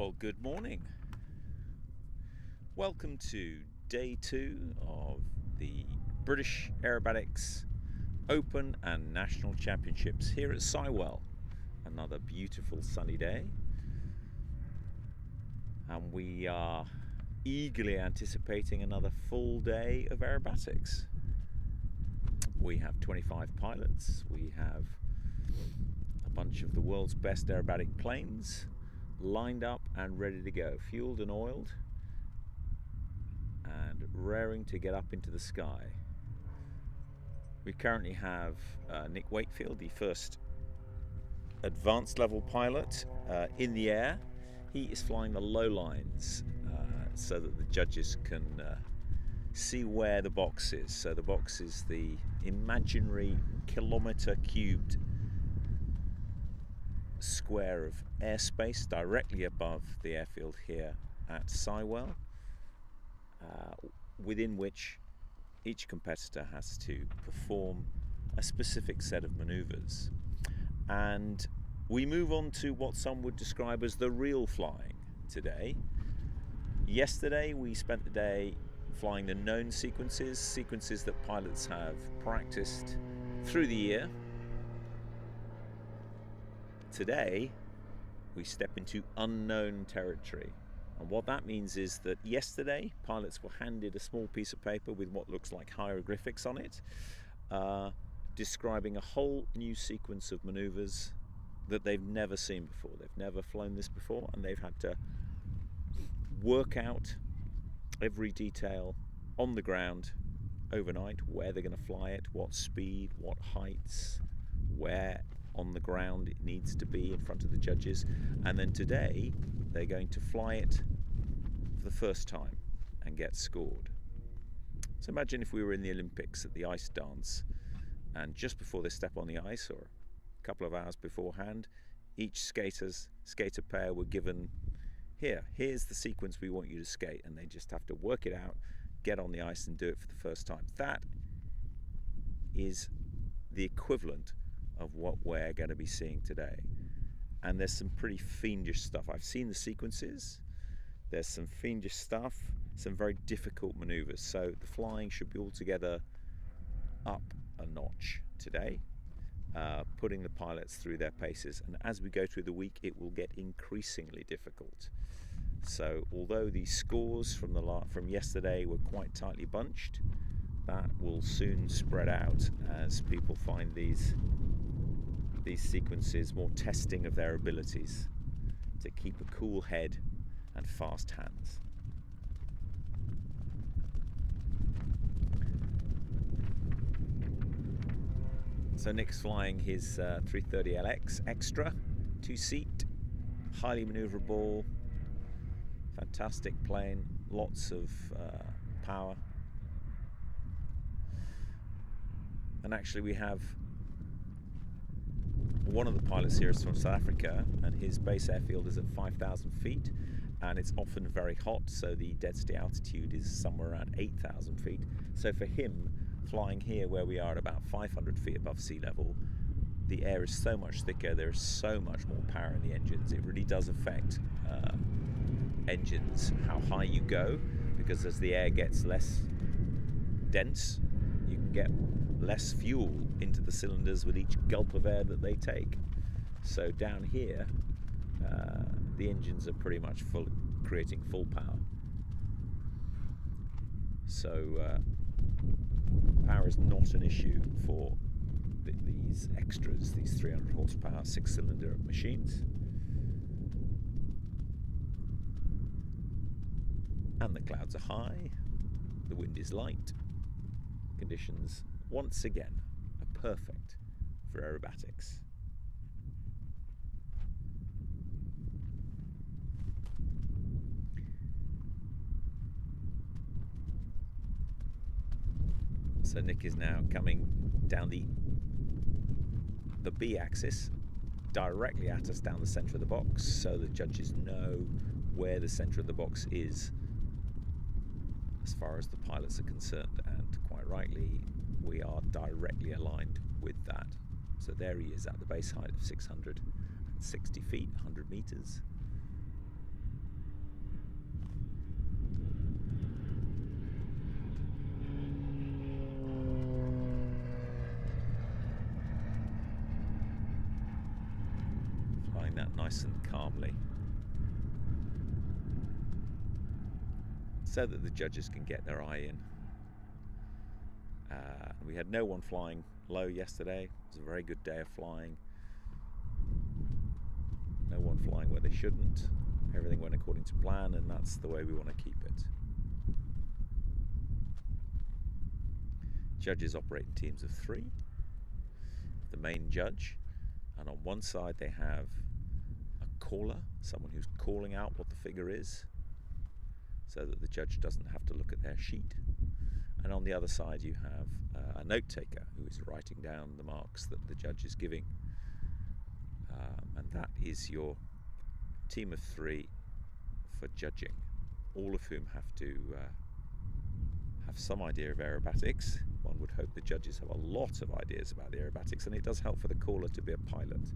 Well, good morning. Welcome to day 2 of the British Aerobatics Open and National Championships here at Sywell. Another beautiful sunny day, and we are eagerly anticipating another full day of aerobatics. We have 25 pilots, we have a bunch of the world's best aerobatic planes lined up and ready to go, fueled and oiled and raring to get up into the sky. We currently have Nick Wakefield, the first advanced level pilot, in the air. He is flying the low lines so that the judges can see where the box is. So the box is the imaginary kilometre cubed square of airspace directly above the airfield here at Sywell, within which each competitor has to perform a specific set of manoeuvres. And we move on to what some would describe as the real flying today. Yesterday we spent the day flying the known sequences that pilots have practiced through the year. Today we step into unknown territory, and what that means is that yesterday pilots were handed a small piece of paper with what looks like hieroglyphics on it, describing a whole new sequence of maneuvers that they've never seen before. They've never flown this before, and they've had to work out every detail on the ground overnight, where they're going to fly it, what speed, what heights, where on the ground it needs to be in front of the judges. And then today they're going to fly it for the first time and get scored. So imagine if we were in the Olympics at the ice dance, and just before they step on the ice, or a couple of hours beforehand, each skater pair were given, here's the sequence we want you to skate, and they just have to work it out, get on the ice and do it for the first time. That is the equivalent of what we're going to be seeing today. And there's some pretty fiendish stuff. I've seen the sequences. There's some fiendish stuff, some very difficult maneuvers. So the flying should be altogether up a notch today, putting the pilots through their paces. And as we go through the week, it will get increasingly difficult. So although the scores from yesterday were quite tightly bunched, that will soon spread out as people find these sequences more testing of their abilities to keep a cool head and fast hands. So Nick's flying his 330LX Extra, 2-seat, highly manoeuvrable, fantastic plane, lots of power. And actually we have one of the pilots here is from South Africa, and his base airfield is at 5,000 feet, and it's often very hot, so the dead steady altitude is somewhere around 8,000 feet. So for him, flying here where we are at about 500 feet above sea level, the air is so much thicker, there is so much more power in the engines. It really does affect engines, how high you go, because as the air gets less dense, you can get less fuel into the cylinders with each gulp of air that they take. So down here, the engines are pretty much creating full power. So power is not an issue for these extras, these 300 horsepower 6-cylinder machines. And the clouds are high, the wind is light, conditions once again are perfect for aerobatics. So Nick is now coming down the B axis directly at us down the centre of the box, so the judges know where the centre of the box is as far as the pilots are concerned, and quite rightly we are directly aligned with that. So there he is at the base height of 660 feet, 100 meters. nice and calmly, so that the judges can get their eye in. We had no one flying low yesterday. It was a very good day of flying. No one flying where they shouldn't. Everything went according to plan, and that's the way we want to keep it. Judges operate in teams of 3. The main judge, and on one side they have a caller, someone who's calling out what the figure is, so that the judge doesn't have to look at their sheet. And on the other side you have a note taker who is writing down the marks that the judge is giving. And that is your team of 3 for judging, all of whom have to have some idea of aerobatics. One would hope the judges have a lot of ideas about the aerobatics, and it does help for the caller to be a pilot,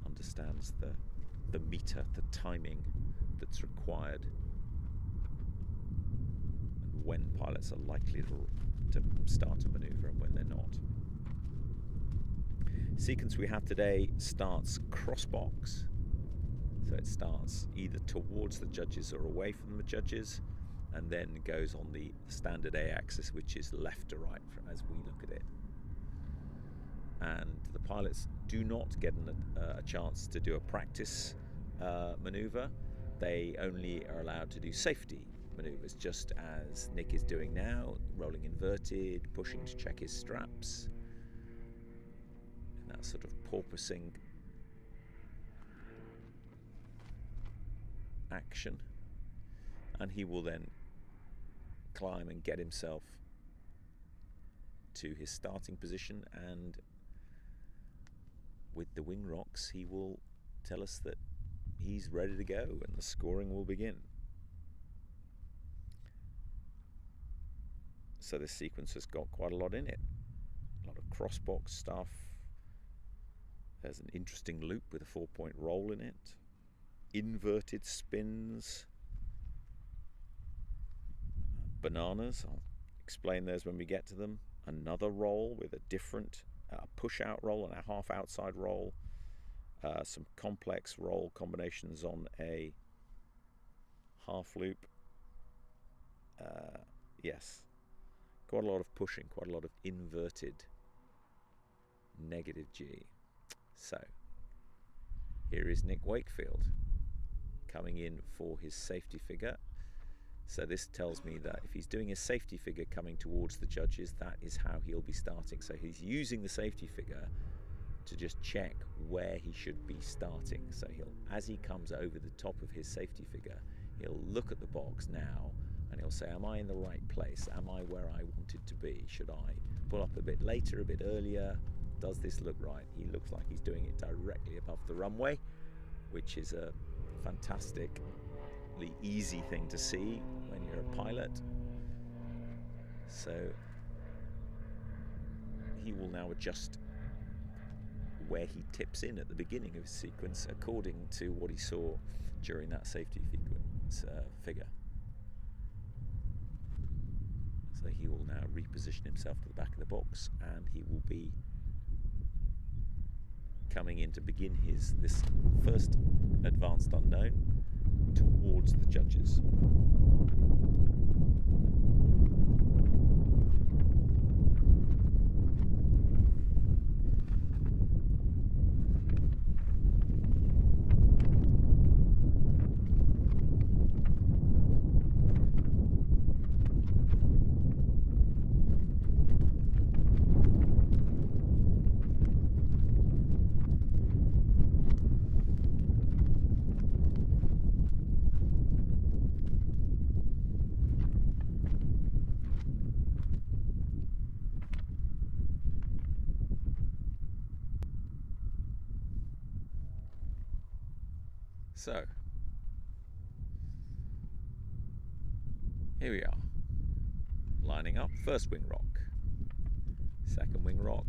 understands the meter, the timing that's required, and when pilots are likely to start a maneuver and when they're not. Sequence we have today starts crossbox, so it starts either towards the judges or away from the judges, and then goes on the standard A axis, which is left to right as we look at it. And the pilots do not get a chance to do a practice maneuver. They only are allowed to do safety maneuvers, just as Nick is doing now, rolling inverted, pushing to check his straps, and that sort of porpoising action. And he will then climb and get himself to his starting position, and with the wing rocks he will tell us that he's ready to go, and the scoring will begin. So this sequence has got quite a lot in it. A lot of crossbox stuff. There's an interesting loop with a 4-point roll in it. Inverted spins. Bananas, I'll explain those when we get to them. Another roll with a different push-out roll and a half outside roll. Some complex roll combinations on a half loop. Yes, quite a lot of pushing, quite a lot of inverted negative G. So here is Nick Wakefield coming in for his safety figure. So this tells me that if he's doing his safety figure coming towards the judges, that is how he'll be starting. So he's using the safety figure to just check where he should be starting. So as he comes over the top of his safety figure, he'll look at the box now and he'll say, am I in the right place? Am I where I wanted to be? Should I pull up a bit later, a bit earlier? Does this look right? He looks like he's doing it directly above the runway, which is a fantastically easy thing to see when you're a pilot. So he will now adjust where he tips in at the beginning of his sequence according to what he saw during that safety figure. So he will now reposition himself to the back of the box, and he will be coming in to begin this first advanced unknown towards the judges. So, here we are, lining up, first wing rock, second wing rock,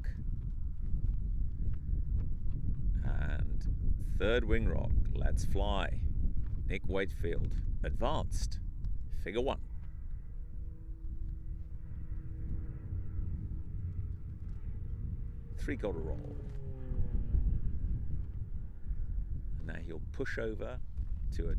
and third wing rock. Let's fly. Nick Wakefield, advanced, figure 1. Three-quarter roll. And Now he'll push over to a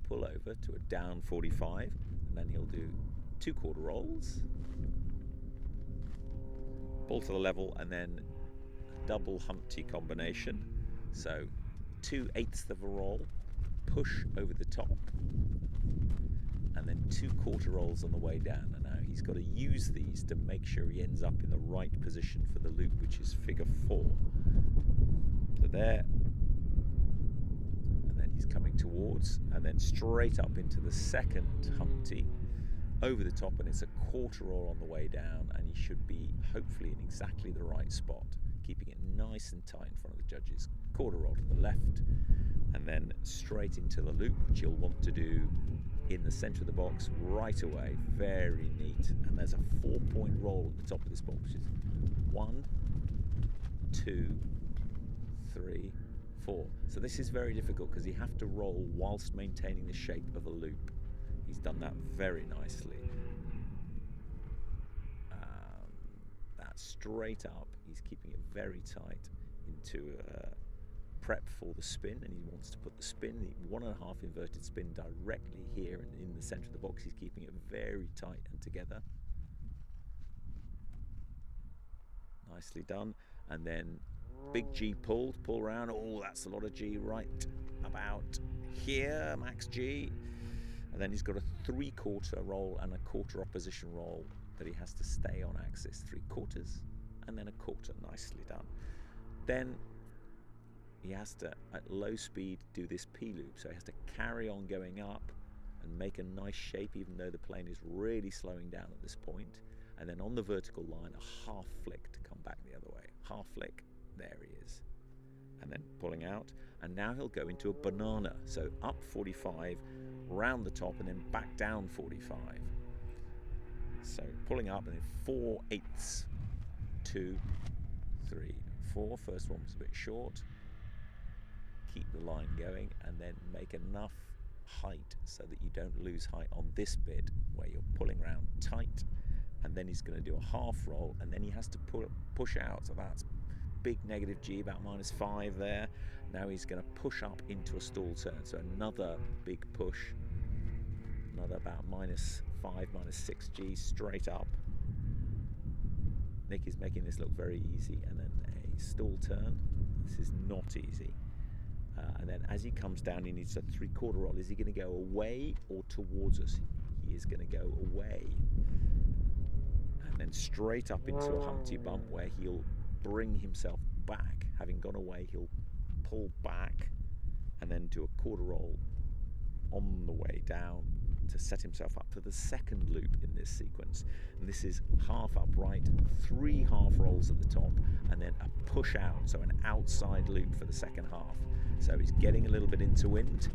pull over to a down 45, and then he'll do 2 quarter rolls, pull to the level, and then a double Humpty combination. So 2/8 of a roll, push over the top, and then 2 quarter rolls on the way down. And now he's got to use these to make sure he ends up in the right position for the loop, which is figure 4. So there, and then he's coming towards, and then straight up into the second Humpty over the top, and it's a quarter roll on the way down, and he should be hopefully in exactly the right spot, keeping it nice and tight in front of the judges. Quarter roll to the left, and then straight into the loop, which you'll want to do in the centre of the box right away. Very neat. And there's a 4-point roll at the top of this box, which is 1, 2, 3, 4. So this is very difficult because you have to roll whilst maintaining the shape of a loop. He's done that very nicely. That's straight up. He's keeping it very tight into prep for the spin, and he wants to put the spin, the 1.5 inverted spin, directly here and in the centre of the box. He's keeping it very tight and together. Nicely done. And then big G pull around. Oh, that's a lot of G right about here, max G. And then he's got a 3/4 roll and a quarter opposition roll that he has to stay on axis. 3/4 and then a quarter. Nicely done. Then he has to, at low speed, do this P-loop. So he has to carry on going up and make a nice shape, even though the plane is really slowing down at this point. And then on the vertical line, a half flick to come back the other way. Half flick, there he is. And then pulling out. And now he'll go into a banana. So up 45, round the top, and then back down 45. So pulling up, and then 4/8. 2, 3, 4. First one was a bit short. Keep the line going, and then make enough height so that you don't lose height on this bit where you're pulling around tight. And then he's going to do a half roll, and then he has to push out. So that's big negative G, about -5 there. Now he's going to push up into a stall turn. So another big push, another about -5, -6 G straight up. Nick is making this look very easy, and then a stall turn. This is not easy. And then as he comes down, he needs a 3/4 roll. Is he going to go away or towards us? He is going to go away. And then straight up into a Humpty bump where he'll bring himself back. Having gone away, he'll pull back and then do a quarter roll on the way down to set himself up for the second loop in this sequence. And this is half upright, 3 half rolls at the top, and then a push out, so an outside loop for the second half. So he's getting a little bit into wind,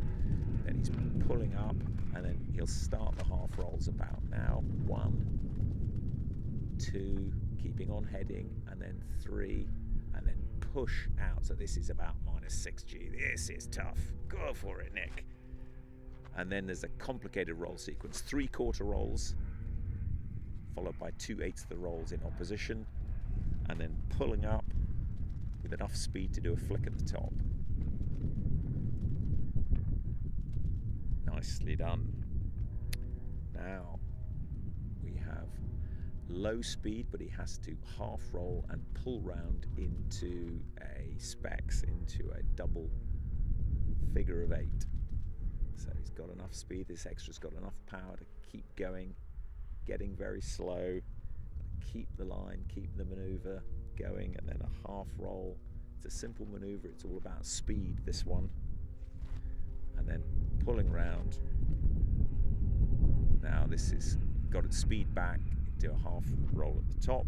then he's pulling up, and then he'll start the half rolls about now. 1, 2, keeping on heading, and then 3, and then push out. So this is about -6 G. This is tough. Go for it, Nick. And then there's a complicated roll sequence. 3/4 rolls, followed by 2/8 of the rolls in opposition, and then pulling up with enough speed to do a flick at the top. Nicely done. Now we have low speed, but he has to half roll and pull round into a specs, into a double figure of 8. So he's got enough speed, this extra's got enough power to keep going, getting very slow, keep the line, keep the maneuver going, and then a half roll. It's a simple maneuver, it's all about speed, this one. And then pulling round. Now this is got its speed back, do a half roll at the top,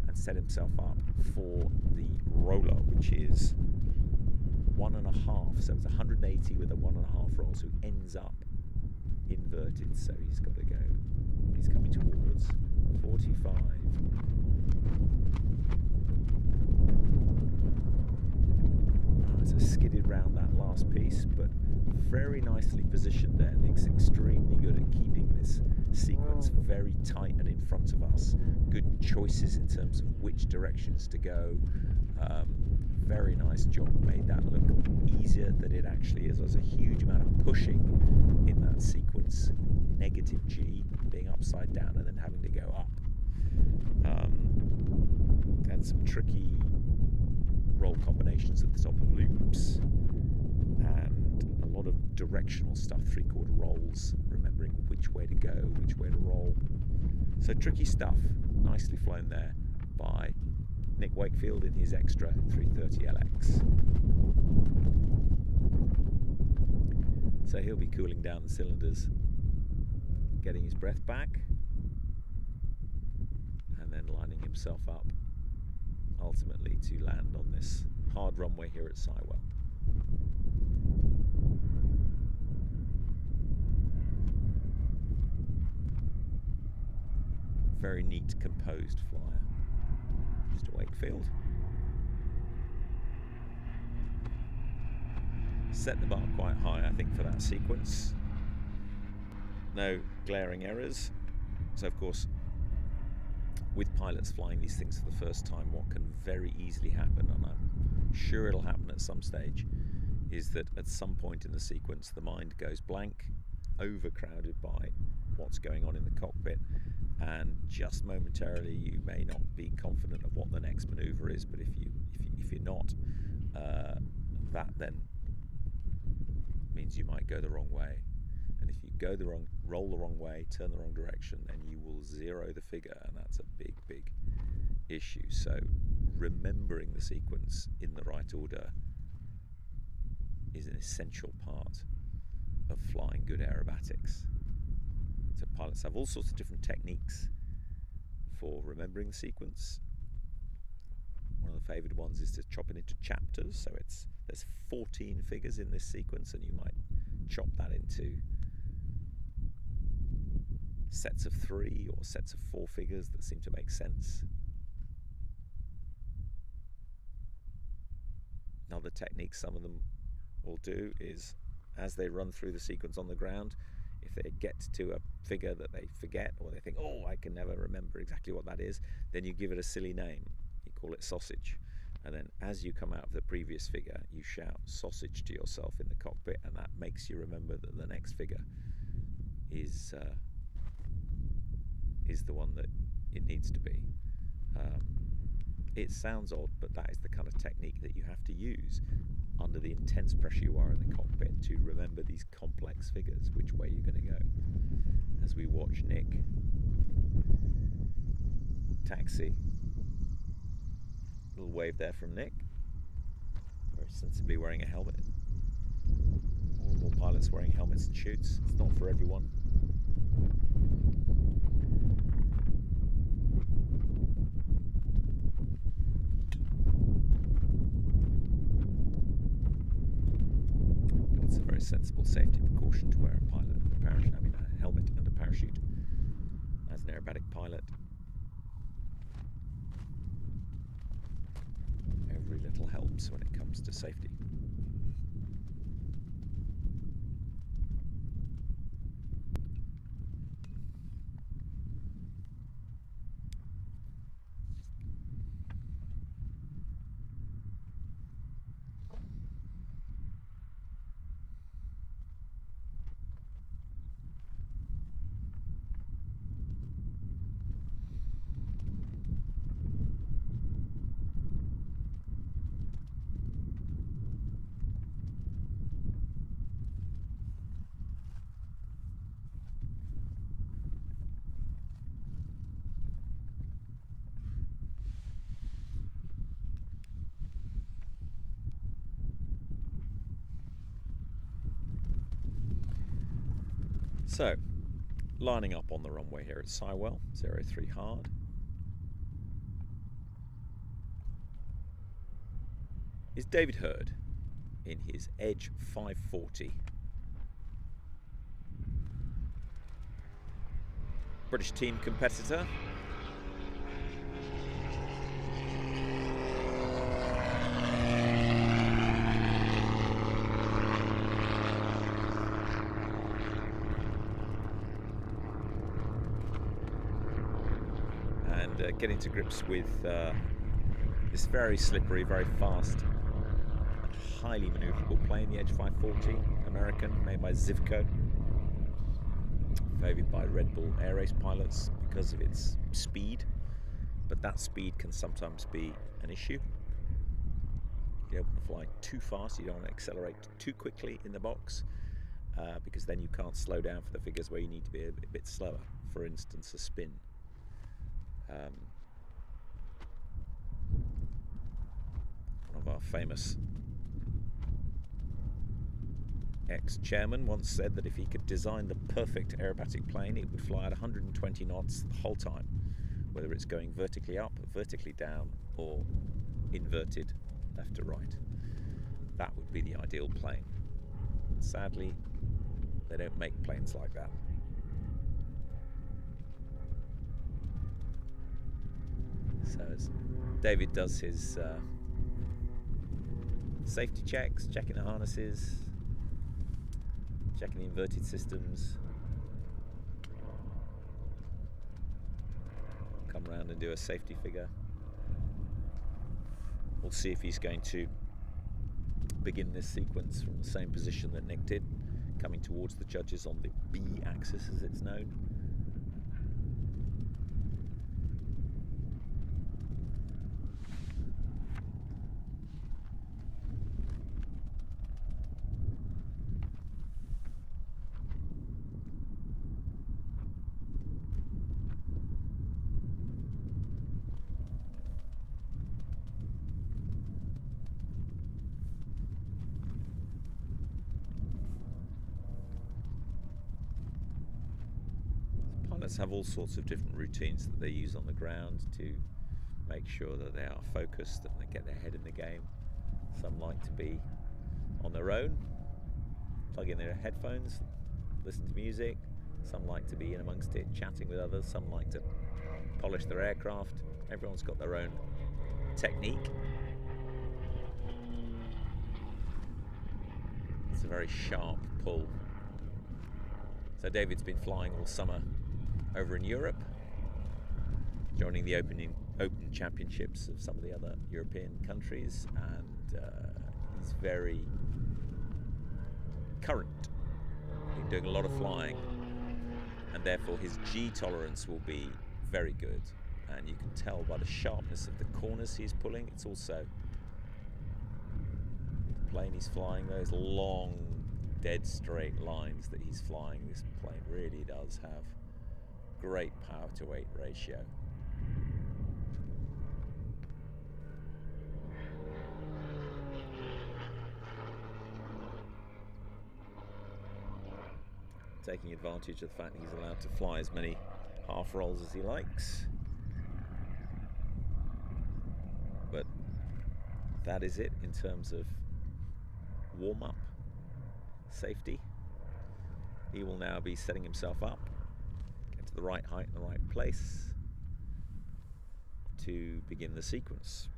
and set himself up for the roller, which is 1.5, so it's 180 with a 1.5 roll, so he ends up inverted. So he's got to go, he's coming towards 45. So skidded round that last piece, but very nicely positioned there. Nick's extremely good at keeping this sequence, very tight and in front of us. Good choices in terms of which directions to go. Very nice job, made that look easier than it actually is. There's a huge amount of pushing in that sequence, negative G, being upside down and then having to go up. And some tricky roll combinations at the top of loops, and a lot of directional stuff, 3/4 rolls, remembering which way to go, which way to roll. So tricky stuff, nicely flown there by Nick Wakefield in his extra 330 LX. So he'll be cooling down the cylinders, getting his breath back, and then lining himself up ultimately to land on this hard runway here at Sywell. Very neat, composed flyer, Mr. Wakefield. Set the bar quite high, I think, for that sequence. No glaring errors. So, of course, with pilots flying these things for the first time, what can very easily happen, and I'm sure it'll happen at some stage, is that at some point in the sequence the mind goes blank, overcrowded by what's going on in the cockpit, and just momentarily you may not be confident of what the next maneuver is. But if you're not, that then means you might go the wrong way. And if you roll the wrong way, turn the wrong direction, then you will zero the figure, and that's a big issue. So remembering the sequence in the right order is an essential part of flying good aerobatics. So pilots have all sorts of different techniques for remembering the sequence. One of the favoured ones is to chop it into chapters. So there's 14 figures in this sequence, and you might chop that into sets of 3 or sets of 4 figures that seem to make sense. Another technique some of them will do is, as they run through the sequence on the ground, if they get to a figure that they forget, or they think, oh, I can never remember exactly what that is, then you give it a silly name. You call it sausage. And then as you come out of the previous figure, you shout sausage to yourself in the cockpit, and that makes you remember that the next figure is the one that it needs to be. It sounds odd, but that is the kind of technique that you have to use under the intense pressure you are in the cockpit to remember these complex figures, which way you're going to go. As we watch Nick taxi. Little wave there from Nick, very sensibly wearing a helmet. More and more pilots wearing helmets and chutes. It's not for everyone. But it's a very sensible safety precaution to wear a helmet and a parachute as an aerobatic pilot. Every little helps when it comes to safety. So, lining up on the runway here at Sywell, 03 hard. Is David Hurd in his Edge 540. British team competitor. getting to grips with this very slippery, very fast, and highly manoeuvrable plane, the Edge 540, American, made by Zivco, favoured by Red Bull Air Race pilots because of its speed, but that speed can sometimes be an issue. You don't want to fly too fast, you don't want to accelerate too quickly in the box, because then you can't slow down for the figures where you need to be a bit slower, for instance a spin. One of our famous ex-chairman once said that if he could design the perfect aerobatic plane, it would fly at 120 knots the whole time, whether it's going vertically up, vertically down, or inverted left to right. That would be the ideal plane. Sadly, they don't make planes like that. So as David does his safety checks, checking the harnesses, checking the inverted systems, come round and do a safety figure. We'll see if he's going to begin this sequence from the same position that Nick did, coming towards the judges on the B axis as it's known. Pilots have all sorts of different routines that they use on the ground to make sure that they are focused and they get their head in the game. Some like to be on their own, plug in their headphones, listen to music. Some like to be in amongst it, chatting with others. Some like to polish their aircraft. Everyone's got their own technique. It's a very sharp pull. So David's been flying all summer over in Europe, joining the Open Championships of some of the other European countries, and he's very current in doing a lot of flying, and therefore his G tolerance will be very good, and you can tell by the sharpness of the corners he's pulling. It's also the plane he's flying, those long dead straight lines that he's flying. This plane really does have great power to weight ratio. Taking advantage of the fact that he's allowed to fly as many half rolls as he likes. But that is it in terms of warm-up, safety. He will now be setting himself up, get to the right height and the right place to begin the sequence.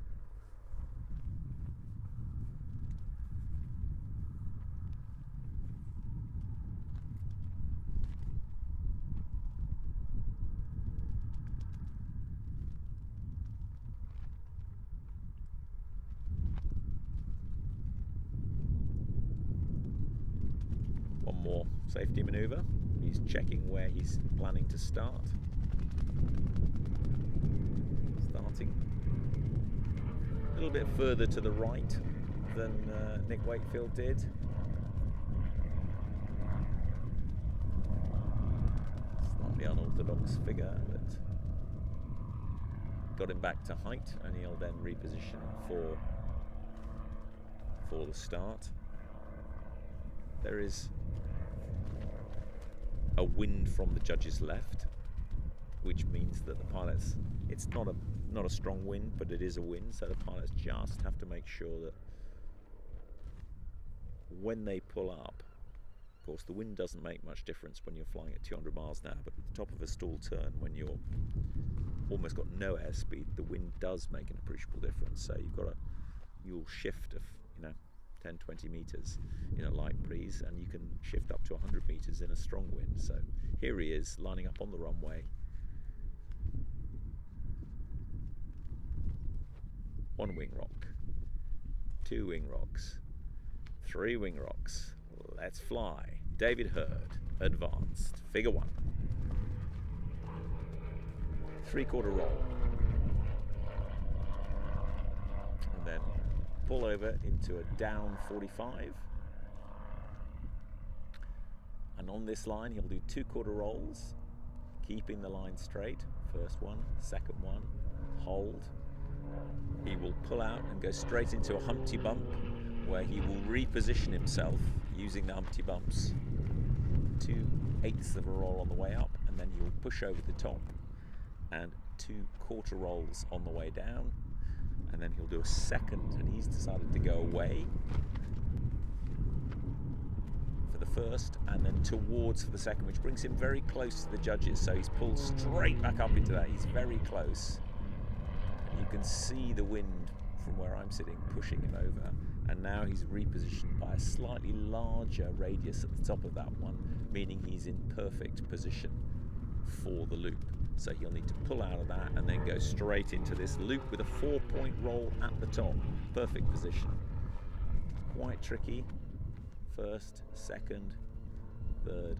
One more safety maneuver. He's checking where he's planning to start. Starting a little bit further to the right than Nick Wakefield did. Slightly unorthodox figure, but got him back to height, and he'll then reposition for the start. There is a wind from the judge's left, which means that the pilots, it's not a strong wind, but it is a wind, so the pilots just have to make sure that when they pull up, of course the wind doesn't make much difference when you're flying at 200 miles an hour, but at the top of a stall turn, when you're almost got no airspeed, the wind does make an appreciable difference. So you'll shift of 10-20 meters in a light breeze, and you can shift up to 100 meters in a strong wind. So here he is lining up on the runway, 1 wing rock, 2 wing rocks, 3 wing rocks. Let's fly. David Hurd, advanced, figure 1. 3/4 roll. And then pull over into a down 45. And on this line, he'll do 2/4 rolls, keeping the line straight. First one, second one, hold. He will pull out and go straight into a Humpty Bump, where he will reposition himself using the Humpty Bumps. 2/8 of a roll on the way up, and then he'll push over the top, and 2/4 rolls on the way down, and then he'll do a second, and he's decided to go away for the first, and then towards for the second, which brings him very close to the judges. So he's pulled straight back up into that. He's very close. And you can see the wind from where I'm sitting pushing him over, and now he's repositioned by a slightly larger radius at the top of that one, meaning he's in perfect position for the loop. So he'll need to pull out of that and then go straight into this loop with a 4-point roll at the top. Perfect position. Quite tricky. First, second, third,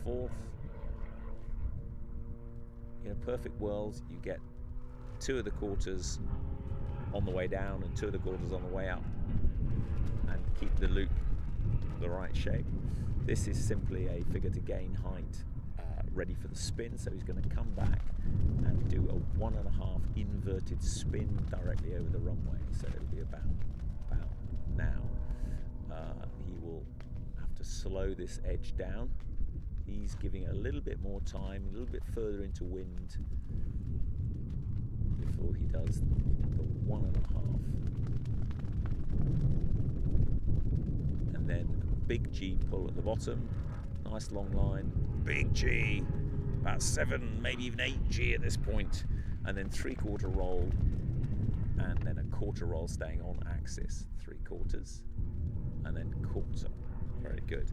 fourth. In a perfect world, you get 2 of the quarters on the way down and 2 of the quarters on the way up, and keep the loop the right shape. This is simply a figure to gain height, ready for the spin. So he's going to come back and do a 1.5 inverted spin directly over the runway. So it'll be about now. He will have to slow this edge down. He's giving it a little bit more time, a little bit further into wind before he does the 1.5. And then a big G pull at the bottom. Nice long line. Big G. About 7, maybe even 8 G at this point. And then 3/4 roll. And then a 1/4 roll staying on axis. 3/4. And then 1/4. Very good.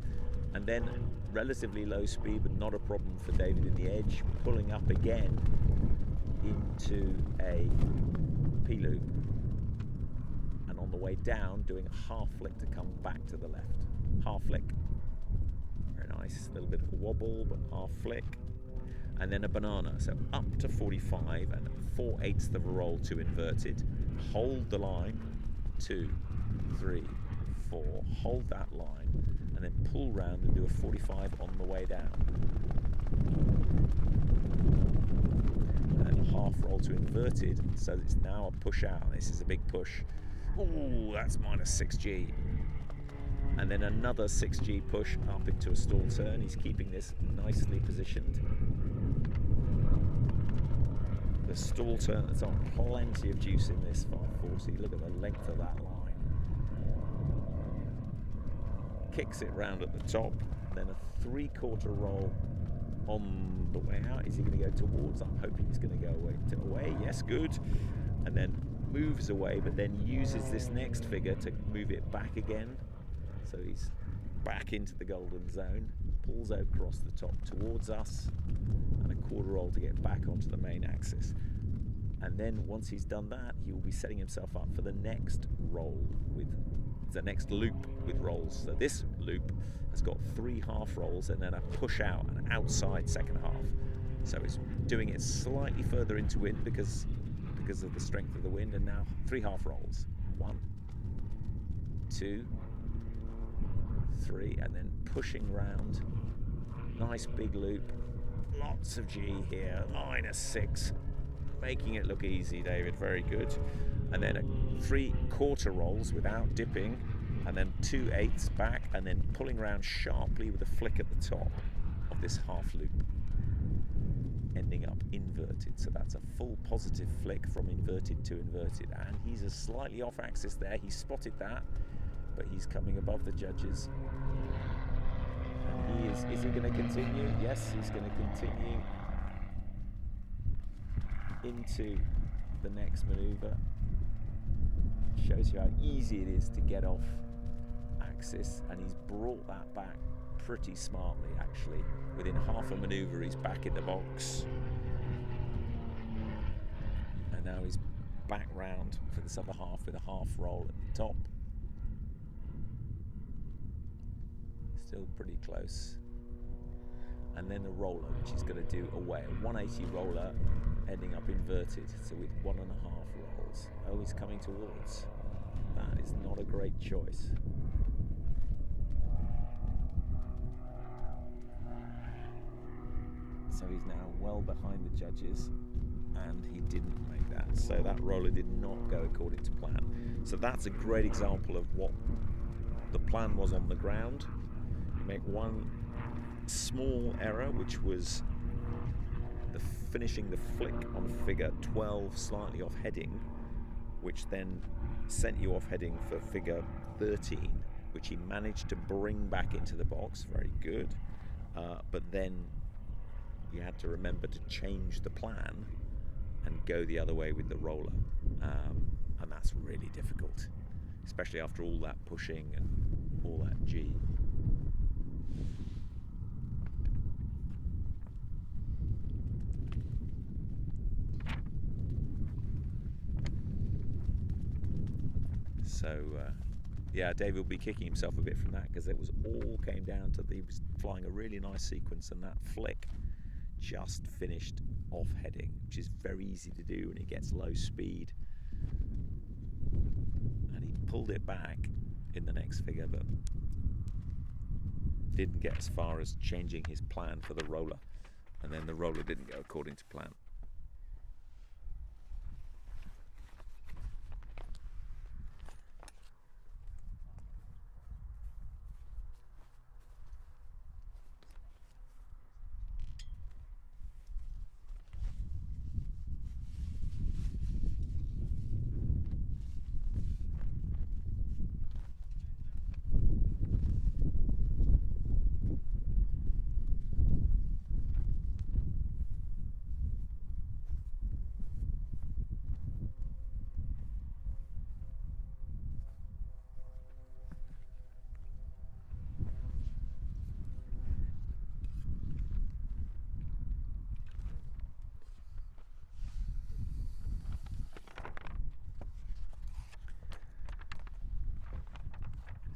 And then relatively low speed, but not a problem for David in the edge, pulling up again into a P-loop, and on the way down doing a half flick to come back to the left. Half flick. Very nice. A little bit of a wobble, but half flick. And then a banana. So up to 45 and 4/8 of a roll to inverted. Hold the line. 2, 3, 4. Hold that line. And then pull round and do a 45 on the way down. And then a half roll to inverted, so it's now a push out. This is a big push. Ooh, that's minus 6 G. And then another 6 G push up into a stall turn. He's keeping this nicely positioned. The stall turn at the top, plenty of juice in this 540. Look at the length of that line. Kicks it round at the top, then a 3/4 roll on the way out. Is he going to go towards? I'm hoping he's going to go away. Yes, good. And then moves away, but then uses this next figure to move it back again. So he's back into the golden zone, pulls out across the top towards us, and a 1/4 roll to get back onto the main axis. And then once he's done that, he will be setting himself up for the next roll with the next loop with rolls. So this loop has got 3 half rolls and then a push out, an outside second half. So it's doing it slightly further into wind because of the strength of the wind, and now 3 half rolls. 1, 2, 3, and then pushing round. Nice big loop. Lots of G here, minus 6. Making it look easy, David, very good. And then 3/4 rolls without dipping, and then 2/8 back, and then pulling around sharply with a flick at the top of this half loop, ending up inverted. So that's a full positive flick from inverted to inverted, and he's a slightly off axis there. He spotted that, but he's coming above the judges. And he is he going to continue? Yes, he's going to continue into the next maneuver. Shows you how easy it is to get off axis, and he's brought that back pretty smartly actually. Within half a maneuver he's back in the box, and now he's back round for this other half with a half roll at the top. Still pretty close. And then a roller, which he's going to do away. A 180 roller ending up inverted, so with 1.5 rolls. Oh, he's coming towards. That is not a great choice. So he's now well behind the judges, and he didn't make that. So that roller did not go according to plan. So that's a great example of what the plan was on the ground. You make one small error, which was finishing the flick on figure 12 slightly off heading, which then sent you off heading for figure 13, which he managed to bring back into the box. Very good. But then you had to remember to change the plan and go the other way with the roller. And that's really difficult, especially after all that pushing and all that G. So, yeah, David will be kicking himself a bit from that, because it was all came down to he was flying a really nice sequence, and that flick just finished off heading, which is very easy to do when it gets low speed. And he pulled it back in the next figure, but didn't get as far as changing his plan for the roller, and then the roller didn't go according to plan.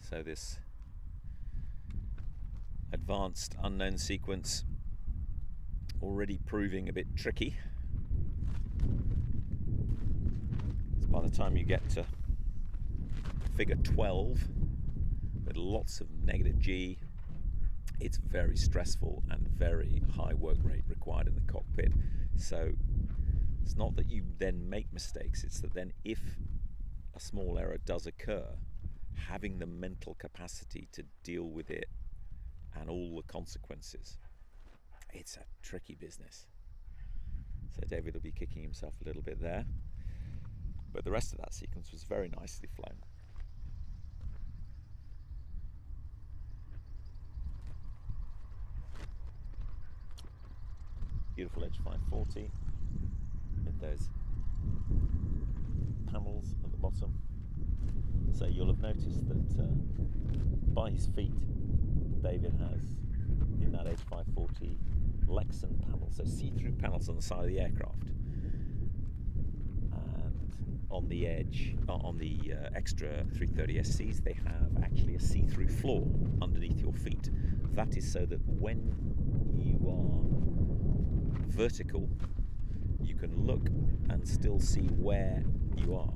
So this advanced unknown sequence already proving a bit tricky. So by the time you get to figure 12 with lots of negative G, it's very stressful and very high work rate required in the cockpit. So it's not that you then make mistakes, it's that then if a small error does occur, having the mental capacity to deal with it and all the consequences. It's a tricky business. So David will be kicking himself a little bit there. But the rest of that sequence was very nicely flown. Beautiful edge 540 with those panels at the bottom. So you'll have noticed that by his feet, David has, in that Edge 540, Lexan panels, so see-through panels on the side of the aircraft. And on the edge, on the extra 330 SCs, they have actually a see-through floor underneath your feet. That is so that when you are vertical, you can look and still see where you are.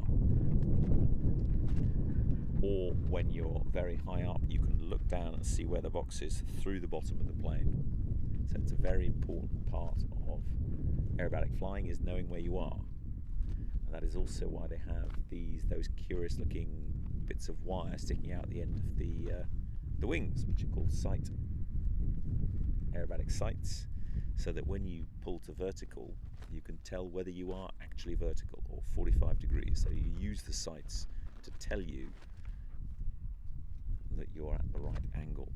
Or when you're very high up, you can look down and see where the box is through the bottom of the plane. So it's a very important part of aerobatic flying, is knowing where you are. And that is also why they have those curious looking bits of wire sticking out the end of the wings, which are called aerobatic sights, so that when you pull to vertical, you can tell whether you are actually vertical or 45 degrees. So you use the sights to tell you that you're at the right angle.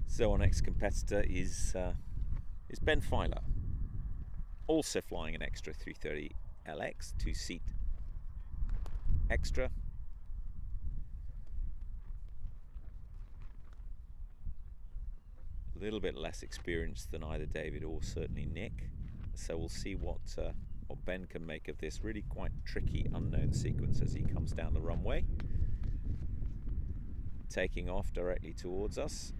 So our next competitor is Ben Filer, also flying an extra 330 LX 2-seat extra. A little bit less experienced than either David or certainly Nick. So we'll see what Ben can make of this really quite tricky unknown sequence as he comes down the runway, taking off directly towards us.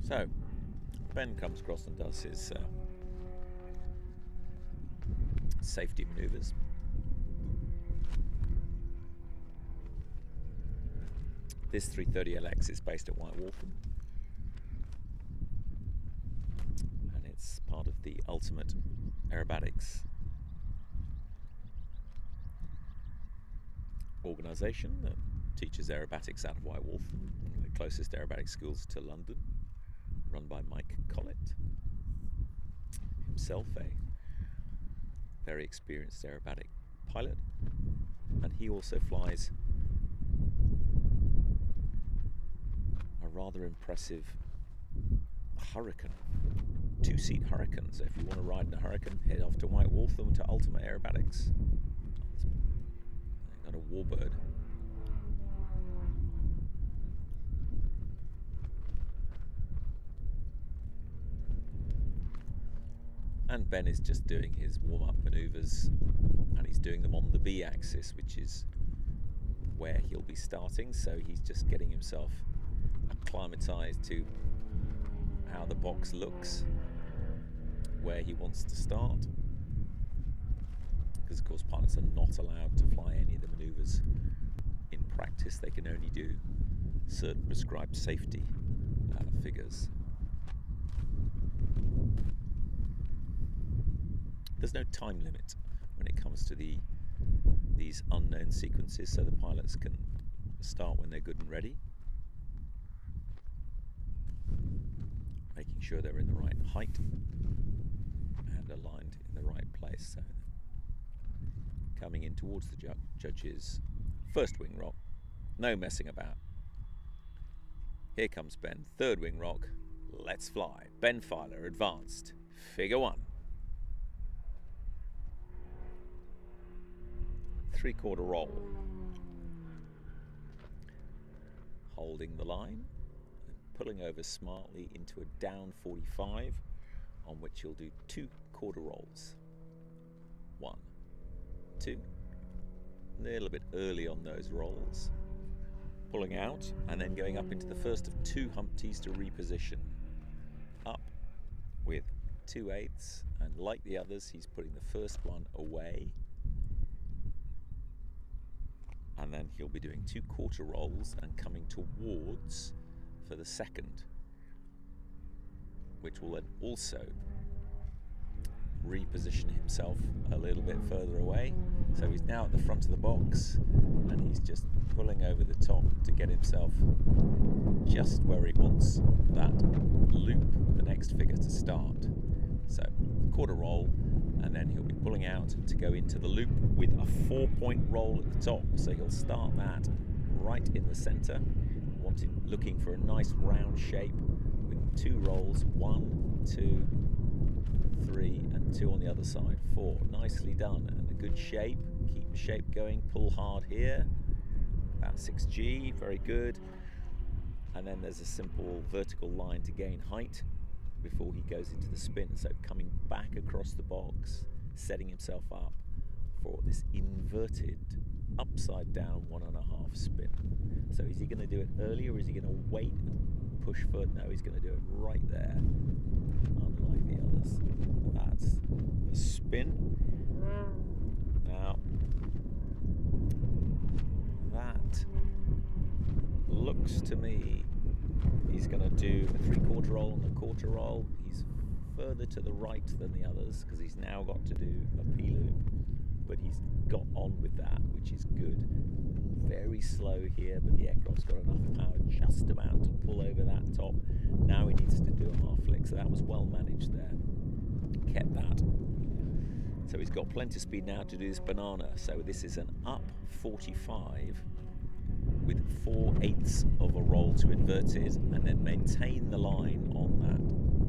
So Ben comes across and does his safety manoeuvres. This 330LX is based at White Waltham, and it's part of the Ultimate Aerobatics organisation that teaches aerobatics out of White Waltham, one of the closest aerobatic schools to London, run by Mike Collett, himself a very experienced aerobatic pilot, and he also flies a rather impressive Hurricane, two-seat Hurricane. So if you want to ride in a Hurricane, head off to White Waltham to Ultimate Aerobatics. Got a Warbird. And Ben is just doing his warm-up manoeuvres, and he's doing them on the B axis, which is where he'll be starting. So he's just getting himself acclimatized to how the box looks, where he wants to start, because of course pilots are not allowed to fly any of the manoeuvres in practice. They can only do certain prescribed safety figures. There's no time limit when it comes to these unknown sequences, so the pilots can start when they're good and ready, making sure they're in the right height and aligned in the right place. So coming in towards the judges, first wing rock, no messing about. Here comes Ben, third wing rock, let's fly. Ben Filer, advanced, figure one. 3/4 roll, holding the line and pulling over smartly into a down 45, on which you'll do 2/4 rolls. 1, 2, a little bit early on those rolls, pulling out and then going up into the first of 2 humpties to reposition, up with 2/8, and like the others he's putting the first one away, and then he'll be doing 2/4 rolls and coming towards for the second, which will then also reposition himself a little bit further away. So he's now at the front of the box, and he's just pulling over the top to get himself just where he wants that loop, the next figure, to start. So 1/4 roll, and then he'll be pulling out to go into the loop with a 4-point roll at the top. So he'll start that right in the center, looking for a nice round shape with 2 rolls, 1, 2, 3, and 2 on the other side, 4. Nicely done, and a good shape. Keep the shape going, pull hard here, about 6G, very good. And then there's a simple vertical line to gain height before he goes into the spin. So coming back across the box, setting himself up for this inverted upside down 1.5 spin. So is he going to do it early, or is he going to wait and push further? No, he's going to do it right there, unlike the others. That's the spin. Now that looks to me he's going to do a 3/4 roll and a 1/4 roll. He's further to the right than the others because he's now got to do a P-loop, but he's got on with that, which is good. Very slow here, but the aircraft's got enough power just about to pull over that top. Now he needs to do a half flick, so that was well managed there. Kept that. So he's got plenty of speed now to do this banana. So this is an up 45 with 4/8 of a roll to inverted, and then maintain the line on that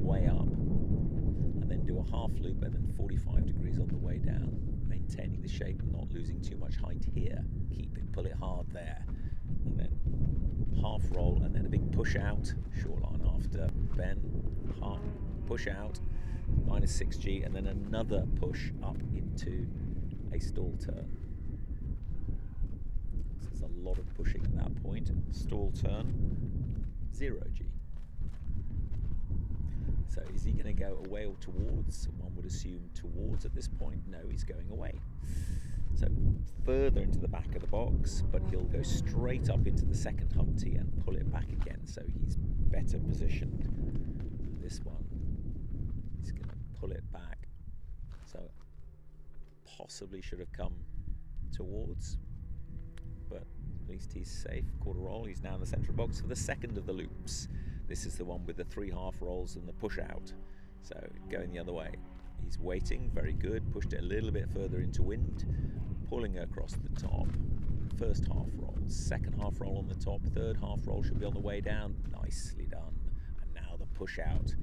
way up, and then do a half loop and then 45 degrees on the way down, maintaining the shape and not losing too much height here. Keep it, pull it hard there, and then half roll and then a big push out, shoreline after Ben, half push out, -6G, and then another push up into a stall turn. So there's a lot of pushing at that point. Stall turn, 0G. So is he going to go away or towards? One would assume towards at this point. No, he's going away. So further into the back of the box, but he'll go straight up into the second Humpty and pull it back again. So he's better positioned. This one, he's going to pull it back. So possibly should have come towards, but at least he's safe. 1/4 roll. He's now in the central box for the second of the loops. This is the one with the 3 half rolls and the push out. So going the other way. He's waiting, very good. Pushed it a little bit further into wind, pulling her across the top. First half roll, second half roll on the top, third half roll should be on the way down. Nicely done. And now the push out.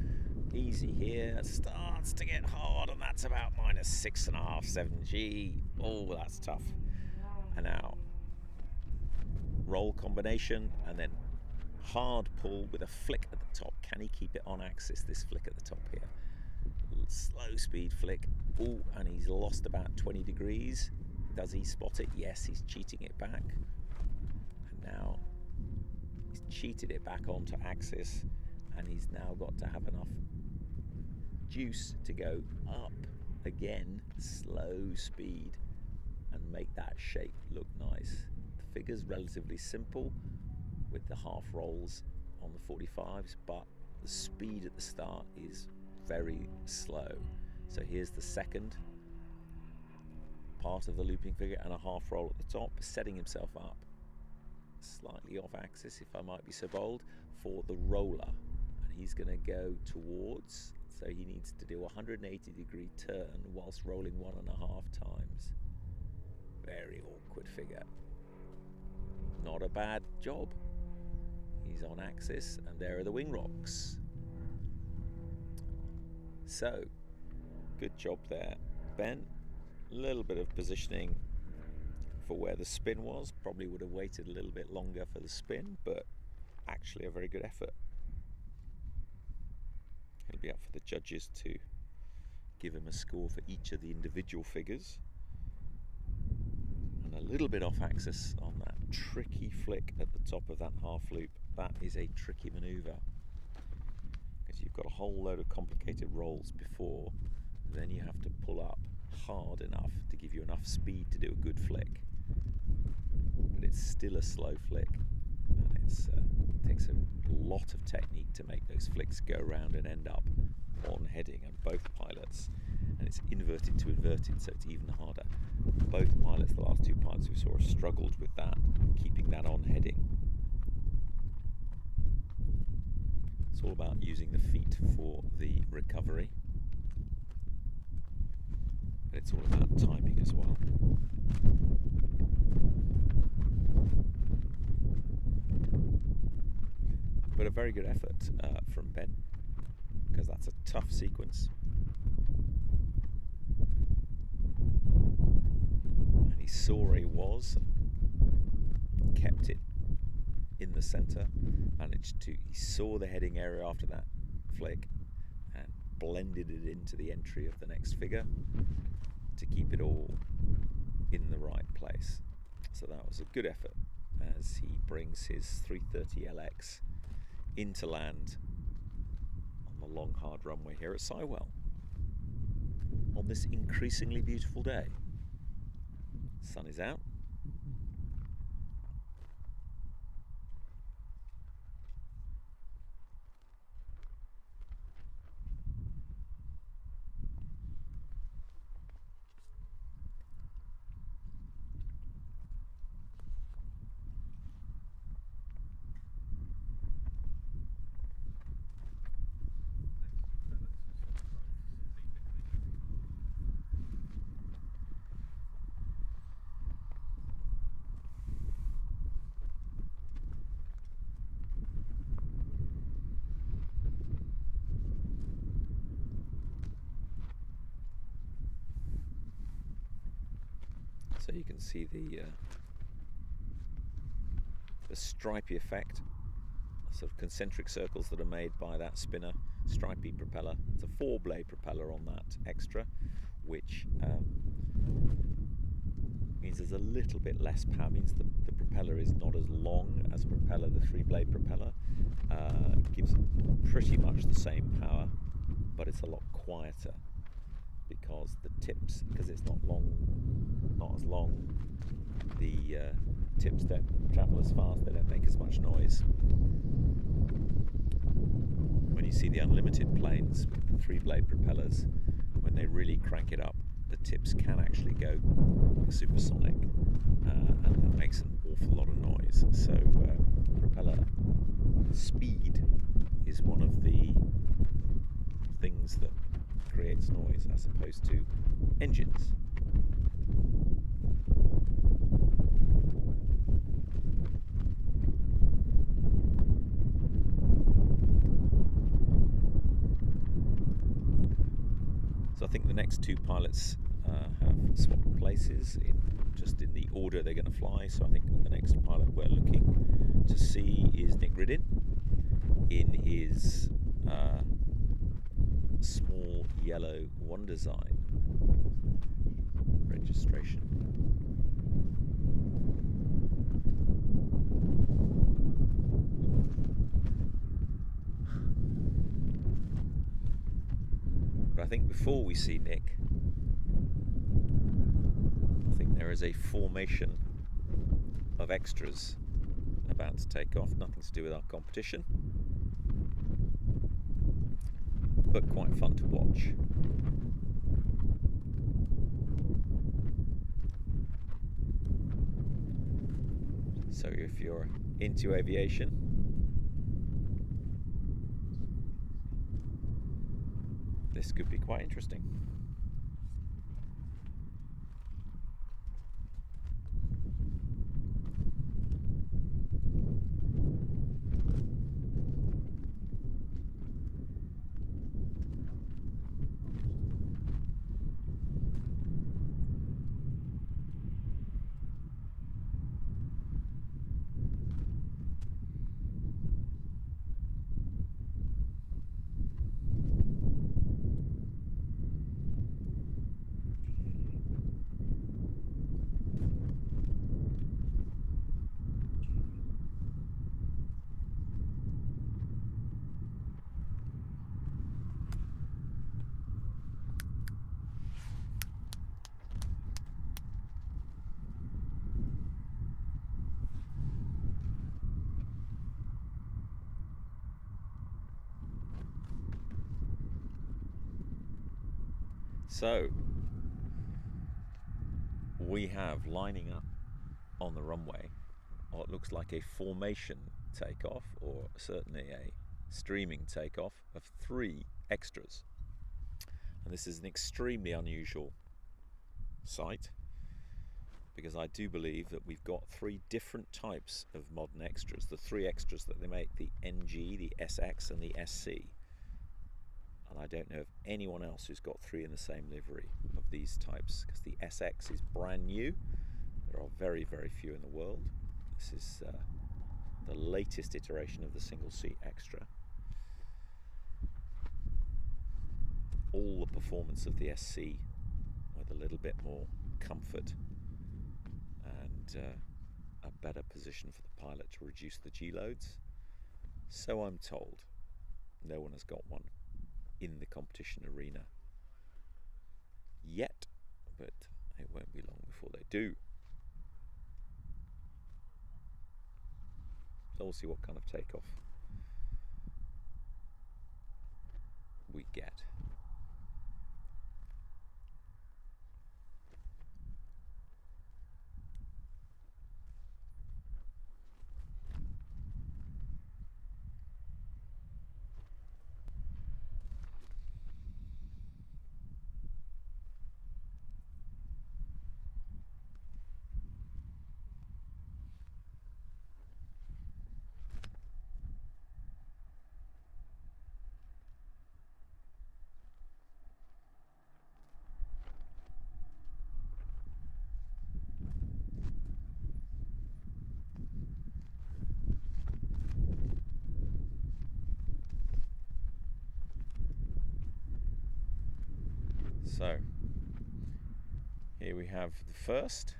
Easy here, starts to get hard, and that's about -6.5, 7G. Oh, that's tough. And now roll combination, and then hard pull with a flick at the top. Can he keep it on axis, this flick at the top here? Slow speed flick. Oh, and he's lost about 20 degrees. Does he spot it? Yes, he's cheating it back. And now he's cheated it back onto axis, and he's now got to have enough juice to go up again, slow speed, and make that shape look nice. The figure's relatively simple with the half rolls on the 45s, but the speed at the start is very slow. So here's the second part of the looping figure and a half roll at the top, setting himself up slightly off axis, if I might be so bold, for the roller. And he's going to go towards, so he needs to do a 180-degree turn whilst rolling 1.5 times. Very awkward figure. Not a bad job. He's on axis, and there are the wing rocks. So, good job there, Ben. A little bit of positioning for where the spin was. Probably would have waited a little bit longer for the spin, but actually a very good effort. It'll be up for the judges to give him a score for each of the individual figures. And a little bit off axis on that tricky flick at the top of that half loop. That is a tricky manoeuvre, because you've got a whole load of complicated rolls before, then you have to pull up hard enough to give you enough speed to do a good flick. But it's still a slow flick, and it takes a lot of technique to make those flicks go around and end up on heading on both pilots. And it's inverted to inverted, so it's even harder. Both pilots, the last 2 pilots we saw, have struggled with that, keeping that on heading. It's all about using the feet for the recovery, but it's all about timing as well. But a very good effort from Ben, because that's a tough sequence. And he saw where he was, kept it in the centre, he saw the heading area after that flick and blended it into the entry of the next figure to keep it all in the right place. So that was a good effort as he brings his 330LX into land on the long hard runway here at Sywell on this increasingly beautiful day. Sun is out. So you can see the stripy effect, sort of concentric circles that are made by that spinner, stripy propeller. It's a 4-blade propeller on that extra, which means there's a little bit less power. It means the propeller is not as long as a propeller. The 3-blade propeller gives pretty much the same power, but it's a lot quieter because the tips, because it's not as long, the tips don't travel as fast, they don't make as much noise. When you see the unlimited planes with the 3-blade propellers, when they really crank it up, the tips can actually go supersonic, and that makes an awful lot of noise. So propeller speed is one of the things that creates noise as opposed to engines. So I think the next two pilots have swapped places just in the order they're going to fly. So I think the next pilot we're looking to see is Nick Riddin in his small yellow One Design registration. But I think before we see Nick, I think there is a formation of extras about to take off. Nothing to do with our competition, but quite fun to watch. So if you're into aviation, this could be quite interesting. So we have lining up on the runway what looks like a formation takeoff, or certainly a streaming takeoff, of 3 extras. And this is an extremely unusual sight, because I do believe that we've got 3 different types of modern extras. The 3 extras that they make: the NG, the SX and the SC. And I don't know of anyone else who's got 3 in the same livery of these types, because the SX is brand new. There are very, very few in the world. This is the latest iteration of the single seat extra. All the performance of the SC with a little bit more comfort and a better position for the pilot to reduce the G loads. So I'm told. No one has got one in the competition arena yet, but it won't be long before they do. So we'll see what kind of takeoff we get. So here we have the first.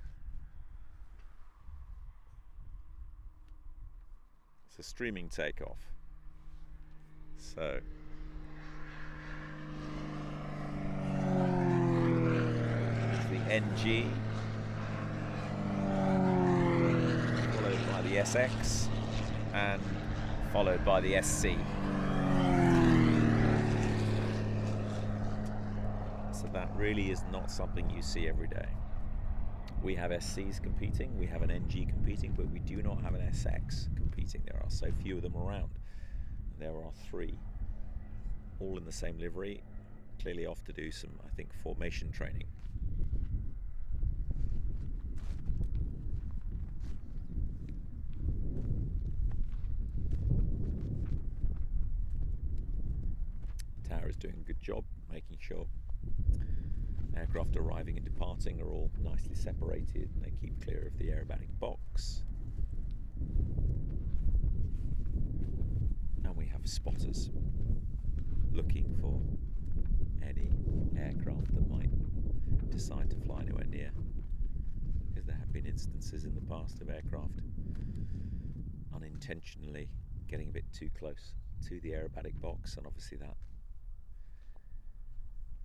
It's a streaming takeoff. So it's the NG, followed by the SX, and followed by the SC. So that really is not something you see every day. We have SCs competing, we have an NG competing, but we do not have an SX competing. There are so few of them around. There are 3, all in the same livery, clearly off to do some, I think, formation training. Tower is doing a good job making sure aircraft arriving and departing are all nicely separated and they keep clear of the aerobatic box. And we have spotters looking for any aircraft that might decide to fly anywhere near, because there have been instances in the past of aircraft unintentionally getting a bit too close to the aerobatic box, and obviously that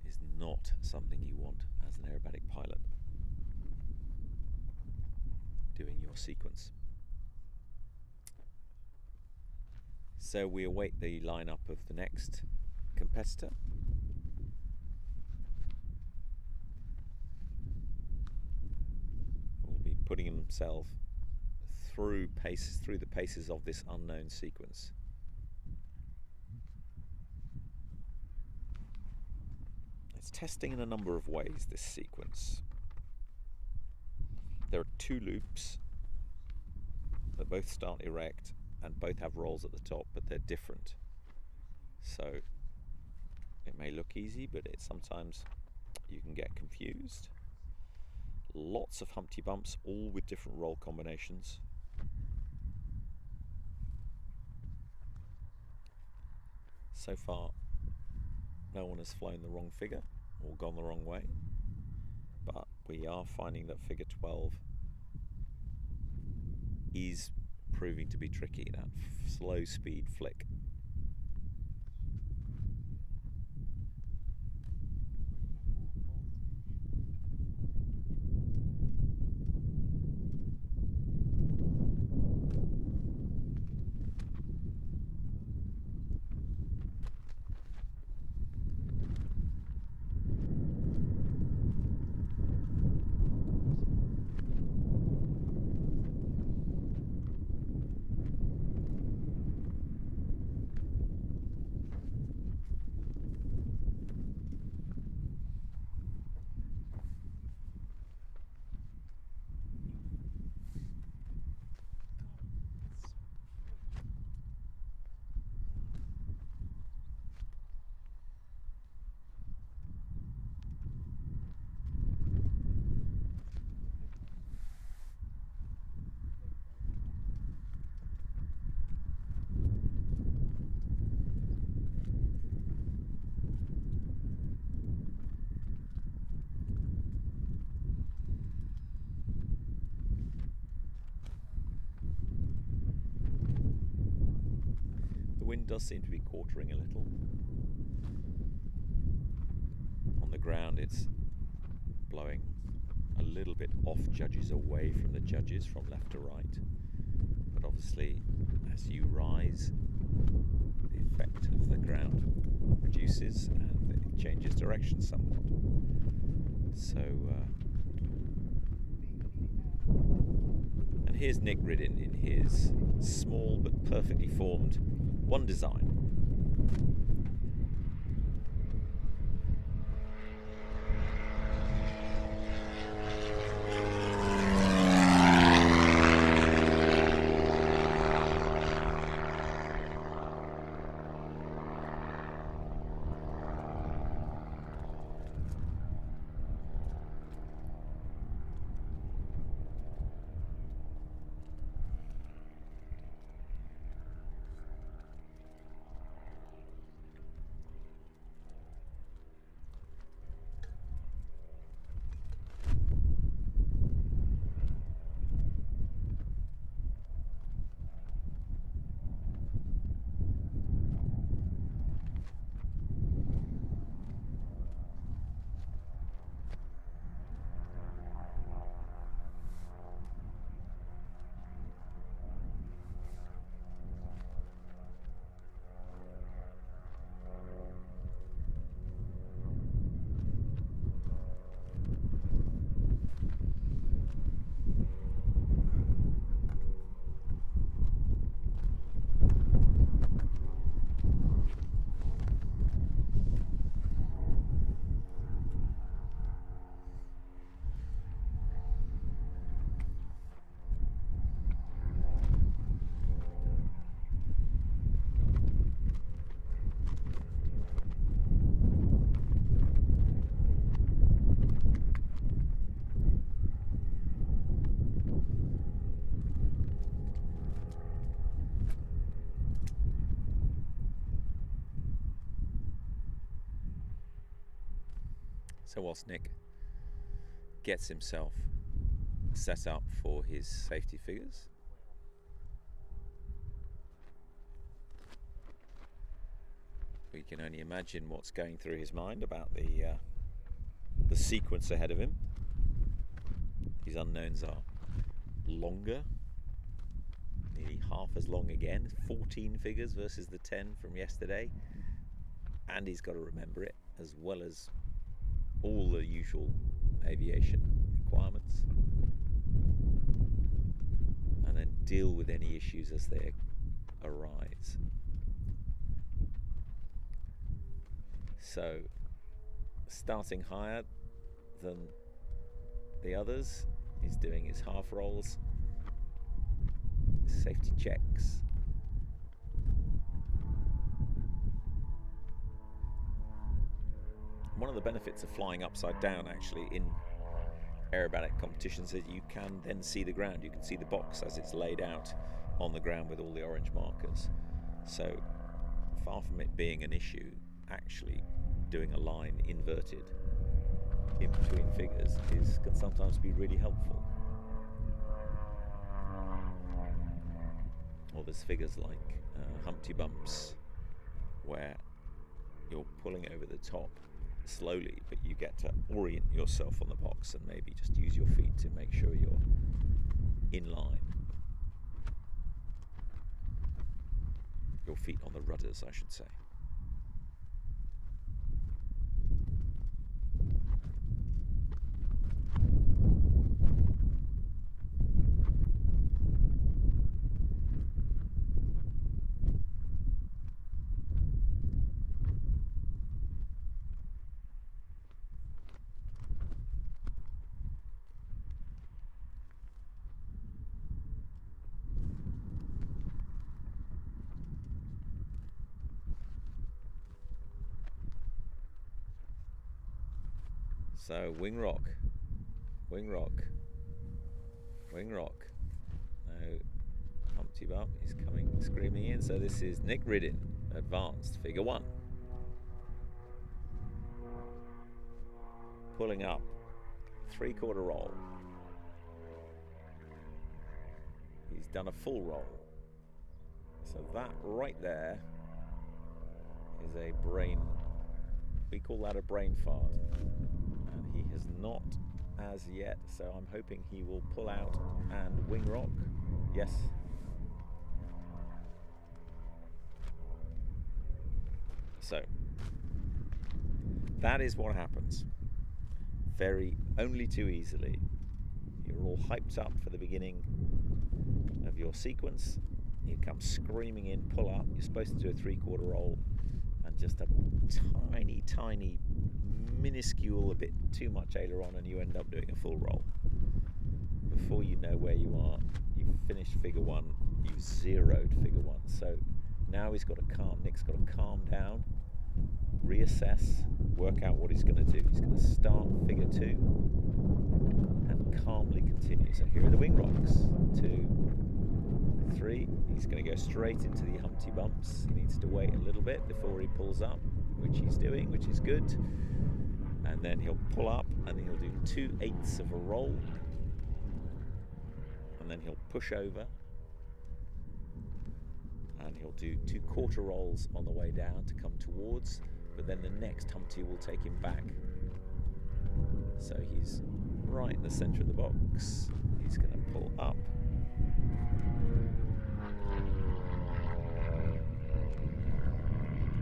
is not something you want as an aerobatic pilot doing your sequence. So we await the lineup of the next competitor. Will be putting himself through the paces of this unknown sequence. It's testing in a number of ways, this sequence. There are 2 loops that both start erect and both have rolls at the top, but they're different. So it may look easy, but sometimes you can get confused. Lots of Humpty Bumps, all with different roll combinations. So far, no one has flown the wrong figure or gone the wrong way, but we are finding that figure 12 is proving to be tricky, that slow speed flick. wind does seem to be quartering a little. On the ground it's blowing a little bit off judges, away from the judges, from left to right. But obviously as you rise, the effect of the ground reduces and it changes direction somewhat. So and here's Nick Riddin in his small but perfectly formed one design. So whilst Nick gets himself set up for his safety figures, we can only imagine what's going through his mind about the sequence ahead of him. His unknowns are longer, nearly half as long again, 14 figures versus the 10 from yesterday, and he's got to remember it as well as all the usual aviation requirements, and then deal with any issues as they arise. So starting higher than the others, he's doing his half rolls, safety checks. One of the benefits of flying upside down actually in aerobatic competitions is you can then see the ground. You can see the box as it's laid out on the ground with all the orange markers. So far from it being an issue, actually doing a line inverted in between figures can sometimes be really helpful. Or there's figures like Humpty Bumps where you're pulling over the top slowly, but you get to orient yourself on the box and maybe just use your feet to make sure you're in line. Your feet on the rudders, I should say. So wing rock, wing rock, wing rock. Now Humpty Bump is coming screaming in. So this is Nick Riddin, advanced figure 1. Pulling up, 3/4 roll. He's done a full roll. So that right there is a brain, we call that a brain fart, and he has not as yet, so I'm hoping he will pull out and wing rock. Yes. So that is what happens only too easily. You're all hyped up for the beginning of your sequence, you come screaming in, pull up, you're supposed to do a 3/4 roll, and just a tiny minuscule, a bit too much aileron, and you end up doing a full roll. Before you know where you are, you've finished figure 1, you've zeroed figure 1. So now Nick's got to calm down, reassess, work out what he's going to do. He's going to start figure 2 and calmly continue. So here are the wing rocks. 2, 3. He's going to go straight into the Humpty Bumps. He needs to wait a little bit before he pulls up, which he's doing, which is good. And then he'll pull up and he'll do 2/8 of a roll. And then he'll push over. And he'll do 2/4 rolls on the way down to come towards, but then the next Humpty will take him back. So he's right in the centre of the box. He's going to pull up.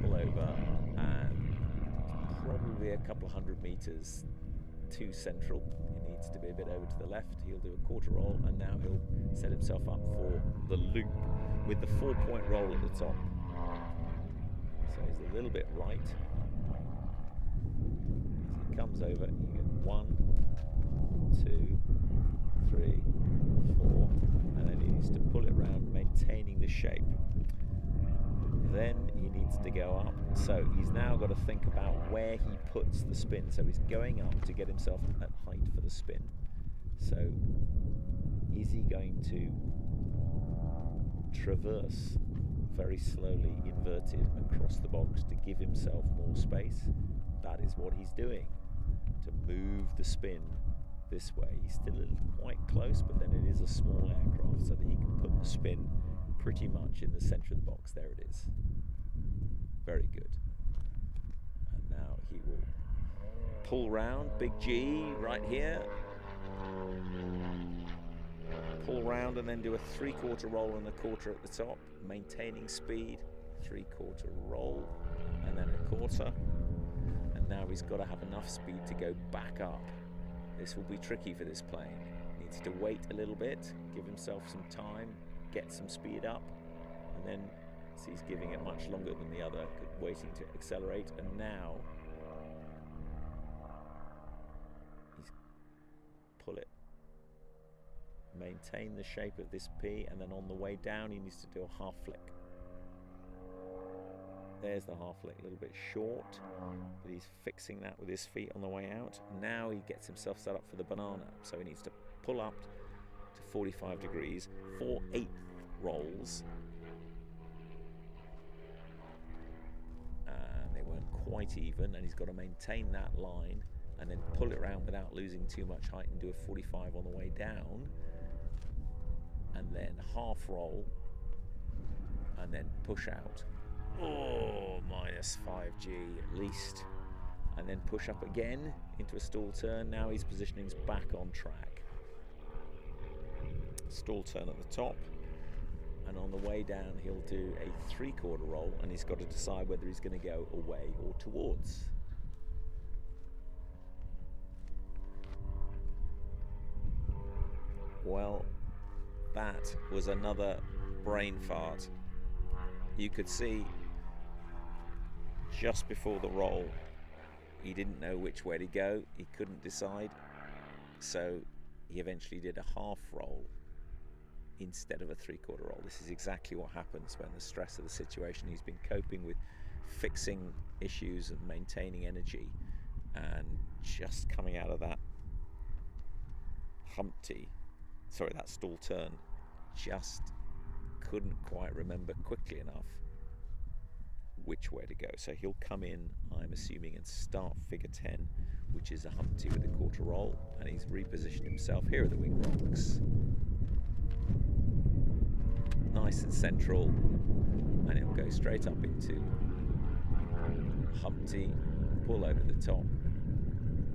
Pull over, and probably a couple of 100 metres too central. He needs to be a bit over to the left. He'll do a 1/4 roll, and now he'll set himself up for the loop with the 4-point roll at the top. So he's a little bit right. As he comes over, you get 1, 2, 3, 4, and then he needs to pull it round, maintaining the shape. Then he needs to go up. So he's now got to think about where he puts the spin. So he's going up to get himself at height for the spin. So is he going to traverse very slowly, inverted, across the box to give himself more space? That is what he's doing, to move the spin this way. He's still quite close, but then it is a small aircraft, so that he can put the spin pretty much in the centre of the box. There it is. Very good. And now he will pull round, big G right here. Pull round and then do a 3/4 roll and a 1/4 at the top, maintaining speed. 3/4 roll and then a 1/4. And now he's got to have enough speed to go back up. This will be tricky for this plane. He needs to wait a little bit, give himself some time, get some speed up, and then see, he's giving it much longer than the other, waiting to accelerate. And now he's pull it. Maintain the shape of this P, and then on the way down he needs to do a half flick. There's the half flick, a little bit short, but he's fixing that with his feet on the way out. Now he gets himself set up for the banana, so he needs to pull up to 45 degrees, 4/8 rolls. And they weren't quite even, and he's got to maintain that line and then pull it around without losing too much height and do a 45 on the way down. And then half roll, and then push out. Oh, -5G at least. And then push up again into a stall turn. Now his positioning's back on track. Stall turn at the top. And on the way down, he'll do a 3/4 roll, and he's got to decide whether he's going to go away or towards. Well, that was another brain fart. You could see just before the roll, he didn't know which way to go. He couldn't decide. So he eventually did a half roll instead of a 3/4 roll. This is exactly what happens when the stress of the situation, he's been coping with fixing issues and maintaining energy, and just coming out of that that stall turn, just couldn't quite remember quickly enough which way to go. So he'll come in, I'm assuming, and start figure 10, which is a Humpty with a 1/4 roll, and he's repositioned himself. Here are the wing rocks. Nice and central, and it'll go straight up into Humpty, pull over the top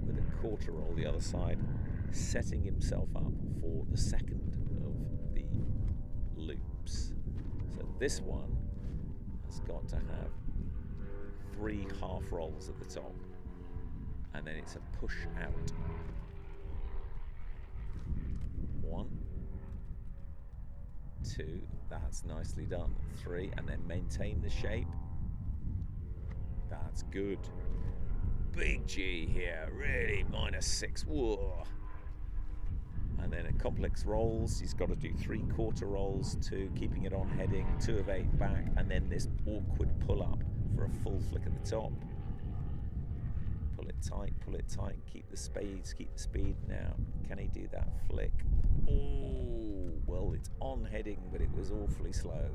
with a quarter roll the other side, setting himself up for the second of the loops. So this one has got to have 3 half rolls at the top, and then it's a push out. 1, 2, that's nicely done. 3, and then maintain the shape. That's good. Big G here, really, -6. Whoa. And then a complex rolls, he's got to do 3 quarter rolls, 2 keeping it on heading, 2 of 8 back, and then this awkward pull up for a full flick at the top. Pull it tight, keep the speed now. Can he do that flick? Oh, well, it's on heading, but it was awfully slow.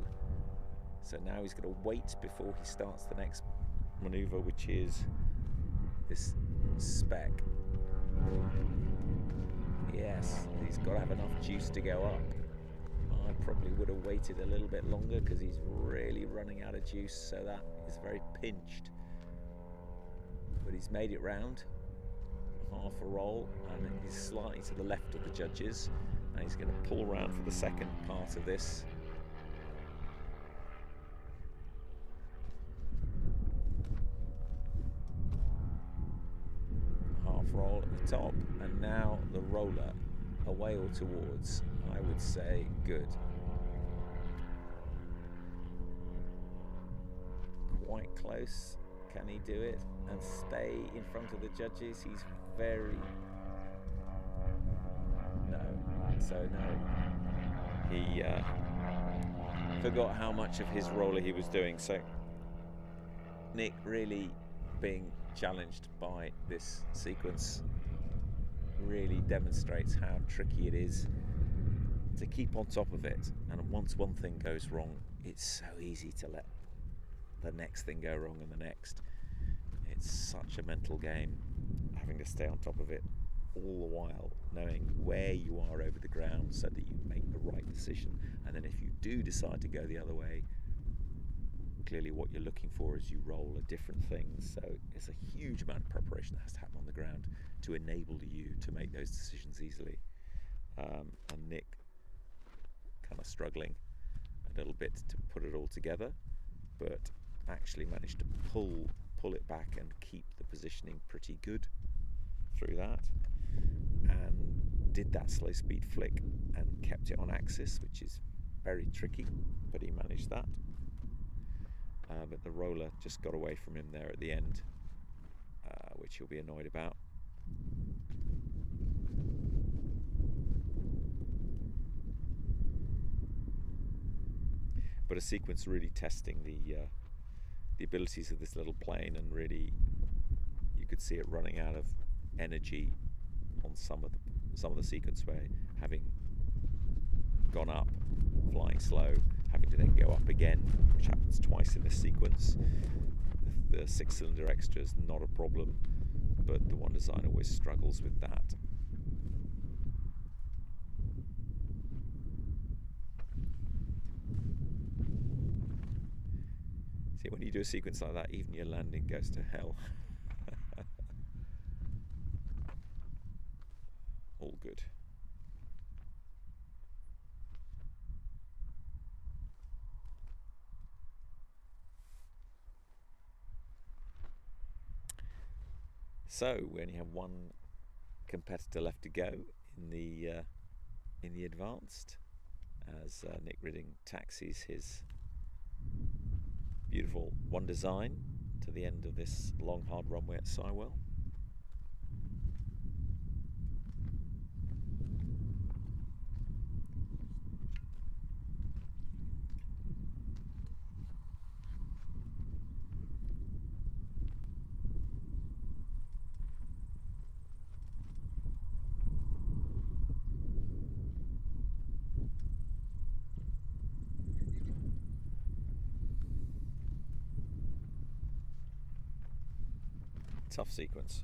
So now he's going to wait before he starts the next maneuver, which is this spec. Yes, he's got to have enough juice to go up. I probably would have waited a little bit longer because he's really running out of juice, so that is very pinched. But he's made it round, half a roll, and he's slightly to the left of the judges, and he's going to pull round for the second part of this. Half roll at the top, and now the roller away or towards, I would say good. Quite close. Can he do it and stay in front of the judges? He's very... No. So no. He forgot how much of his roller he was doing. So Nick really being challenged by this sequence really demonstrates how tricky it is to keep on top of it. And once one thing goes wrong, it's so easy to let the next thing go wrong and the next. It's such a mental game, having to stay on top of it all the while, knowing where you are over the ground so that you make the right decision. And then if you do decide to go the other way, clearly what you're looking for is you roll a different thing. So it's a huge amount of preparation that has to happen on the ground to enable you to make those decisions easily. And Nick kind of struggling a little bit to put it all together, but actually managed to pull it back and keep the positioning pretty good through that, and did that slow speed flick and kept it on axis, which is very tricky, but he managed that. But the roller just got away from him there at the end, which he'll be annoyed about. But a sequence really testing the abilities of this little plane, and really you could see it running out of energy on some of the sequence, where having gone up, flying slow, having to then go up again, which happens twice in this sequence. The 6-cylinder extra is not a problem, but the one design always struggles with that. See, when you do a sequence like that, even your landing goes to hell. All good. So we only have one competitor left to go in the advanced, as Nick Ridding taxis his beautiful one design to the end of this long hard runway at Sywell. Tough sequence.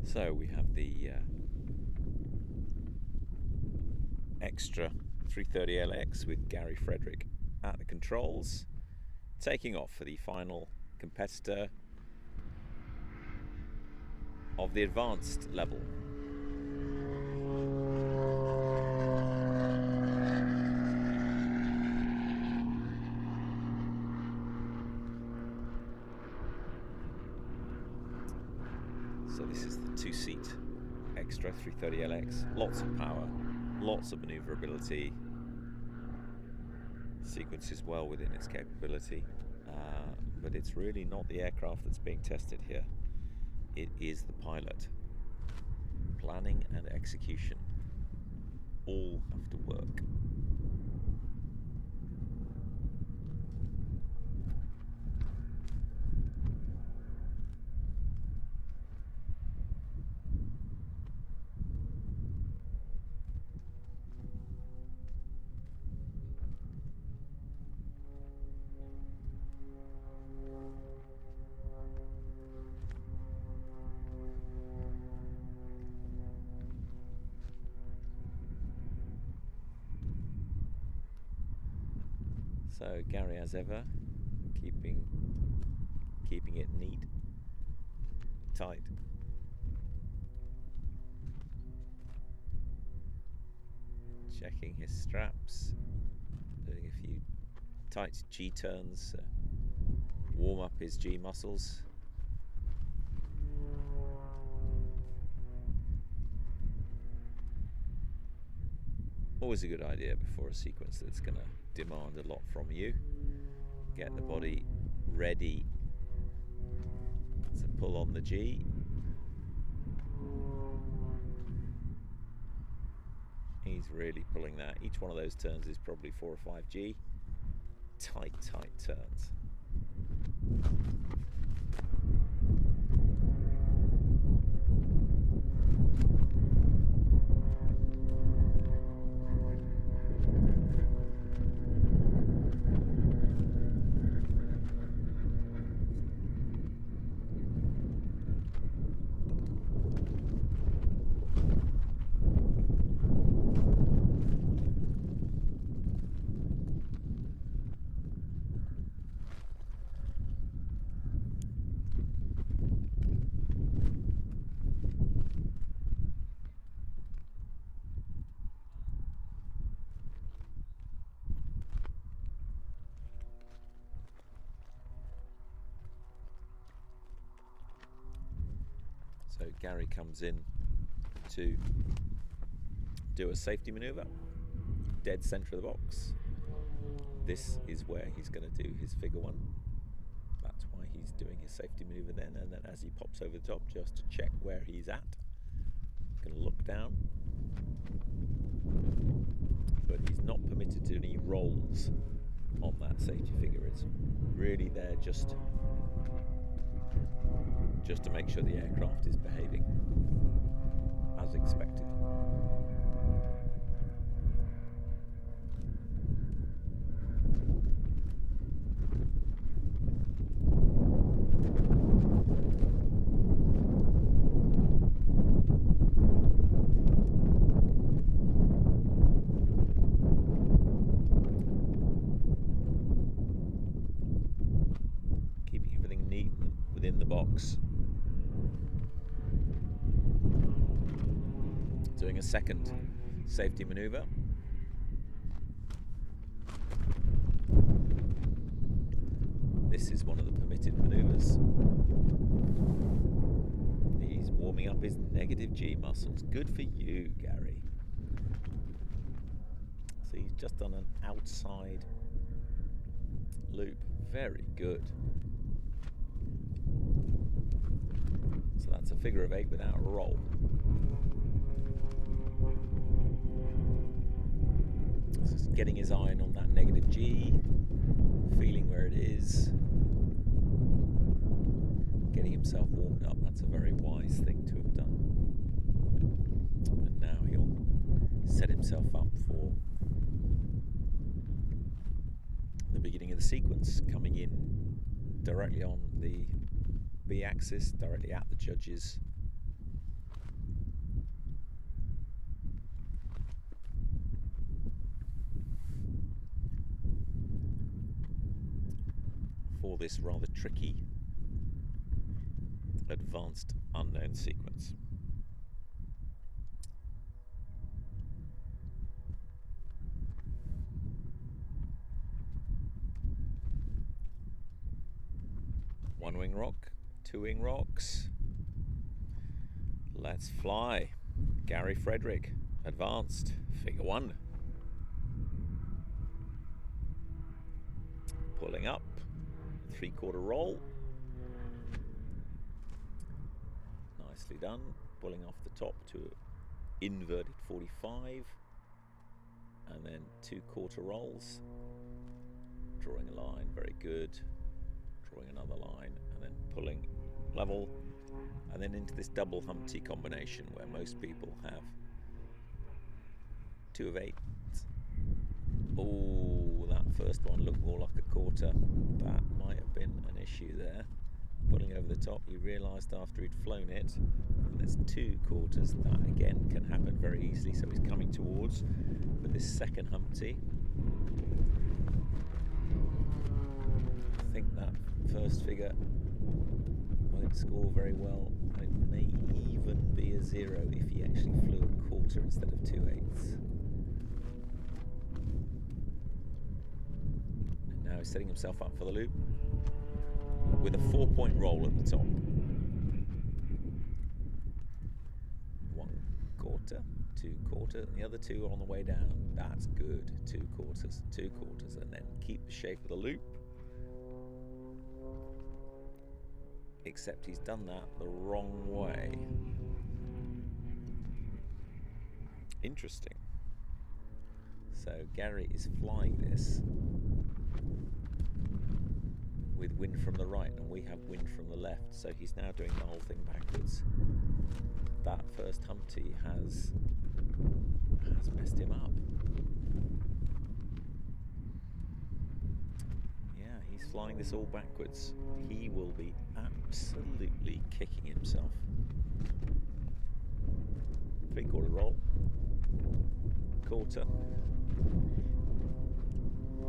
So we have the extra 330LX with Gary Frederick at the controls, taking off for the final competitor of the advanced level. So this is the two-seat extra 330LX, lots of power, lots of maneuverability, sequence is well within its capability, but it's really not the aircraft that's being tested here. It is the pilot. Planning and execution all have to work. So Gary, as ever, keeping it neat, tight. Checking his straps, doing a few tight G turns, warm up his G muscles. Always a good idea before a sequence that's going to demand a lot from you. Get the body ready to pull on the G. He's really pulling that. Each one of those turns is probably 4 or 5 G. Tight turns. So Gary comes in to do a safety maneuver, dead center of the box. This is where he's going to do his figure one. That's why he's doing his safety maneuver then, and then as he pops over the top, just to check where he's at. Going to look down, but he's not permitted to do any rolls on that safety figure. It's really there just to make sure the aircraft is behaving as expected. Keeping everything neat within the box. Doing a second safety maneuver. This is one of the permitted maneuvers. He's warming up his negative G muscles. Good for you, Gary. So he's just done an outside loop. Very good. So that's a figure of 8 without a roll. Just getting his eye on that negative G, feeling where it is, getting himself warmed up. That's a very wise thing to have done. And now he'll set himself up for the beginning of the sequence, coming in directly on the B axis, directly at the judges, for this rather tricky advanced unknown sequence. One wing rock, two wing rocks. Let's fly. Gary Frederick, advanced, figure one. Pulling up, 3/4 roll. Nicely done. Pulling off the top to inverted 45. And then 2/4 rolls. Drawing a line, very good. Drawing another line, and then pulling level. And then into this double Humpty combination where most people have 2 of 8. Oh, that first one looked more like a quarter. That might have been an issue there. Pulling over the top, he realised after he'd flown it, and there's 2 quarters. That again can happen very easily, so he's coming towards. But this second Humpty, I think that first figure won't score very well. It may even be a 0 if he actually flew a quarter instead of 2/8. And now he's setting himself up for the loop with a 4-point roll at the top. 1/4, 2/4, and the other 2 are on the way down. That's good. 2/4, 2/4, and then keep the shape of the loop. Except he's done that the wrong way. Interesting. So Gary is flying this with wind from the right, and we have wind from the left, so he's now doing the whole thing backwards. That first Humpty has messed him up. Yeah, he's flying this all backwards. He will be absolutely kicking himself. 3/4 roll, quarter,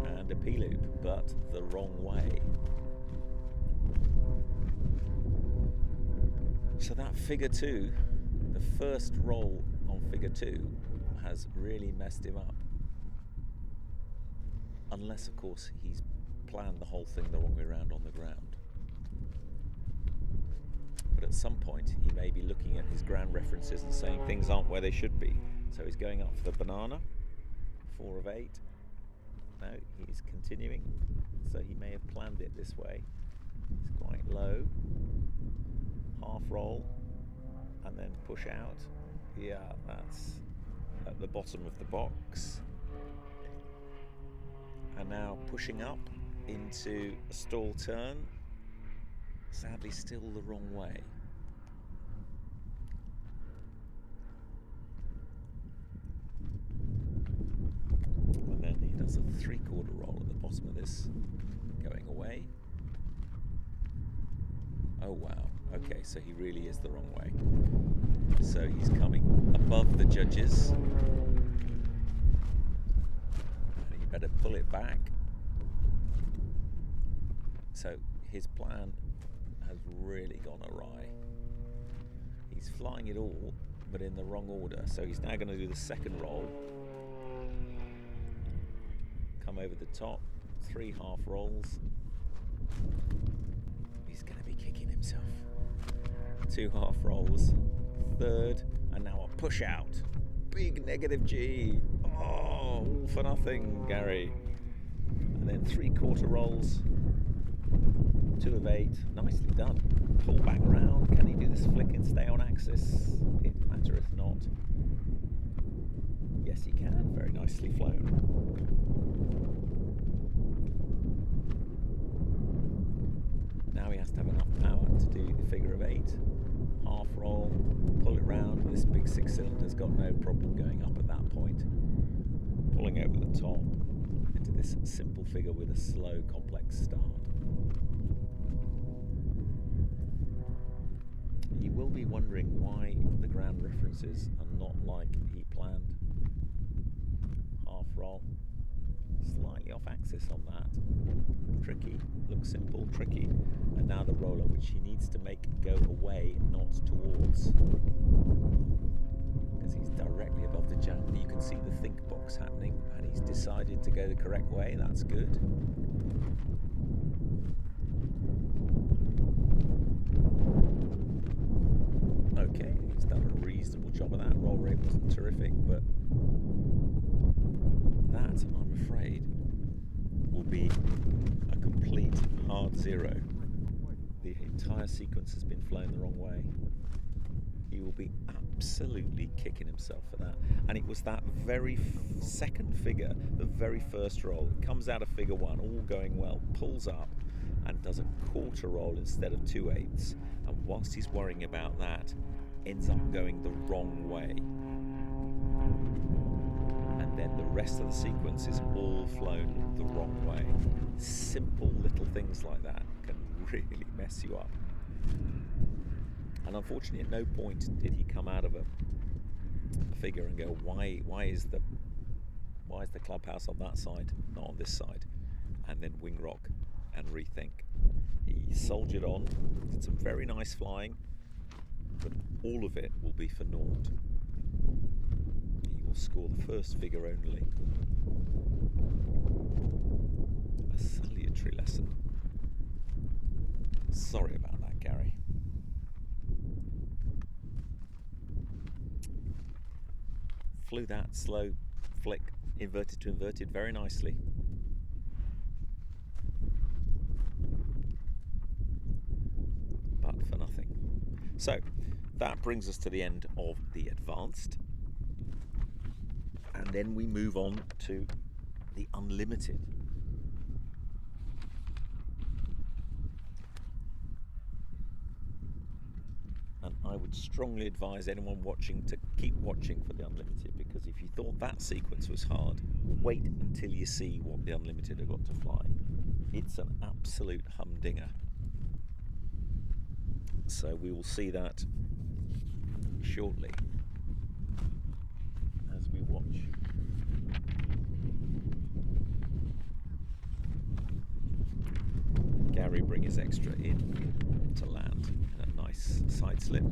and a P-loop, but the wrong way. So that figure 2, the first roll on figure 2, has really messed him up. Unless, of course, he's planned the whole thing the wrong way around on the ground. But at some point he may be looking at his ground references and saying things aren't where they should be. So he's going up for the banana, 4 of 8. No, he's continuing. So he may have planned it this way. It's quite low. Half roll and then push out. Yeah, that's at the bottom of the box. And now pushing up into a stall turn. Sadly still the wrong way. And then he does a 3/4 roll at the bottom of this, going away. Oh wow, okay, so he really is the wrong way. So he's coming above the judges. And he better pull it back. So his plan has really gone awry. He's flying it all, but in the wrong order. So he's now going to do the second roll. Come over the top, 3 half rolls. He's going to be kicking himself. 2 half rolls, third, and now a push out. Big negative G. Oh, all for nothing, Gary. And then 3/4 rolls. 2 of 8, nicely done. Pull back round. Can he do this flick and stay on axis? It mattereth not. Yes, he can. Very nicely flown. Now he has to have enough power to do the figure of 8. Half roll, pull it round. This big 6 cylinder's got no problem going up at that point. Pulling over the top into this simple figure with a slow, complex start. You will be wondering why the ground references are not like he planned. Half roll, slightly slightly off axis on that. Tricky, looks simple, tricky. And now the roller, which he needs to make go away, not towards. Because he's directly above the jump. You can see the think box happening, and he's decided to go the correct way. That's good. Okay, he's done a reasonable job of that. Roll rate wasn't terrific, but that, I'm afraid, will be a complete hard zero. The entire sequence has been flown the wrong way. He will be absolutely kicking himself for that. And it was that very second figure, the very first roll. It comes out of figure one, all going well, pulls up and does a quarter roll instead of 2/8. And whilst he's worrying about that, ends up going the wrong way. And then the rest of the sequence is all flown the wrong way. Simple little things like that can really mess you up. And unfortunately, at no point did he come out of a figure and go, why is the clubhouse on that side, not on this side? And then wing rock and rethink. He soldiered on, did some very nice flying, but all of it will be for naught. He will score the first figure only. A salutary lesson. Sorry about that, Gary. Flew that slow flick, inverted to inverted, very nicely. But for nothing. So that brings us to the end of the advanced. And then we move on to the unlimited. And I would strongly advise anyone watching to keep watching for the unlimited, because if you thought that sequence was hard, wait until you see what the unlimited have got to fly. It's an absolute humdinger. So we will see that shortly as we watch. Gary bring his extra in to land in a nice side slip.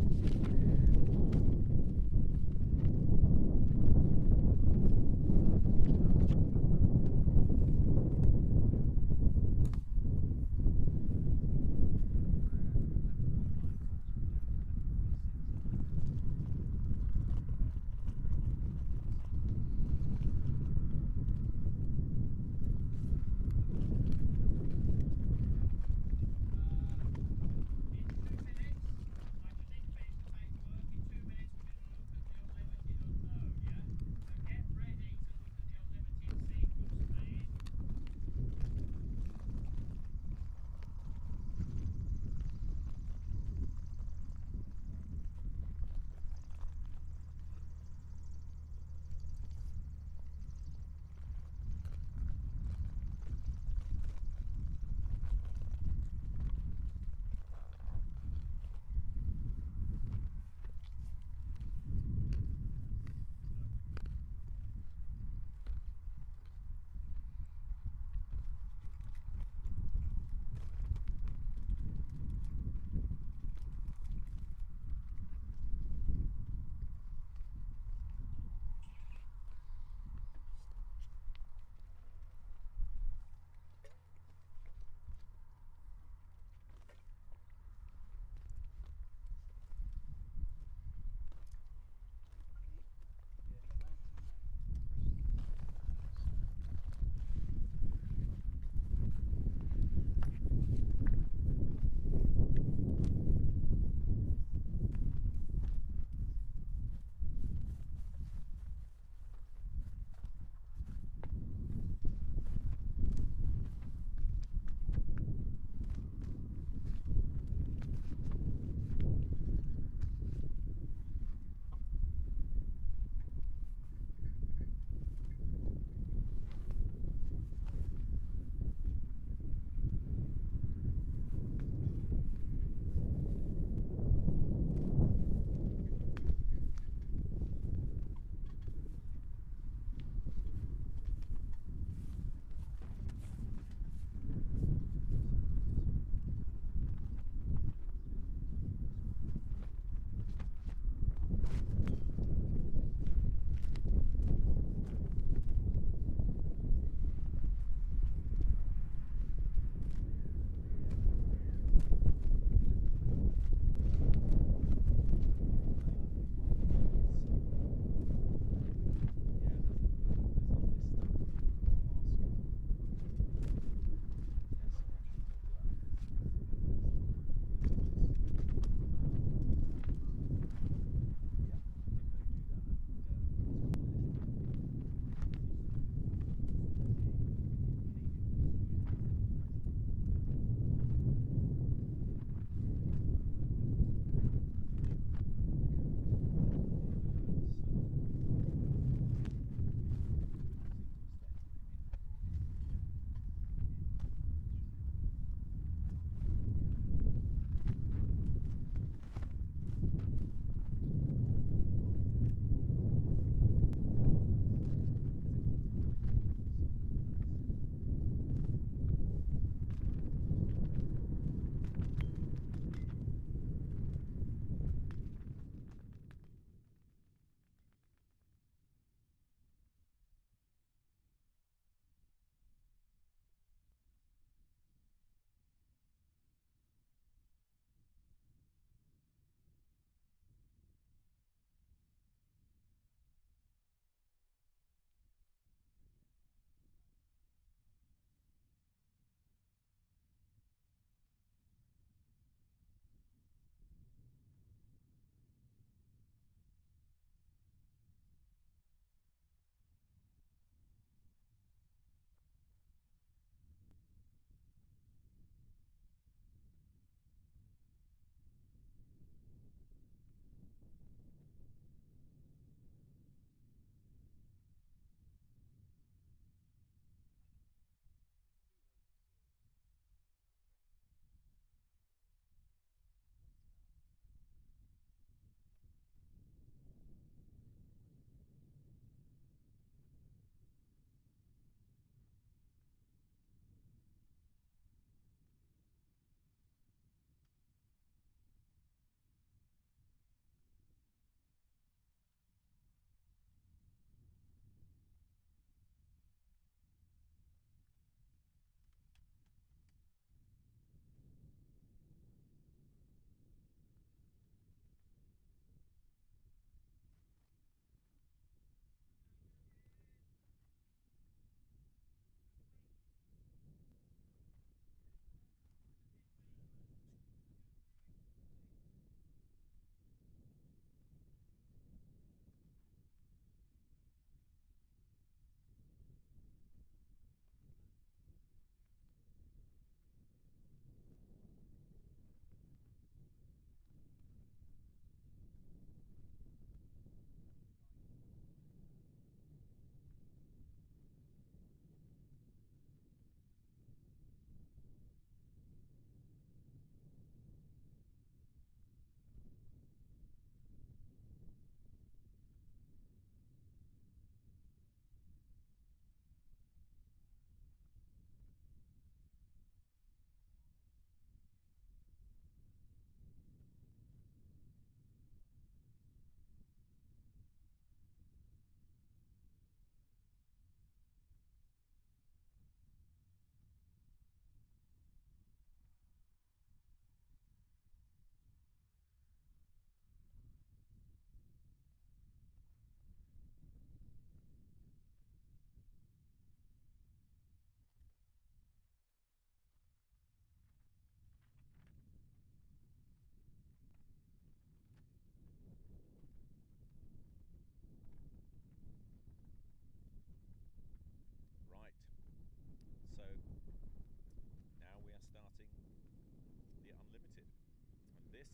This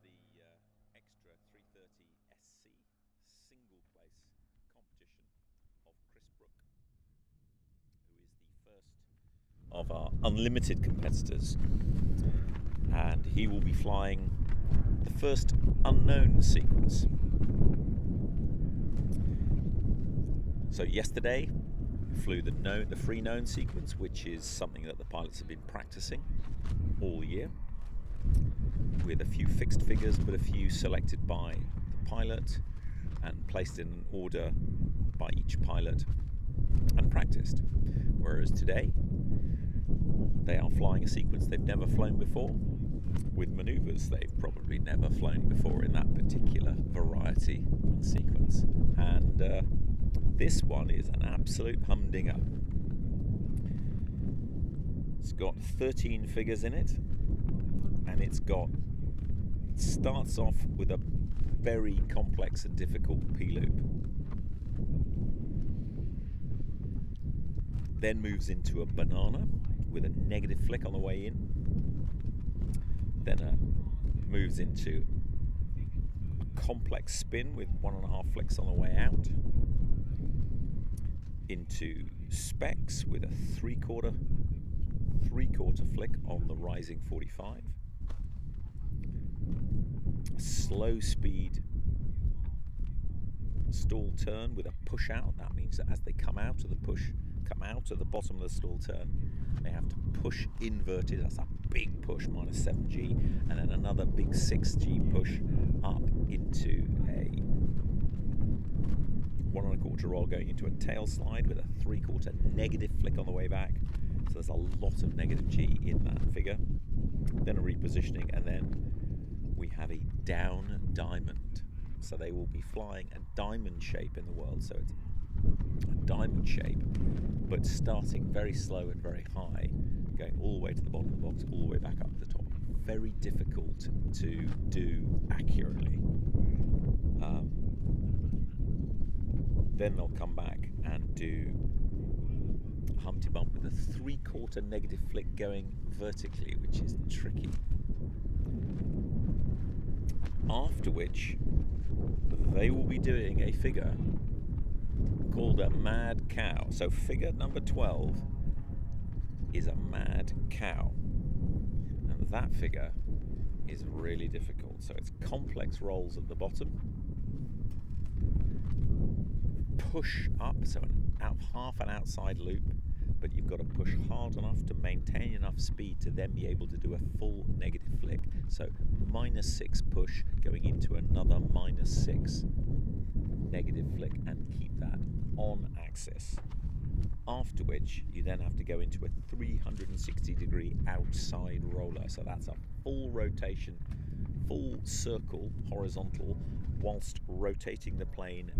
is the Extra 330 SC single place competition of Chris Brook, who is the first of our unlimited competitors, and he will be flying the first unknown sequence. So yesterday we flew the free known sequence, which is something that the pilots have been practicing all year, with a few fixed figures but a few selected by the pilot and placed in an order by each pilot and practiced. Whereas today they are flying a sequence they've never flown before, with manoeuvres they've probably never flown before in that particular variety and sequence. And this one is an absolute humdinger. It's got 13 figures in it, and it starts off with a very complex and difficult P-loop, then moves into a banana with a negative flick on the way in, then moves into a complex spin with 1.5 flicks on the way out, into specs with a three-quarter flick on the rising 45, slow speed stall turn with a push out. That means that as they come out of the bottom of the stall turn, they have to push inverted. That's a big push, minus 7G, and then another big 6G push up into a 1.25 roll, going into a tail slide with a 3/4 negative flick on the way back. So there's a lot of negative G in that figure. Then a repositioning, and then we have a down diamond. So they will be flying a diamond shape in the world. So it's a diamond shape, but starting very slow and very high, going all the way to the bottom of the box, all the way back up to the top. Very difficult to do accurately. Then they'll come back and do Humpty Bump with a 3/4 negative flick going vertically, which is tricky. After which, they will be doing a figure called a mad cow. So figure number 12 is a mad cow, and that figure is really difficult. So it's complex rolls at the bottom, push up, so half an outside loop, but you've got to push hard enough to maintain enough speed to then be able to do a full negative flick. So -6 push going into another -6 negative flick, and keep that on axis. After which you then have to go into a 360-degree outside roller. So that's a full rotation, full circle horizontal, whilst rotating the plane,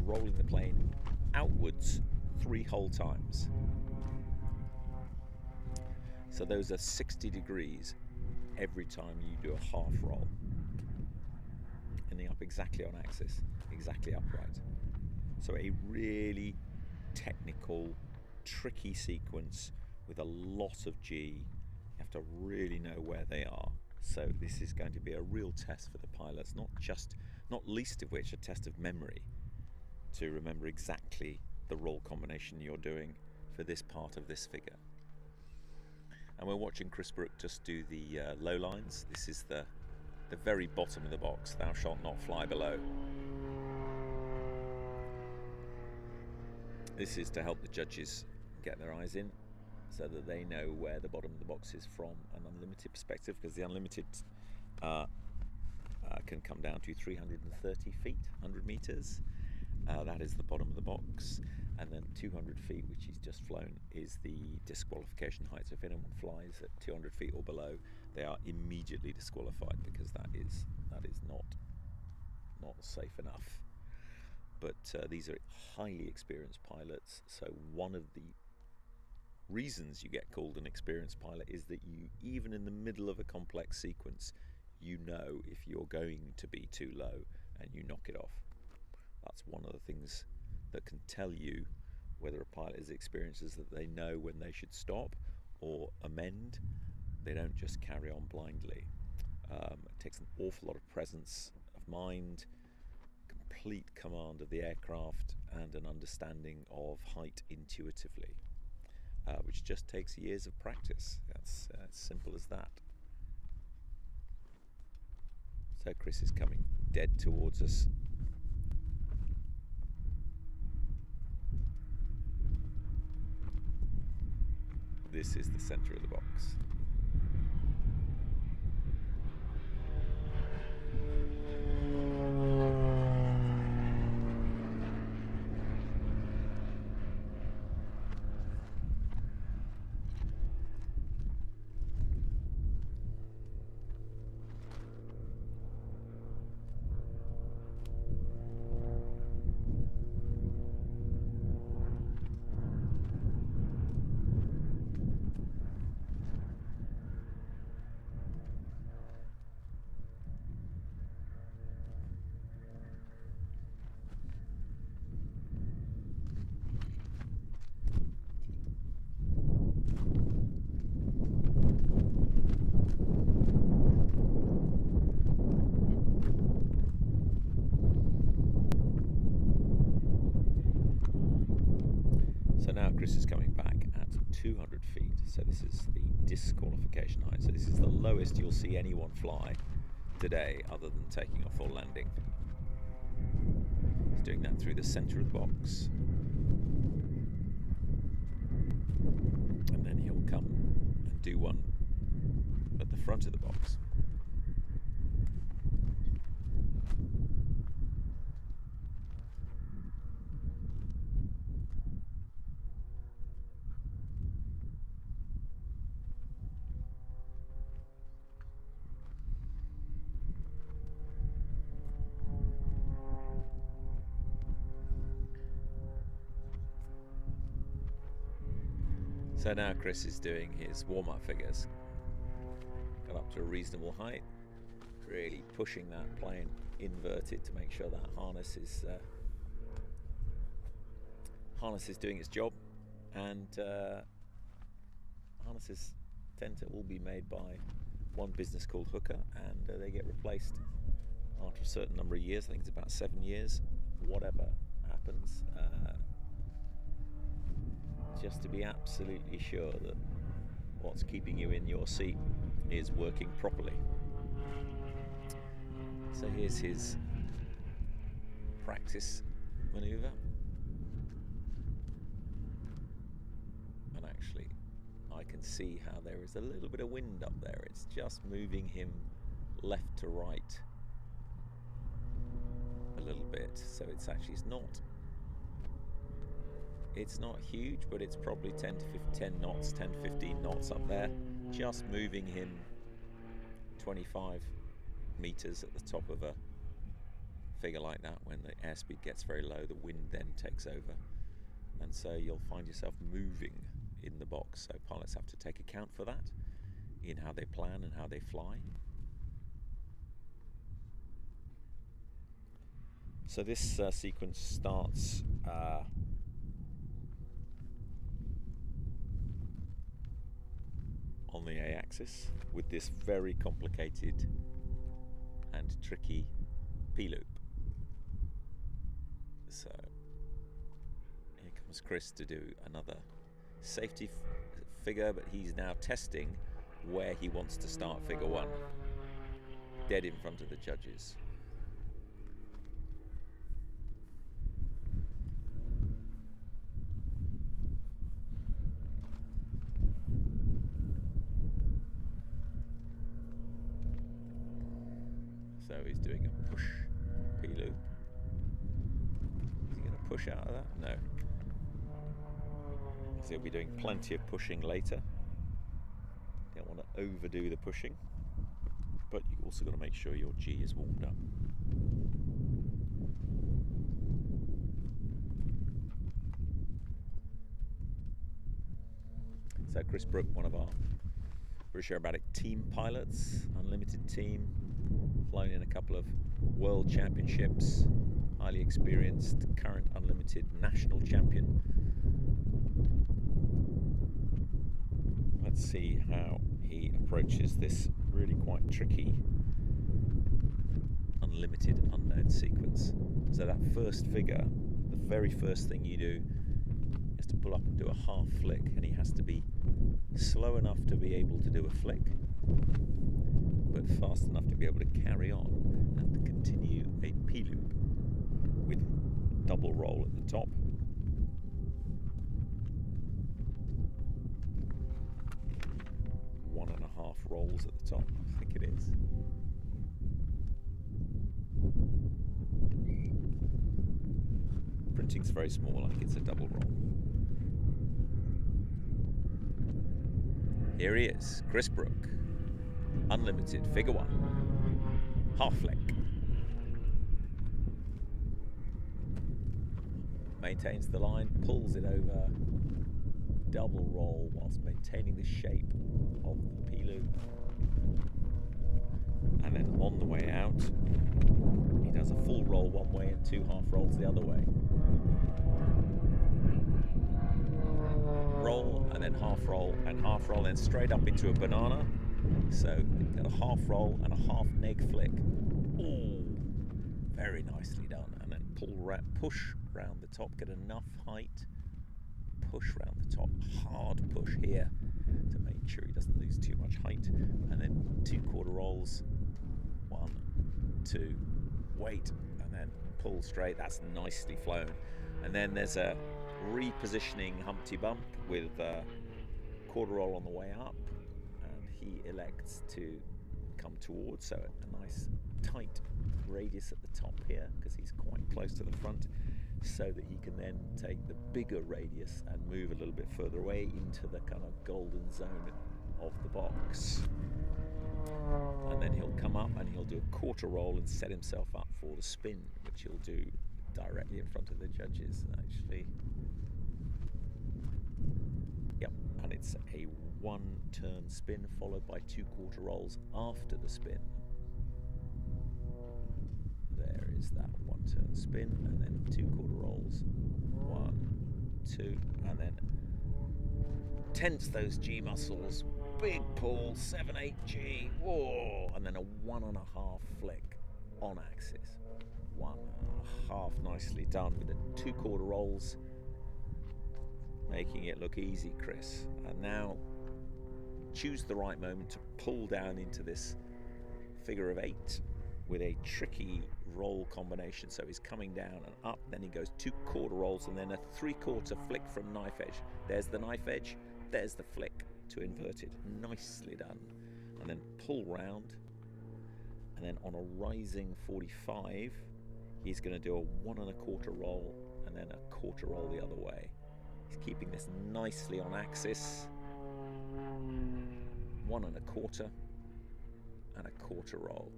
rolling the plane outwards 3 whole times. So those are 60 degrees every time you do a half roll. Ending up exactly on axis, exactly upright. So a really technical, tricky sequence with a lot of G. You have to really know where they are. So this is going to be a real test for the pilots, not least of which a test of memory, to remember exactly the roll combination you're doing for this part of this figure. And we're watching Chris Brook just do the low lines. This is the very bottom of the box. Thou shalt not fly below. This is to help the judges get their eyes in, so that they know where the bottom of the box is from an unlimited perspective, because the unlimited can come down to 330 feet, 100 meters. That is the bottom of the box, and then 200 feet, which he's just flown, is the disqualification height. So if anyone flies at 200 feet or below, they are immediately disqualified, because that is not safe enough. But these are highly experienced pilots, so one of the reasons you get called an experienced pilot is that you, even in the middle of a complex sequence, you know if you're going to be too low and you knock it off. That's one of the things that can tell you whether a pilot is experienced, is that they know when they should stop or amend. They don't just carry on blindly. It takes an awful lot of presence of mind, complete command of the aircraft, and an understanding of height intuitively, which just takes years of practice. That's as simple as that. So Chris is coming dead towards us. This is the centre of the box. So now Chris is coming back at 200 feet, so this is the disqualification height. So this is the lowest you'll see anyone fly today other than taking a full landing. He's doing that through the centre of the box. And then he'll come and do one at the front of the box. So now Chris is doing his warm-up figures. Got up to a reasonable height, really pushing that plane inverted to make sure that harness is doing its job. And harnesses tend to all be made by one business called Hooker, and they get replaced after a certain number of years. I think it's about 7 years, whatever happens. Just to be absolutely sure that what's keeping you in your seat is working properly. So here's his practice maneuver. And actually, I can see how there is a little bit of wind up there. It's just moving him left to right a little bit. So it's not huge, but it's probably 10 knots, 10, 15 knots up there, just moving him 25 meters at the top of a figure like that. When the airspeed gets very low, the wind then takes over, and so you'll find yourself moving in the box. So pilots have to take account for that in how they plan and how they fly. So this sequence starts on the A-axis with this very complicated and tricky P-loop. So here comes Chris to do another safety figure, but he's now testing where he wants to start figure one, dead in front of the judges. So he's doing a push P-loop. Is he going to push out of that? No. So he'll be doing plenty of pushing later. Don't want to overdo the pushing, but you've also got to make sure your G is warmed up. So Chris Brook, one of our British Aerobatic team pilots, unlimited team, flown in a couple of world championships highly experienced, current unlimited national champion. Let's see how he approaches this really quite tricky unlimited unknown sequence. So that first figure, the very first thing you do is to pull up and do a half flick, and he has to be slow enough to be able to do a flick, but fast enough to be able to carry on and to continue a P-loop with double roll at the top. One and a half rolls at the top, I think it is. Printing's very small, I think it's a double roll. Here he is, Chris Brook, unlimited, figure one, half flick. Maintains the line, pulls it over, double roll whilst maintaining the shape of the P-loop. And then on the way out, he does a full roll one way and two half rolls the other way. Roll and then half roll and half roll, and straight up into a banana. So you've got a half roll and a half neg flick. Ooh, very nicely done. And then push round the top, get enough height, push round the top, hard push here to make sure he doesn't lose too much height, and then 2 quarter rolls, 1, 2, wait, and then pull straight. That's nicely flown. And then there's a repositioning Humpty Bump with a quarter roll on the way up, and he elects to come towards, so a nice tight radius at the top here because he's quite close to the front, so that he can then take the bigger radius and move a little bit further away into the kind of golden zone of the box. And then he'll come up and he'll do a quarter roll and set himself up for the spin, which he'll do directly in front of the judges, actually. Yep, and it's a 1-turn spin followed by 2 quarter rolls after the spin. There is that 1-turn spin, and then 2 quarter rolls, 1, 2, and then tense those G muscles, big pull, 7, 8 G, whoa, and then a 1.5 flick on axis, 1.5, nicely done with the 2 quarter rolls, making it look easy, Chris. And now choose the right moment to pull down into this figure of 8 with a tricky roll combination. So he's coming down and up, then he goes 2 quarter rolls and then a 3/4 flick from knife edge. There's the knife edge, there's the flick to inverted. Nicely done. And then pull round, and then on a rising 45 he's going to do a 1.25 roll and then a quarter roll the other way. He's keeping this nicely on axis. 1.25 and a quarter roll,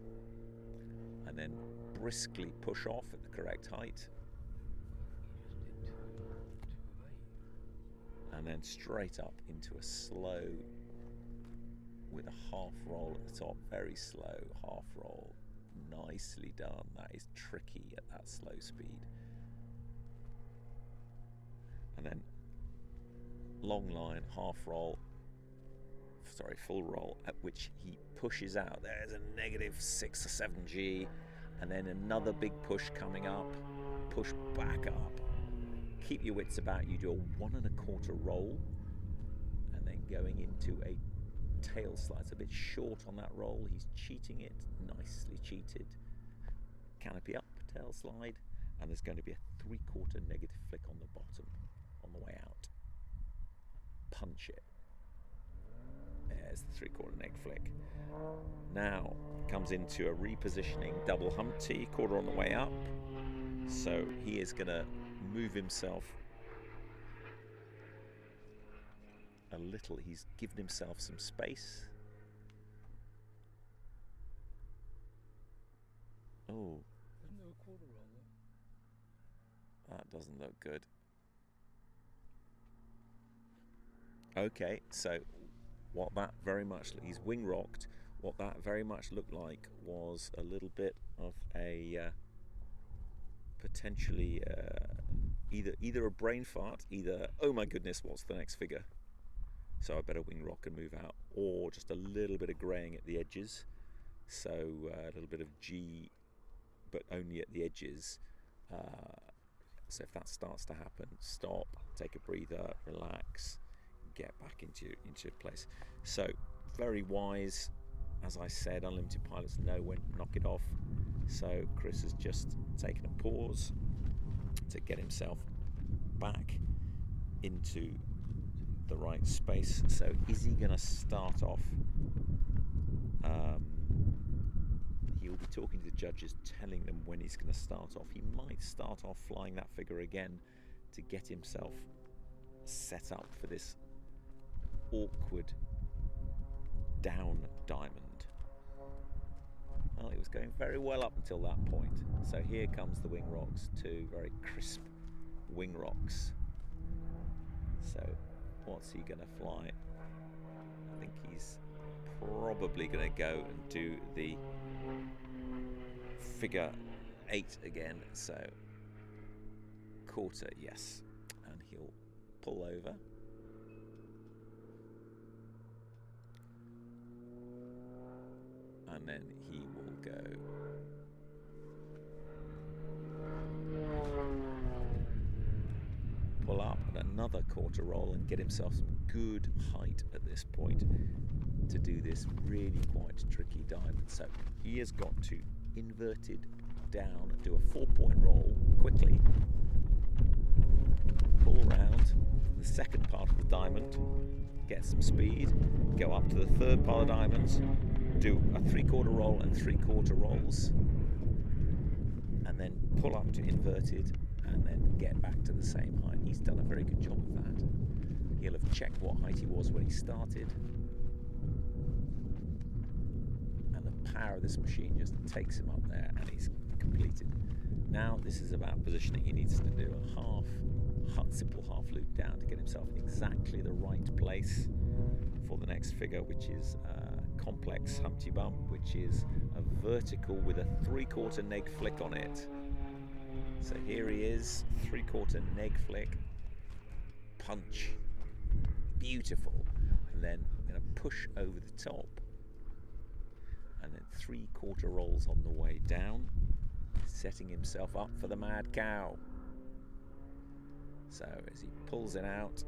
and then briskly push off at the correct height, and then straight up into a slow with a half roll at the top, very slow half roll. Nicely done. That is tricky at that slow speed. And then long line, half roll, sorry, full roll, at which he pushes out. There's a -6 or 7 G, and then another big push coming up, push back up. Keep your wits about you, do a 1.25 roll, and then going into a tail slide. It's a bit short on that roll, he's cheating it, nicely cheated. Canopy up, tail slide, and there's going to be a 3/4 negative flick on the bottom on the way out. Punch it. There's the 3/4 neg flick. Now comes into a repositioning double Humpty, quarter on the way up. So he is going to move himself a little. He's given himself some space. Oh. Isn't there a quarter roll there? That doesn't look good. Okay, so what that very much, he's wing rocked, what that very much looked like was a little bit of a potentially either a brain fart, either oh my goodness, what's the next figure? So I better wing rock and move out, or just a little bit of greying at the edges. So a little bit of G, but only at the edges. So if that starts to happen, stop, take a breather, relax, get back into place. So very wise, as I said, unlimited pilots know when to knock it off. So Chris has just taken a pause to get himself back into the right space. So is he going to start off? He'll be talking to the judges, telling them when he's going to start off. He might start off flying that figure again to get himself set up for this awkward down diamond. Well, it was going very well up until that point. So here comes the wing rocks, two very crisp wing rocks. So what's he going to fly? I think he's probably going to go and do the figure 8 again. So quarter, yes, and he'll pull over. And then he will go pull up at another quarter roll and get himself some good height at this point to do this really quite tricky diamond. So he has got to inverted down, do a 4-point roll quickly, pull round the second part of the diamond, get some speed, go up to the third part of the diamonds, do a 3/4 roll and 3/4 rolls, and then pull up to inverted and then get back to the same height. He's done a very good job of that. He'll have checked what height he was when he started, and the power of this machine just takes him up there, and he's completed. Now this is about positioning. He needs to do a simple half loop down to get himself in exactly the right place for the next figure, which is complex Humpty Bump, which is a vertical with a 3/4 neg flick on it. So here he is, 3/4 neg flick, punch, beautiful, and then I'm going to push over the top, and then 3/4 rolls on the way down, setting himself up for the mad cow. So as he pulls it out,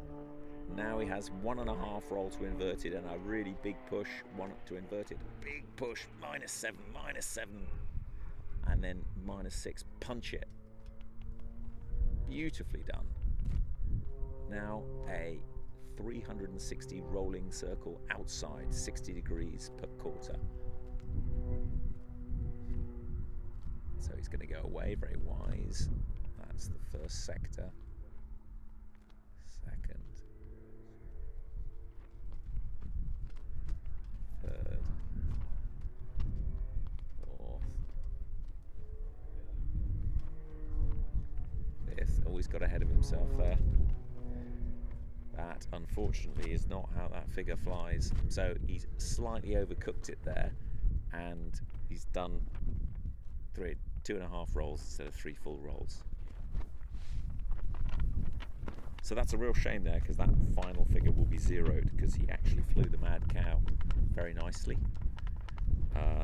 now he has 1.5 roll to inverted and a really big push, 1 up to inverted, big push, -7, -7, and then -6, punch it. Beautifully done. Now a 360 rolling circle outside, 60 degrees per quarter. So he's going to go away, very wise. That's the first sector. Second. Third. Fourth. Fifth. Oh, he's got ahead of himself there. That, unfortunately, is not how that figure flies. So he's slightly overcooked it there, and he's done 2.5 rolls instead of 3 full rolls. So that's a real shame there, because that final figure will be zeroed, because he actually flew the mad cow very nicely.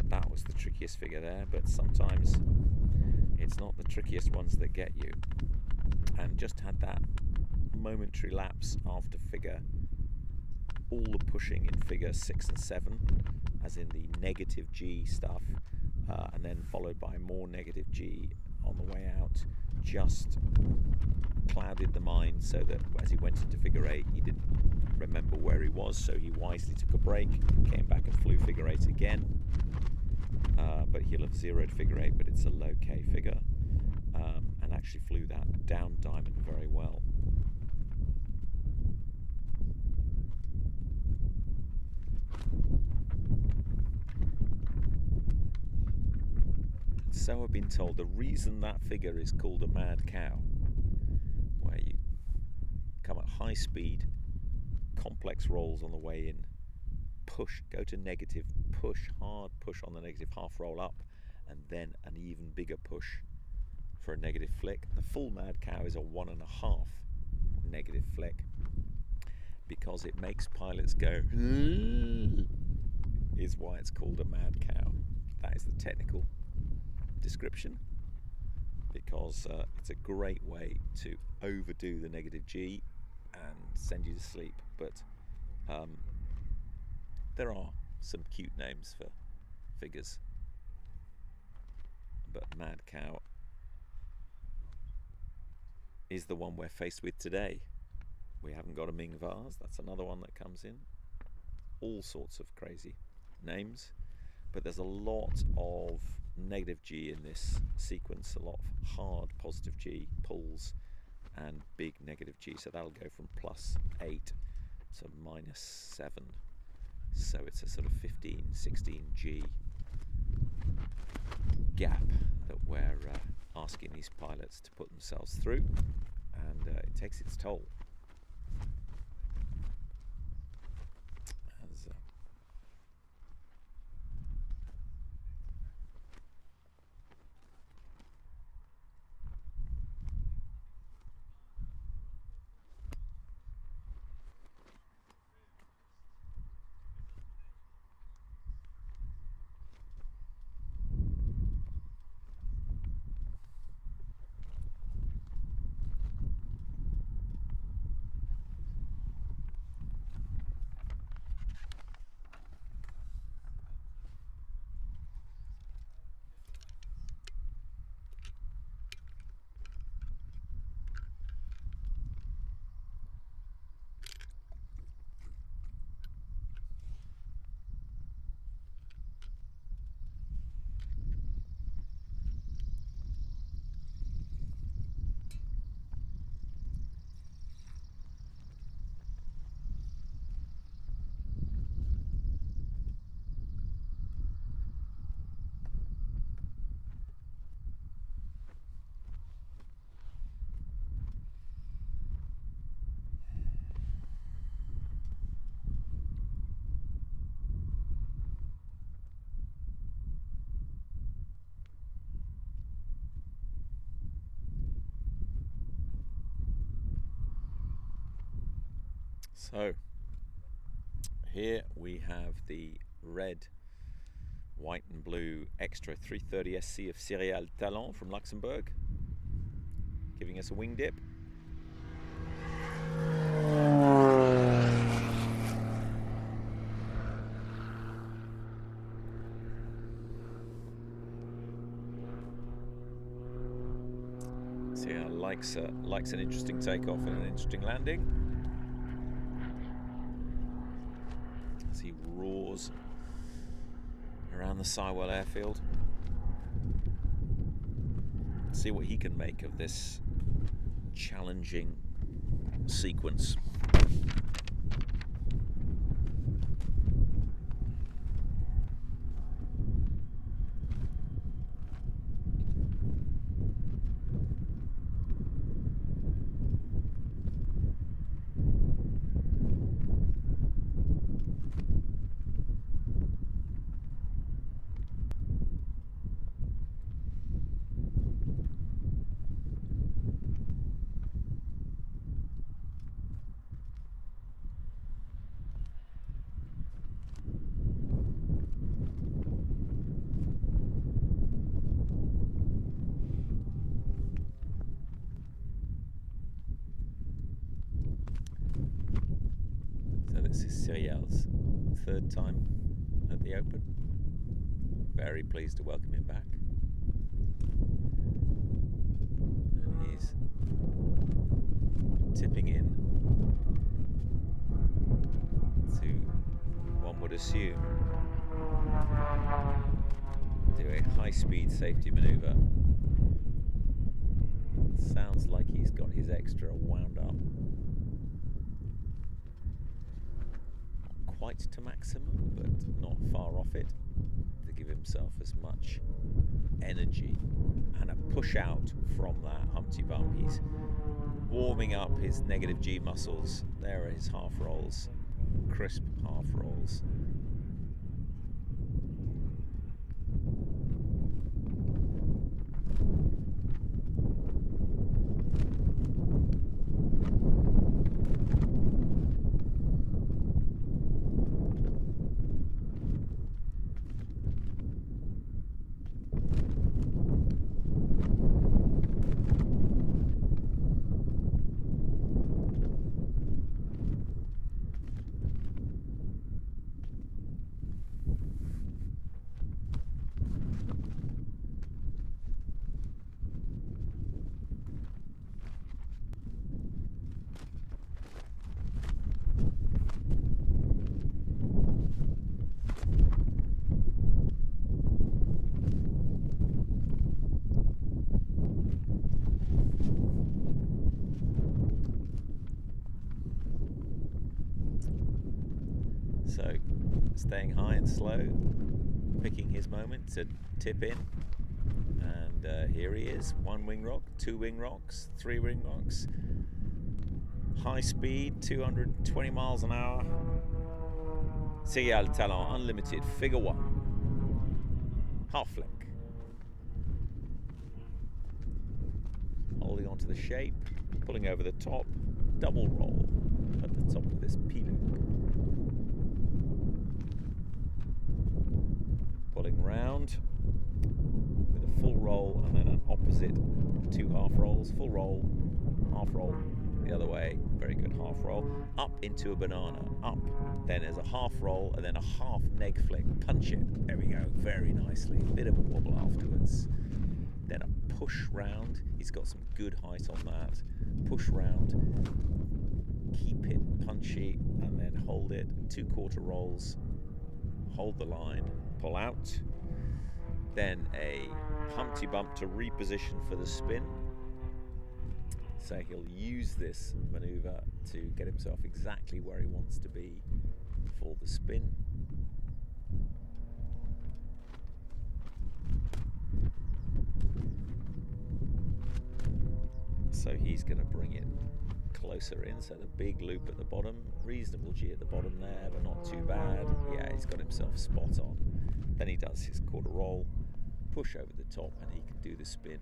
That was the trickiest figure there, but sometimes it's not the trickiest ones that get you. And just had that momentary lapse after figure, all the pushing in figure 6 and 7, as in the negative G stuff, and then followed by more negative G on the way out, just clouded the mind, so that as he went into figure 8 he didn't remember where he was, so he wisely took a break, came back and flew figure 8 again, but he'll have zeroed figure 8, but it's a low K figure, and actually flew that down diamond very well. So I've been told the reason that figure is called a mad cow, where you come at high speed, complex rolls on the way in, push, go to negative, push, hard push on the negative, half roll up, and then an even bigger push for a negative flick. The full mad cow is a 1.5 negative flick, because it makes pilots go is why it's called a mad cow. That is the technical description, because it's a great way to overdo the negative G and send you to sleep. But there are some cute names for figures, but mad cow is the one we're faced with today. We haven't got a Ming vase. That's another one that comes in. All sorts of crazy names, but there's a lot of negative G in this sequence, a lot of hard positive G pulls and big negative G, so that'll go from +8 to -7, so it's a sort of 15-16 G gap that we're asking these pilots to put themselves through, and it takes its toll. As, So here we have the red, white and blue extra 330 SC of Cyril Talon from Luxembourg, giving us a wing dip. Cyril likes an interesting takeoff and an interesting landing, as he roars around the Sywell airfield. See what he can make of this challenging sequence. This is Cyril's third time at the Open. Very pleased to welcome him back. And he's tipping in to, one would assume, do a high-speed safety maneuver. Sounds like he's got his extra wound up. Quite to maximum, but not far off it, to give himself as much energy and a push out from that Humpty Bump. He's warming up his negative G muscles. There are his half rolls, crisp half rolls. staying high and slow, picking his moment to tip in. And here he is, 1 wing rock, 2 wing rocks, 3 wing rocks. High speed, 220 miles an hour. Signal Talent Unlimited, figure 1. Half flick. Holding onto the shape, pulling over the top, double roll at the top of this P-loop. Pulling round with a full roll and then an opposite 2 half rolls, full roll, half roll the other way, very good, half roll, up into a banana, up, then there's a half roll and then a half neg flick, punch it, there we go, very nicely, a bit of a wobble afterwards, then a push round, he's got some good height on that, push round, keep it punchy and then hold it, 2 quarter rolls, hold the line, pull out, then a Humpty Bump to reposition for the spin. So he'll use this maneuver to get himself exactly where he wants to be for the spin. So he's going to bring it closer in, so the big loop at the bottom, reasonable G at the bottom there, but not too bad. Yeah, he's got himself spot on. Then he does his quarter roll, push over the top, and he can do the spin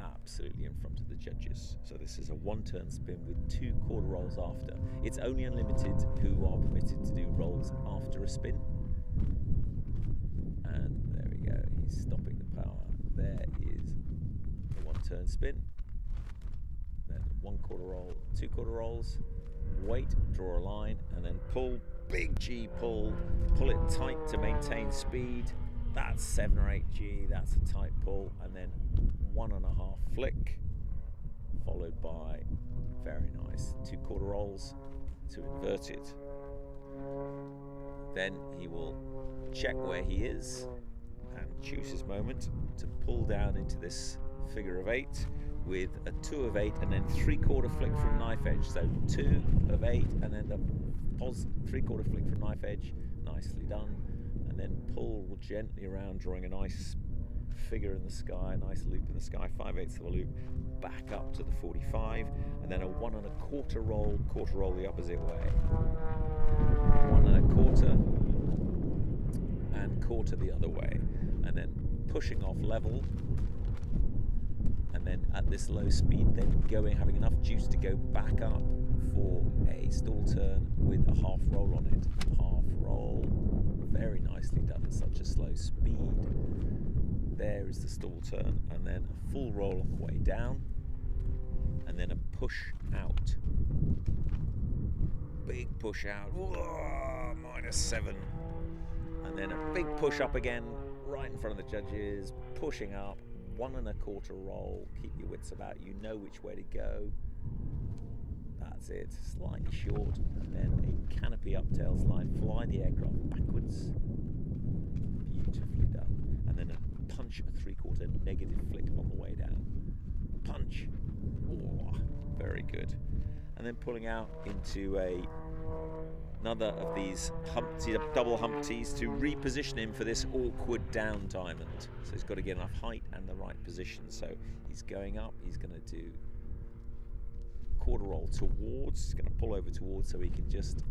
absolutely in front of the judges. So this is a 1-turn spin with 2 quarter rolls after. It's only Unlimited who are permitted to do rolls after a spin. And there we go, he's stopping the power. There is the 1-turn spin. Then 1 quarter roll, 2 quarter rolls, wait, draw a line, and then pull, big G pull it tight to maintain speed. That's 7 or 8 G, that's a tight pull, and then 1.5 flick, followed by, very nice, 2 quarter rolls to invert it. Then he will check where he is and choose his moment to pull down into this figure of 8 with a 2 of 8 and then 3/4 flick from knife edge. So 2 of 8 and then the 3/4 flick from knife edge, nicely done. And then pull gently around, drawing a nice figure in the sky, nice loop in the sky, 5/8 of a loop, back up to the 45, and then a 1.25 roll, quarter roll the opposite way. 1.25 and quarter the other way, and then pushing off level, and then at this low speed, then having enough juice to go back up for a stall turn with a half roll on it. Half roll, very nicely done at such a slow speed. There is the stall turn, and then a full roll on the way down, and then a push out. Big push out, whoa, -7. And then a big push up again, right in front of the judges, pushing up, 1.25 roll, keep your wits about, you know which way to go. That's it, slightly short, and then a canopy up tail slide, fly the aircraft backwards. Beautifully done. And then a punch, a 3/4 negative flick on the way down. Punch. Oh, very good. And then pulling out into another of these double humpties to reposition him for this awkward down diamond. So he's got to get enough height and the right position. So he's going up, he's going to do quarter roll towards, he's going to pull over towards so he can just,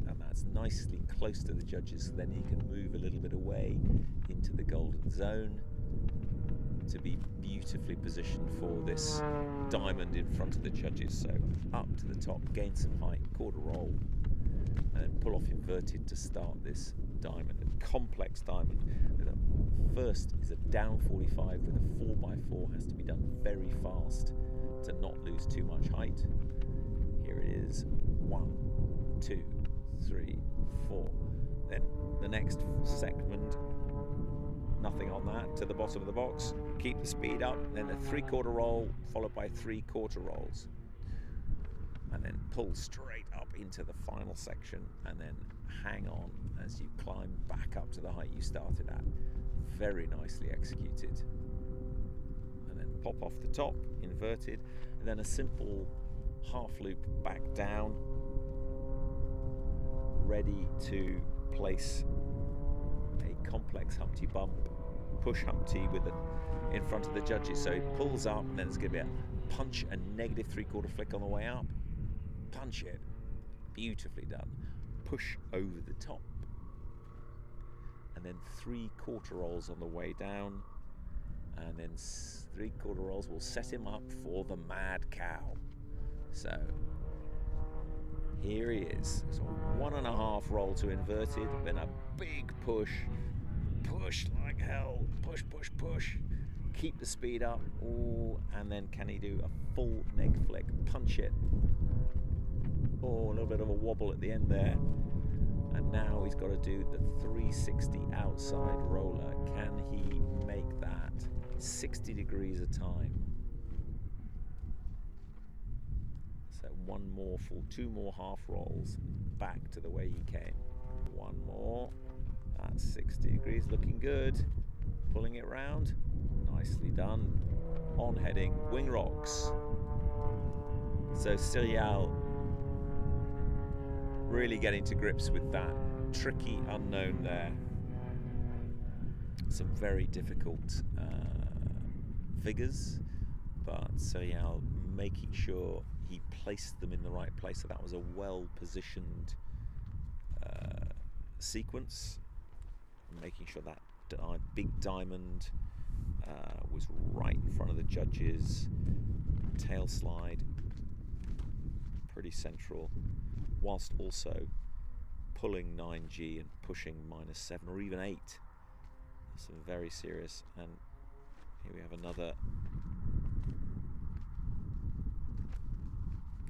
and that's nicely close to the judges, so then he can move a little bit away into the golden zone to be beautifully positioned for this diamond in front of the judges. So up to the top, gain some height, quarter roll, and then pull off inverted to start this diamond, a complex diamond. First is a down 45 with a 4x4, has to be done very fast to not lose too much height. Here it is, 1, 2, 3, 4. Then the next segment, nothing on that, to the bottom of the box, keep the speed up, then a 3/4 roll followed by 3/4 rolls, and then pull straight up into the final section, and then hang on as you climb back up to the height you started at. Very nicely executed. And then pop off the top, inverted, and then a simple half loop back down, ready to place a complex Humpty bump, push Humpty with it in front of the judges. So he pulls up, and then there's going to be a punch, a negative 3/4 flick on the way up. Punch it. Beautifully done. Push over the top. And then 3/4 rolls on the way down. And then 3/4 rolls will set him up for the mad cow. So here he is. So 1.5 roll to inverted, then a big push. Push like hell. Push, push, push. Keep the speed up. Oh, and then can he do a full neg flick? Punch it. Oh, a little bit of a wobble at the end there. And now he's got to do the 360 outside roller. Can he make that 60 degrees a time? So one more full, 2 more half rolls back to the way he came. One more. That's 60 degrees, looking good. Pulling it round. Nicely done. On heading, wing rocks. So Cyril really getting to grips with that tricky unknown there. Some very difficult figures, but Cyril making sure he placed them in the right place. So that was a well-positioned sequence, making sure that big diamond was right in front of the judges. Tail slide, pretty central, whilst also pulling 9G and pushing -7 or even 8. Some very serious. And here we have another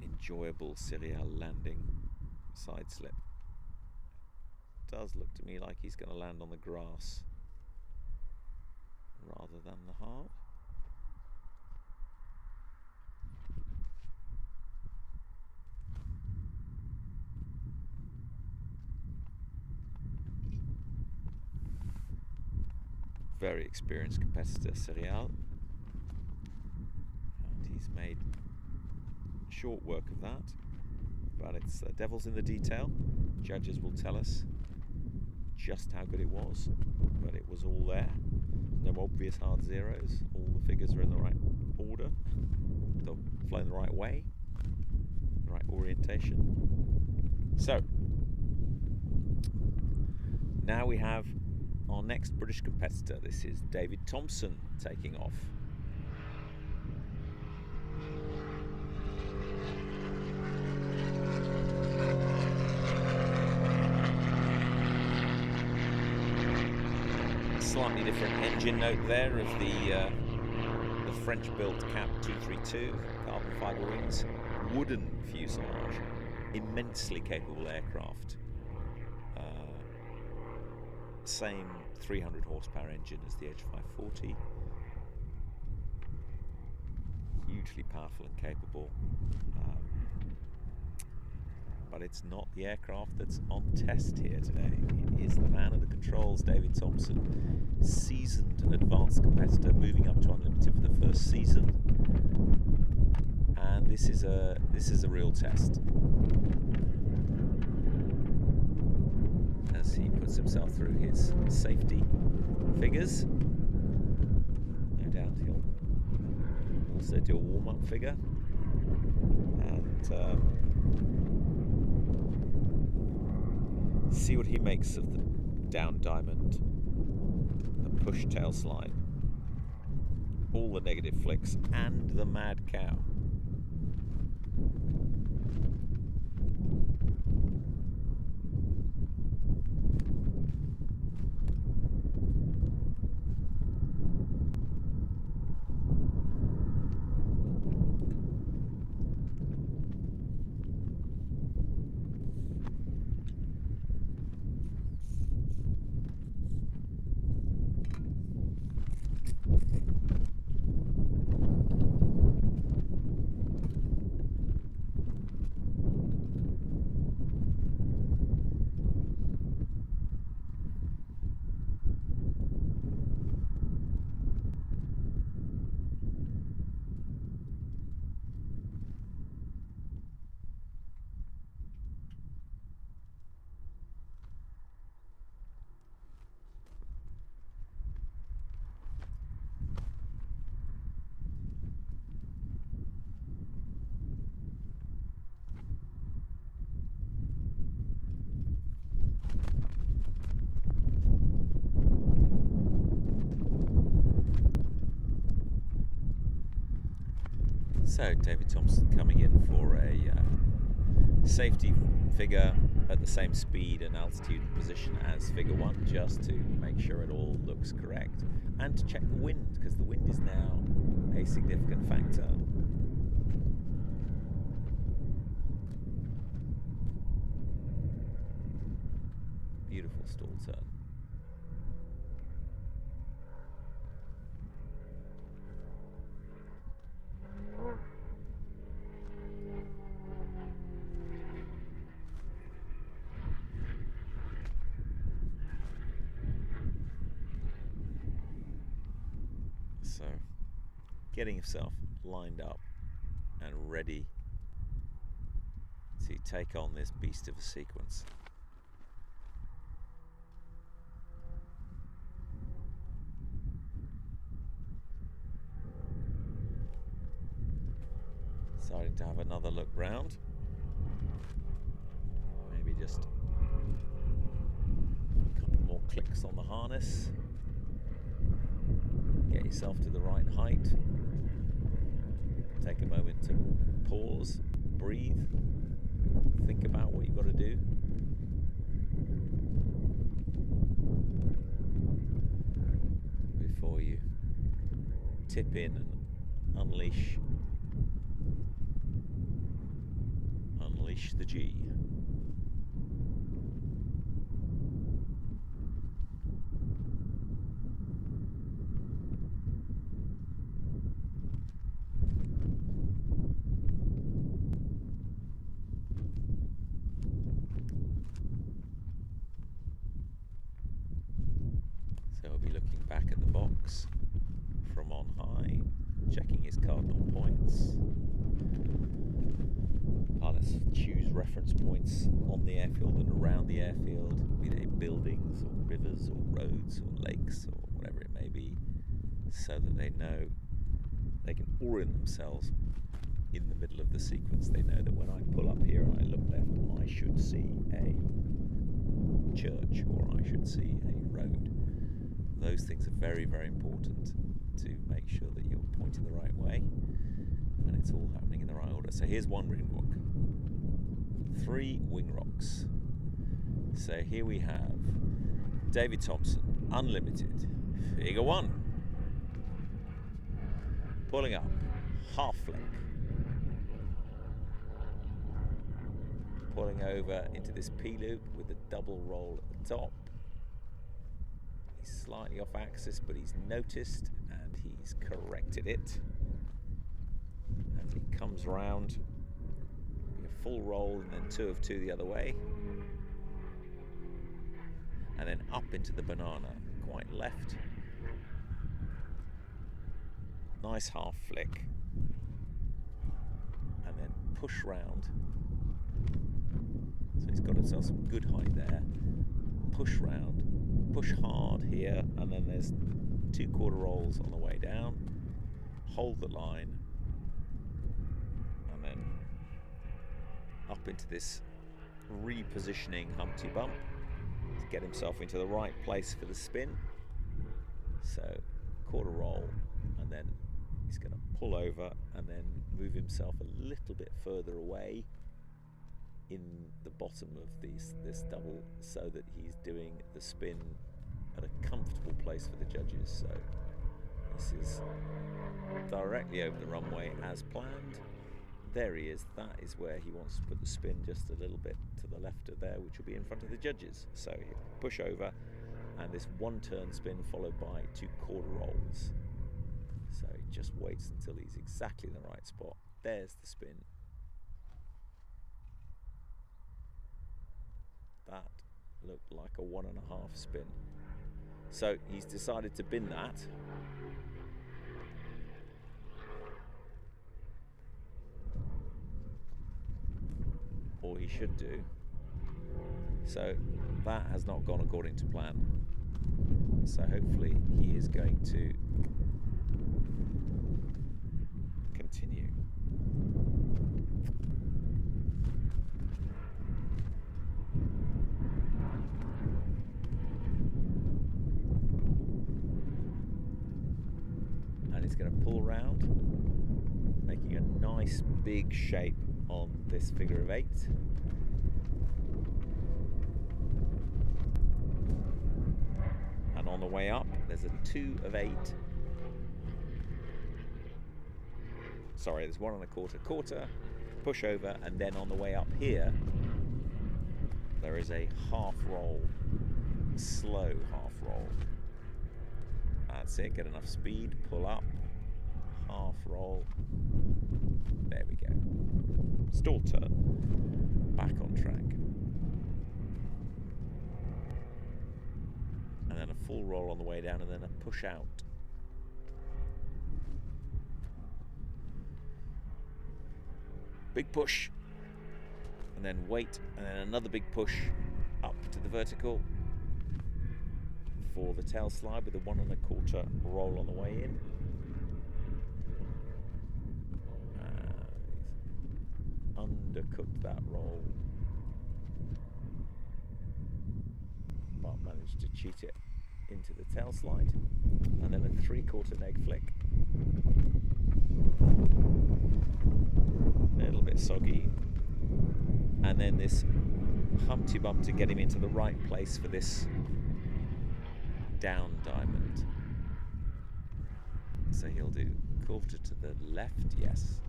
enjoyable Cyril landing side slip. Does look to me like he's going to land on the grass rather than the hard. Very experienced competitor, Cyril, and he's made short work of that, but it's the devil's in the detail. Judges will tell us just how good it was, but it was all there. No obvious hard zeros. All the figures are in the right order. They're flown the right way, the right orientation. So now we have our next British competitor. This is David Thompson taking off. Slightly different engine note there of the French-built CAP 232 carbon fibre wings, wooden fuselage, immensely capable aircraft. Same 300 horsepower engine as the H540. Hugely powerful and capable. But it's not the aircraft that's on test here today. It is the man at the controls, David Thompson. Seasoned advanced competitor, moving up to unlimited for the first season. And this is a real test. As he puts himself through his safety figures. No doubt he'll also do a warm-up figure. And see what he makes of the down diamond, the push tail slide, all the negative flicks, and the mad cow. So David Thompson coming in for a safety figure at the same speed and altitude and position as figure 1, just to make sure it all looks correct, and to check the wind, because the wind is now a significant factor. Beautiful stall turn. So, getting yourself lined up and ready to take on this beast of a sequence. Starting to have another look round. Maybe just a couple more clicks on the harness. Get yourself to the right height. Take a moment to pause, breathe, think about what you've got to do. Before you tip in and unleash the G. So we'll be looking back at the box from on high, checking his cardinal points. Pilots choose reference points on the airfield and around the airfield, be they buildings or rivers or roads or lakes or whatever it may be, so that they know they can orient themselves in the middle of the sequence. They know that when I pull up here and I look left, I should see a church or I should see a road. Those things are very, very important to make sure that you're pointing the right way and it's all happening in the right order. So here's one wing rock. 3 wing rocks. So here we have David Thompson, unlimited, figure 1. Pulling up, half flick. Pulling over into this P-loop with a double roll at the top. He's slightly off axis, but he's noticed and he's corrected it. As he comes round, a full roll and then 2 of 2 the other way. And then up into the banana, quite left. Nice half flick. And then push round. So he's got himself some good height there. Push round, push hard here, and then there's 2 quarter rolls on the way down. Hold the line, and then up into this repositioning Humpty Bump to get himself into the right place for the spin. So quarter roll, and then he's going to pull over and then move himself a little bit further away in the bottom of this double, so that he's doing the spin at a comfortable place for the judges. So this is directly over the runway as planned. There he is. That is where he wants to put the spin, just a little bit to the left of there, which will be in front of the judges. So he'll push over, and this 1 turn spin followed by 2 quarter rolls. So he just waits until he's exactly in the right spot. There's the spin. That looked like a 1.5 spin. So he's decided to bin that. Or he should do. So that has not gone according to plan. So hopefully he is going to continue. And he's going to pull round, making a nice big shape on this figure of 8. And on the way up, there's a 2 of 8. Sorry, there's 1 1/4 quarter, push over, and then on the way up here, there is a half roll, slow half roll. That's it, get enough speed, pull up, half roll. There we go. Stall turn, back on track. And then a full roll on the way down, and then a push out. Big push, and then wait, and then another big push up to the vertical for the tail slide with a 1 1/4 roll on the way in. Undercooked that roll, but managed to cheat it into the tail slide, and then a 3/4 neg flick. A little bit soggy, and then this Humpty Bump to get him into the right place for this down diamond. So he'll do quarter to the left, yes,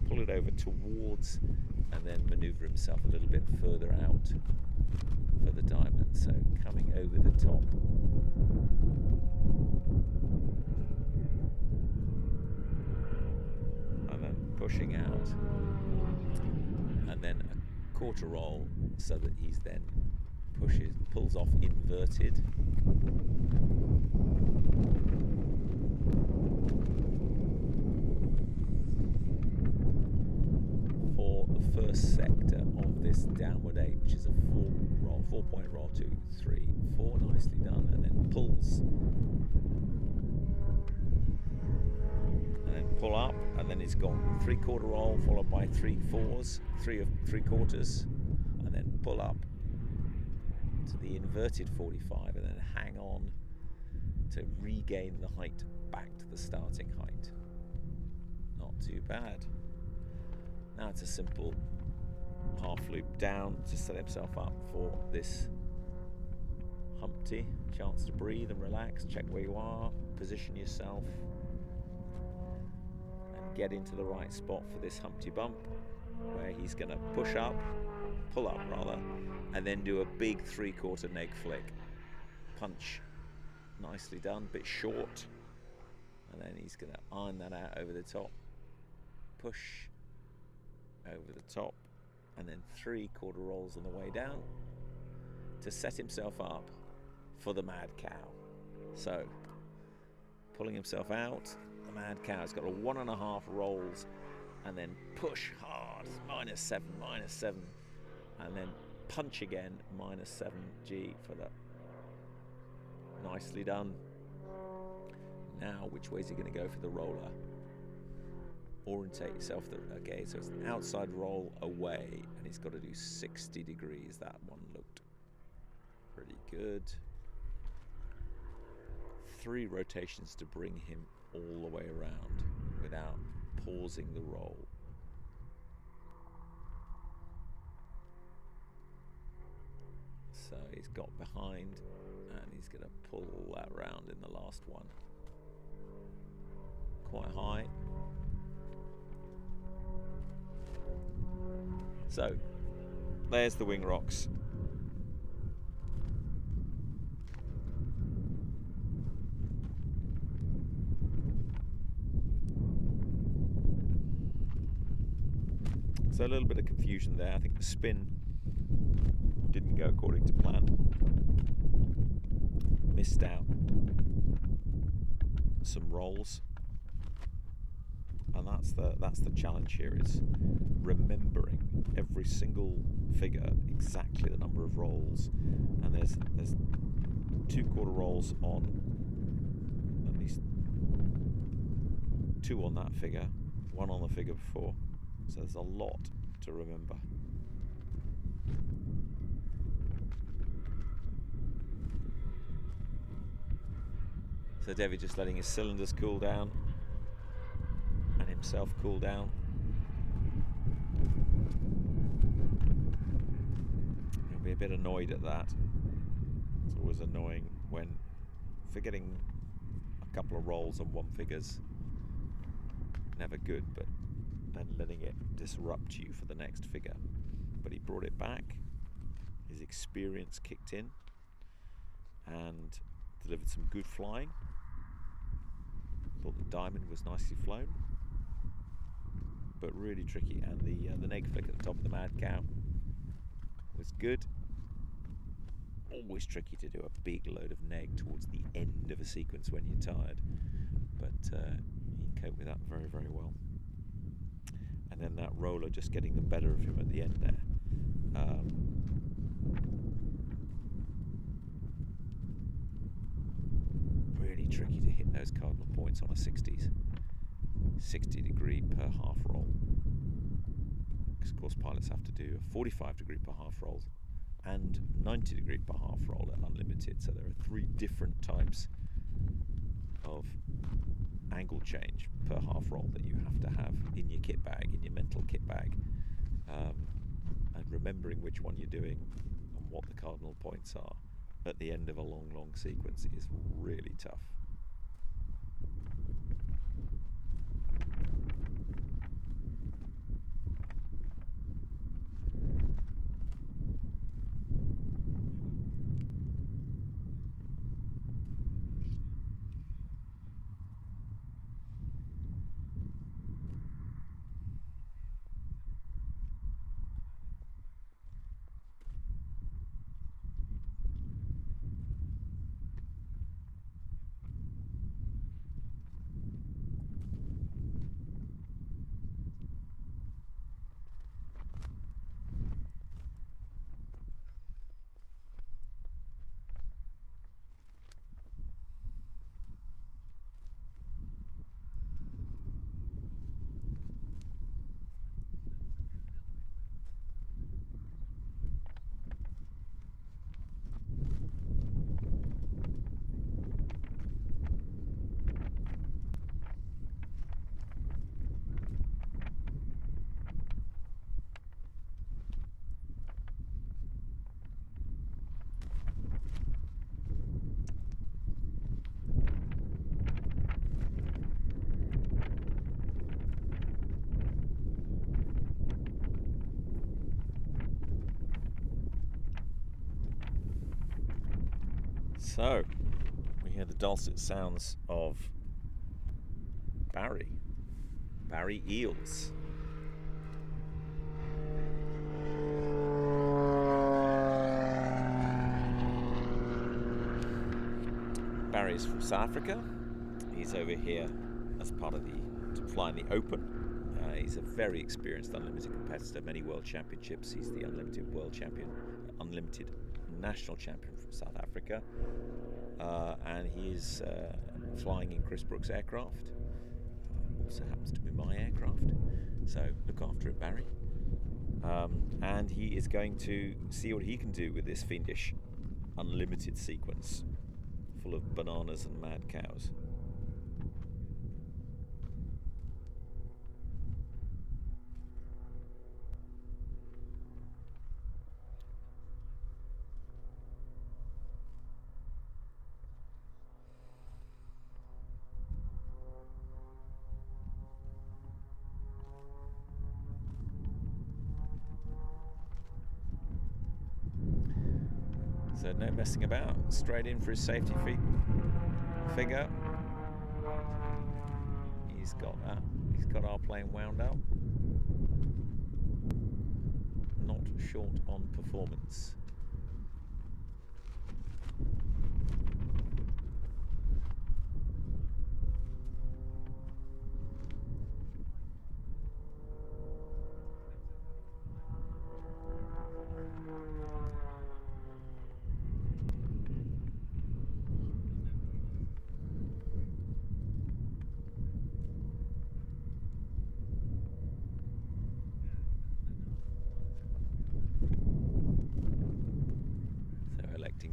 pull it over towards, and then maneuver himself a little bit further out for the diamond. So coming over the top. And then pushing out, and then a quarter roll so that he's then pulls off inverted. For the first sector of this downward 8, which is a 4-point roll, 2, 3, 4, nicely done, and then pulls. And then pull up, and then he's gone 3/4 roll, followed by 3 4s, 3 of 3/4, and then pull up to the inverted 45, and then hang on to regain the height back to the starting height. Not too bad. Now it's a simple half loop down to set himself up for this Humpty. Chance to breathe and relax, check where you are, position yourself, and get into the right spot for this Humpty Bump, where he's going to pull up rather, and then do a big 3/4 neg flick. Punch. Nicely done, bit short. And then he's going to iron that out over the top. Push over the top, and then 3/4 rolls on the way down to set himself up for the mad cow. So, pulling himself out, the mad cow's got a 1 1/2 rolls, and then push hard, -7, and then punch again, -7G for that. Nicely done. Now, which way is he going to go for the roller? Orientate yourself. Okay, so it's an outside roll away, and he's got to do 60 degrees. That one looked pretty good. 3 rotations to bring him all the way around without pausing the roll. So he's got behind, and he's going to pull all that round in the last one. Quite high. So, there's the wing rocks. So a little bit of confusion there. I think the spin didn't go according to plan. Missed out some rolls. And that's the challenge here, is remembering every single figure, exactly the number of rolls. And there's 2/4 rolls on at least 2 on that figure, 1 on the figure before. So there's a lot to remember. So David just letting his cylinders cool down and himself cool down. bit annoyed at that. It's always annoying when forgetting a couple of rolls on one figure's never good, but then letting it disrupt you for the next figure. But he brought it back, his experience kicked in, and delivered some good flying. Thought the diamond was nicely flown, but really tricky, and the neg flick at the top of the Mad Cow was good. Always tricky to do a big load of neg towards the end of a sequence when you're tired, but he coped with that very, very well. And then that roller just getting the better of him at the end there. Really tricky to hit those cardinal points on a 60s. 60 degree per half roll. Because of course pilots have to do a 45 degree per half roll and 90 degree per half roll at unlimited. So there are 3 different types of angle change per half roll that you have to have in your kit bag, in your mental kit bag, and remembering which one you're doing and what the cardinal points are at the end of a long sequence is really tough. So, we hear the dulcet sounds of Barry Eels. Barry's from South Africa. He's over here as part of to fly in the Open. He's a very experienced unlimited competitor, many world championships. He's the unlimited world champion, unlimited national champion from South Africa, and he is flying in Chris Brooks' aircraft. Also happens to be my aircraft, so look after it, Barry. And he is going to see what he can do with this fiendish unlimited sequence full of bananas and mad cows. So no messing about, straight in for his safety figure. He's got that. He's got our plane wound up. Not short on performance.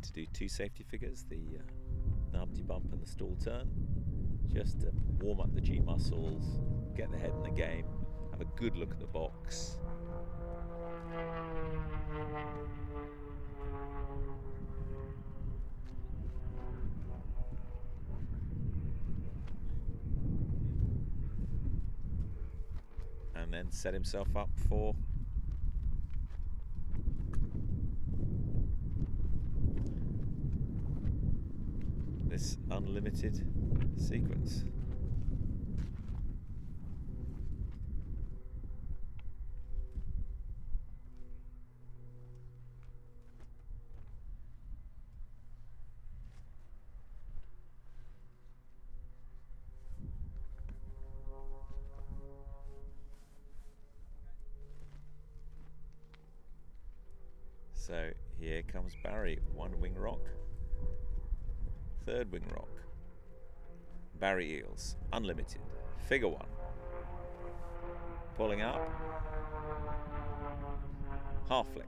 To do 2 safety figures, the Humpty Bump and the stall turn, just to warm up the G muscles, get the head in the game, have a good look at the box. then set himself up for this unlimited sequence. So here comes Barry, one wing rock, third wing rock, Barry Eels, unlimited, figure one, pulling up, half flick,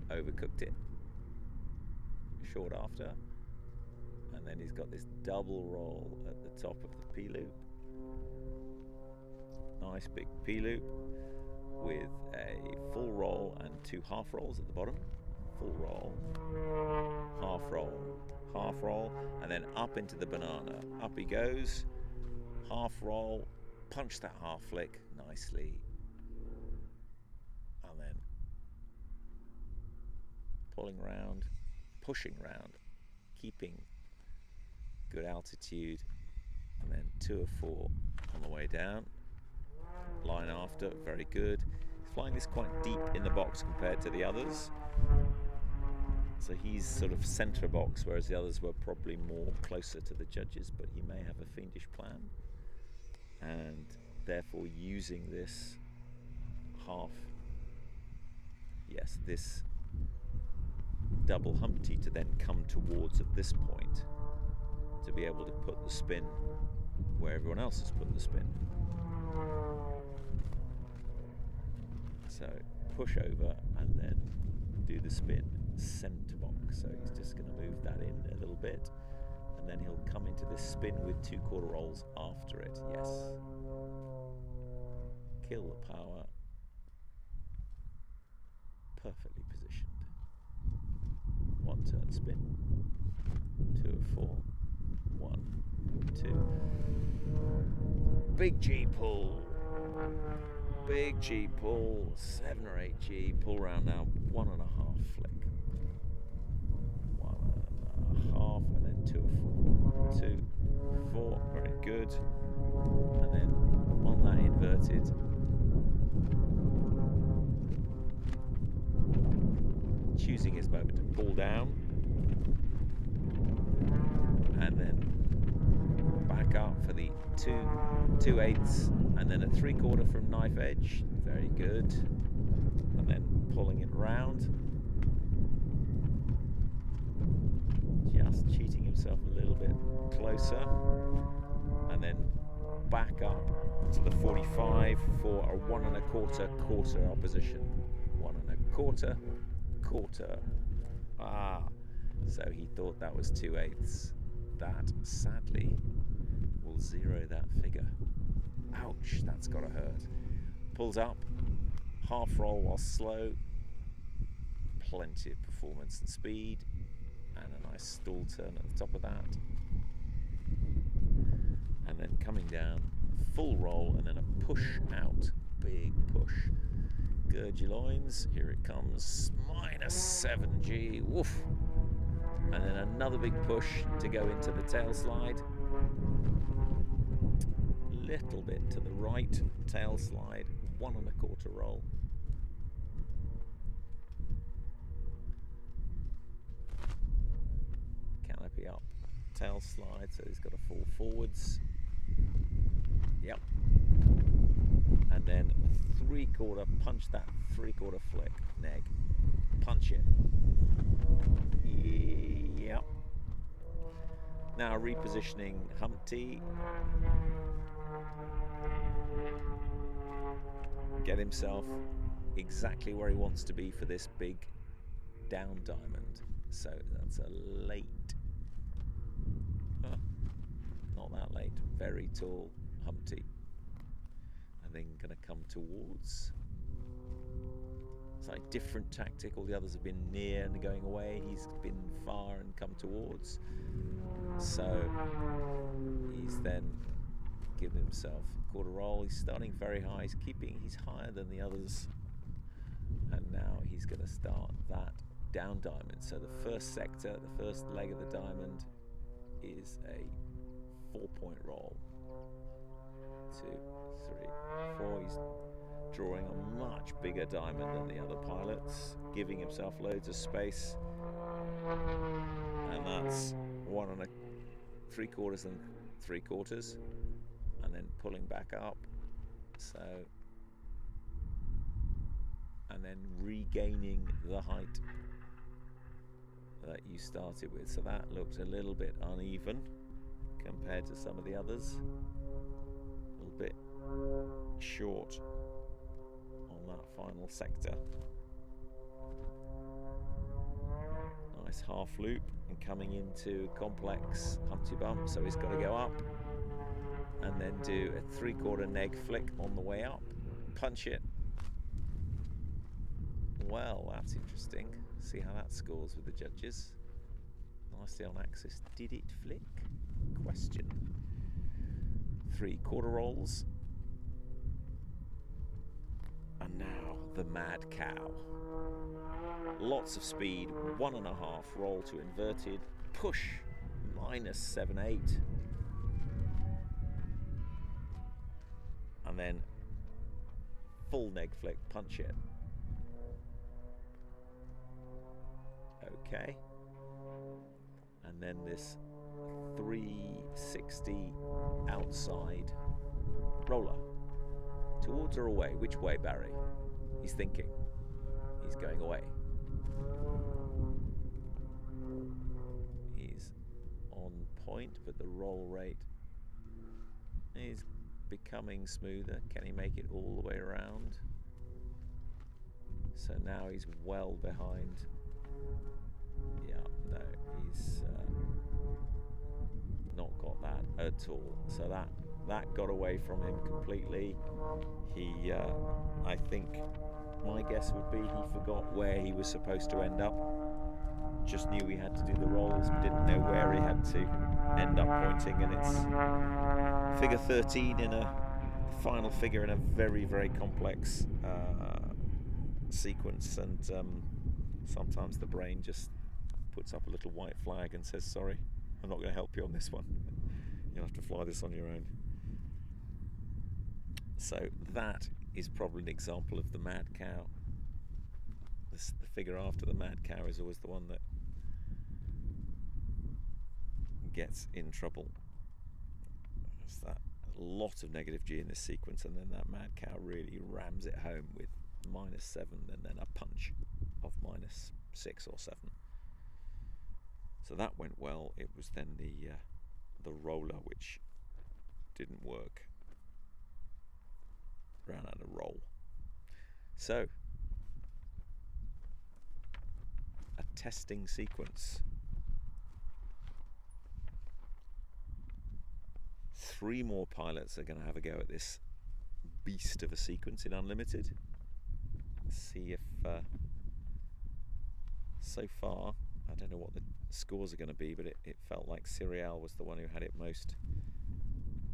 overcooked it, short after, and then he's got this double roll at the top of the P-loop, nice big P-loop, with a full roll and two half rolls at the bottom. Full roll, half roll, and then up into the banana. Up he goes, half roll, punch that half flick nicely, and then pulling round, pushing round, keeping good altitude, and then 2 of 4 on the way down. Line after, very good. He's flying this quite deep in the box compared to the others. So he's sort of centre box, whereas the others were probably more closer to the judges, but he may have a fiendish plan. And therefore using this this double Humpty to then come towards at this point to be able to put the spin where everyone else has put the spin. So push over and then do the spin centre box. So he's just going to move that in a little bit, and then he'll come into this spin with 2 quarter rolls after it. Yes. Kill the power. Perfectly positioned. 1 turn spin. 2 of 4. 1, 2. Big G pull. Big G pull, 7 or 8 G, pull round now, 1.5 flick. 1.5, and then 2 of 4. 2, 4, very good. And then on that inverted, choosing his moment to pull down, and then back up for the 2/8, and then a 3/4 from knife edge, very good, and then pulling it round, just cheating himself a little bit closer, and then back up to the 45 for a 1.25 quarter opposition. 1.25 quarter. So he thought that was 2/8. That sadly will zero that figure. Ouch, that's gotta hurt. Pulls up, half roll while slow, plenty of performance and speed, and a nice stall turn at the top of that. And then coming down, full roll, and then a push out, big push. Gird your loins, here it comes, -7 G, woof. And then another big push to go into the tail slide. Little bit to the right, tail slide, 1.25 roll. Canopy up, tail slide, so he's got to fall forwards. Yep. And then a 3/4, punch that 3/4 flick, neg. Punch it. Yep. Now repositioning Humpty. Get himself exactly where he wants to be for this big down diamond. So that's a late, not that late, very tall Humpty. And then going to come towards. It's like different tactic. All the others have been near and going away. He's been far and come towards. So he's then given himself quarter roll. He's starting very high. He's higher than the others. And now he's going to start that down diamond. So the first sector, the first leg of the diamond, is a 4-point roll. 2, 3, 4. He's drawing a much bigger diamond than the other pilots, giving himself loads of space. And that's 1 3/4 and 3/4, and then pulling back up. So, and then regaining the height that you started with. So that looked a little bit uneven compared to some of the others. A little bit short on that final sector. Nice half loop and coming into complex Humpty Bump, so he's got to go up and then do a 3/4 neg flick on the way up, punch it. Well, that's interesting. See how that scores with the judges. Nicely on axis. Did it flick? Question. 3/4 rolls. And now the Mad Cow. Lots of speed, 1.5 roll to inverted, push, -7/8. And then full neg flick, punch it. Okay. And then this 360 outside roller. Towards or away? Which way, Barry? He's thinking. He's going away. He's on point, but the roll rate is becoming smoother. Can he make it all the way around? So now he's well behind. Yeah, no, he's not got that at all. So that got away from him completely. He, I think, my guess would be he forgot where he was supposed to end up. Just knew he had to do the rolls, but didn't know where he had to end up pointing. And it's figure 13 in a final figure in a very, very complex sequence. And sometimes the brain just puts up a little white flag and says, sorry, I'm not going to help you on this one. You'll have to fly this on your own. So that is probably an example of the Mad Cow. The figure after the Mad Cow is always the one that gets in trouble. There's that lot of negative G in this sequence, and then that Mad Cow really rams it home with -7 and then a punch of -6 or 7. So that went well. It was then the roller which didn't work. Ran out of roll. So a testing sequence. 3 more pilots are going to have a go at this beast of a sequence in Unlimited. Let's see if so far, I don't know what the scores are going to be, but it felt like Cyril was the one who had it most.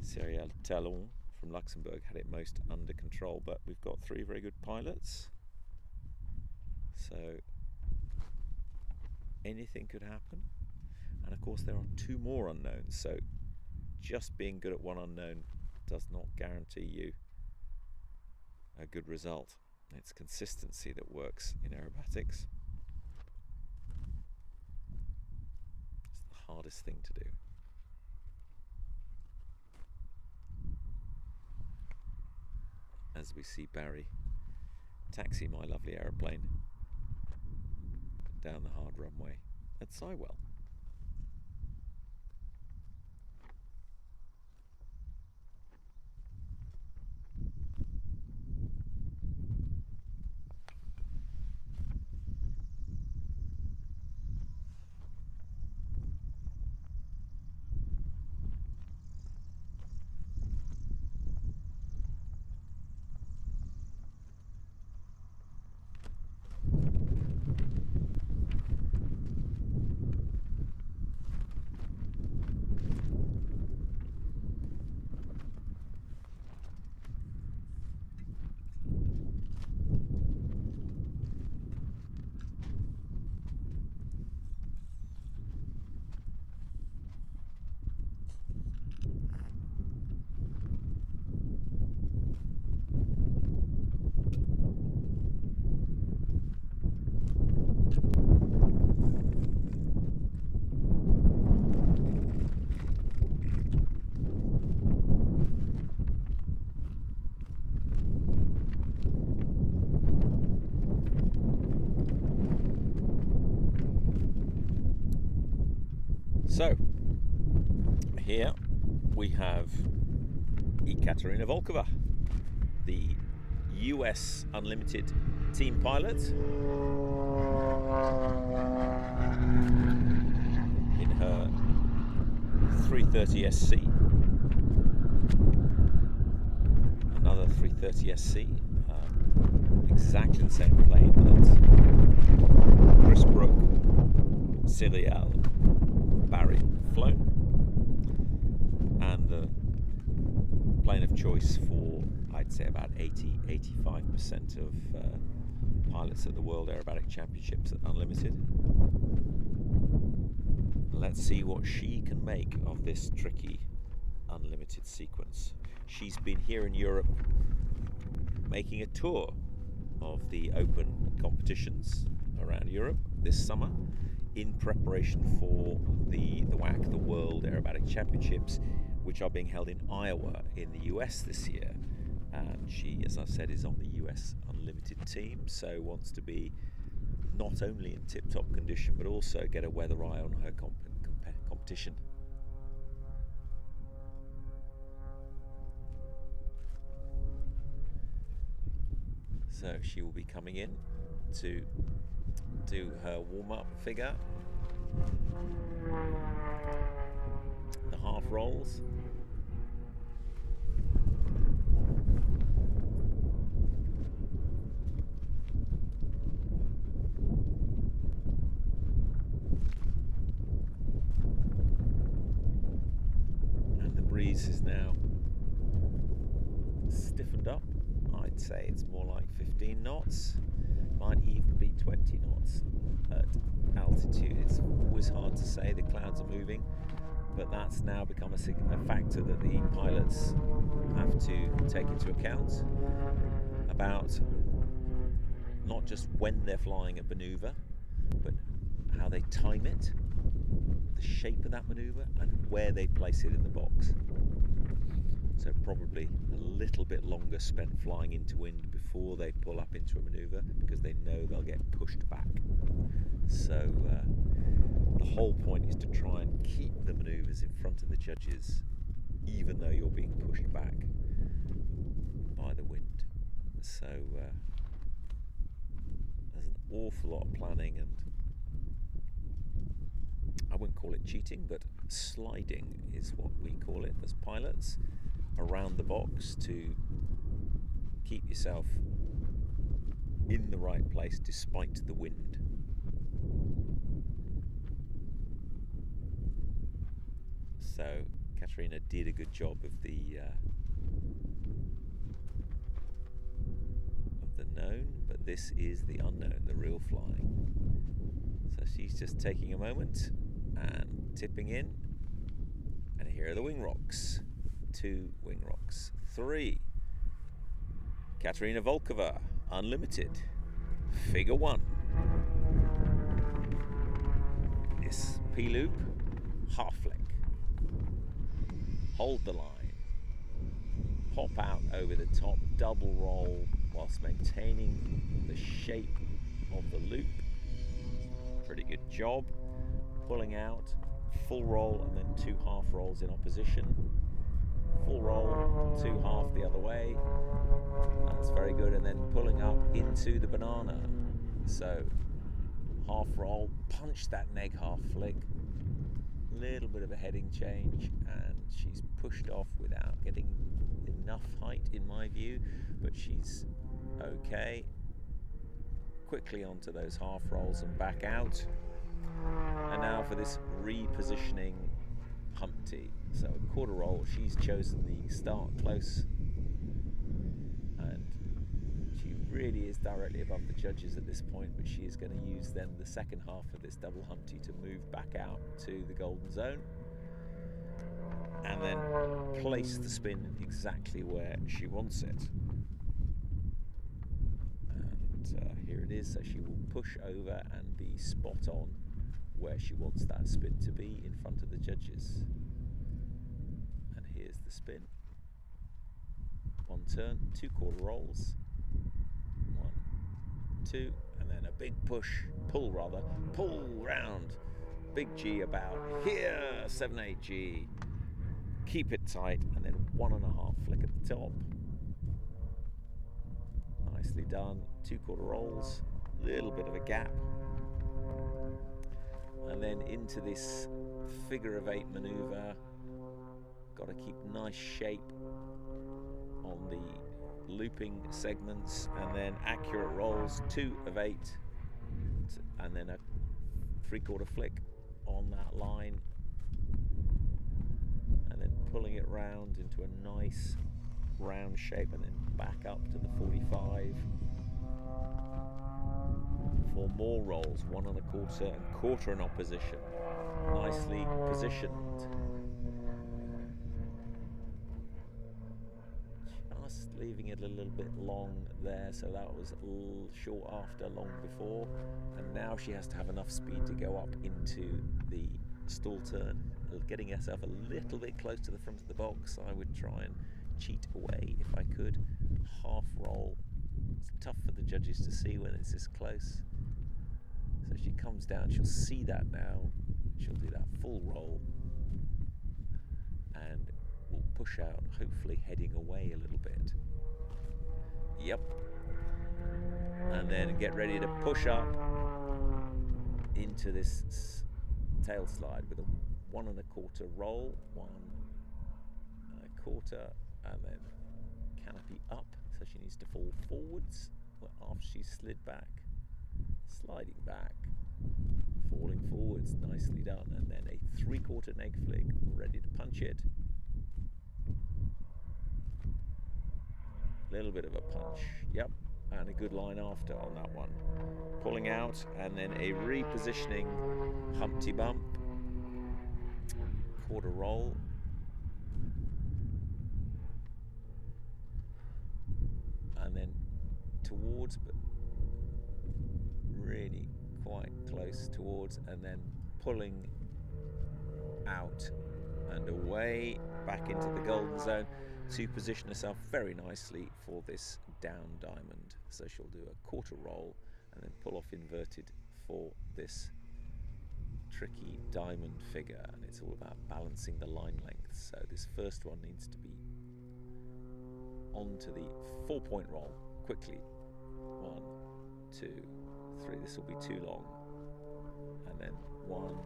Cyril Talon from Luxembourg had it most under control, but we've got 3 very good pilots, so anything could happen. And of course there are 2 more unknowns, so just being good at one unknown does not guarantee you a good result. It's consistency that works in aerobatics. It's the hardest thing to do. As we see Barry taxi my lovely aeroplane down the hard runway at Sywell. So here we have Ekaterina Volkova, the US Unlimited team pilot, in her 330 SC. Another 330 SC, exactly the same plane that Chris Brook, Cyril, Barry flown, and the plane of choice for, I'd say, about 80-85% of pilots at the World Aerobatic Championships at Unlimited. Let's see what she can make of this tricky Unlimited sequence. She's been here in Europe making a tour of the open competitions around Europe this summer in preparation for the WAC, the World Aerobatic Championships, which are being held in Iowa in the US this year. And she, as I've said, is on the US Unlimited team, so wants to be not only in tip-top condition but also get a weather eye on her competition. So she will be coming in to do her warm-up figure, the half rolls, and the breeze is now stiffened up. I'd say it's more like 15 knots, might even be 20 knots at altitude. It's always hard to say, the clouds are moving, but that's now become a factor that the pilots have to take into account about not just when they're flying a maneuver, but how they time it, the shape of that maneuver, and where they place it in the box. So probably a little bit longer spent flying into wind before they pull up into a maneuver, because they know they'll get pushed back. So the whole point is to try and keep the maneuvers in front of the judges, even though you're being pushed back by the wind. So there's an awful lot of planning, and I wouldn't call it cheating, but sliding is what we call it as pilots, around the box to keep yourself in the right place despite the wind. So Katerina did a good job of the known, but this is the unknown, the real flying. So she's just taking a moment and tipping in, and here are the wing rocks. 2 wing rocks. 3. Katerina Volkova, Unlimited, figure 1. This P-loop, half flick. Hold the line. Pop out over the top, double roll whilst maintaining the shape of the loop. Pretty good job. Pulling out, full roll, and then 2 half rolls in opposition. Full roll, 2 half the other way. That's very good. And then pulling up into the banana. So half roll, punch that neg half flick. Little bit of a heading change, and she's pushed off without getting enough height in my view, but she's okay. Quickly onto those half rolls and back out. And now for this repositioning Humpty. So a quarter roll, she's chosen the start close, and she really is directly above the judges at this point, but she is going to use then the second half of this double Humpty to move back out to the golden zone and then place the spin exactly where she wants it. And here it is. So she will push over and be spot on where she wants that spin to be in front of the judges. And here's the spin. 1 turn, 2 quarter rolls. 1, 2, and then a big pull round big G about here, 7-8G, keep it tight, and then 1.5 flick at the top. Nicely done, 2/4 rolls, little bit of a gap, and then into this figure of 8 maneuver. Got to keep nice shape on the looping segments, and then accurate rolls, 2 of 8, and then a 3/4 flick on that line, and then pulling it round into a nice round shape, and then back up to the 45 for more rolls, 1.25 and 1/4 in opposition. Nicely positioned. Just leaving it a little bit long there, so that was short after, long before, and now she has to have enough speed to go up into the stall turn, getting herself a little bit close to the front of the box. I would try and cheat away if I could. Half roll. It's tough for the judges to see when it's this close. So she comes down, she'll see that now. She'll do that full roll and will push out, hopefully heading away a little bit. Yep. And then get ready to push up into this tail slide with a 1.25 roll, 1.25, and then canopy up, so she needs to fall forwards after she's slid back, sliding back, falling forwards, nicely done, and then a 3/4 neg flick, ready to punch it. Little bit of a punch, yep, and a good line after on that one. Pulling out, and then a repositioning Humpty Bump, 1/4 roll, and then towards, but really quite close towards, and then pulling out and away back into the golden zone to position herself very nicely for this down diamond. So she'll do a 1/4 roll and then pull off inverted for this tricky diamond figure, and it's all about balancing the line length. So this first one needs to be onto the 4-point roll quickly. 1, 2, 3. This will be too long. And then 1,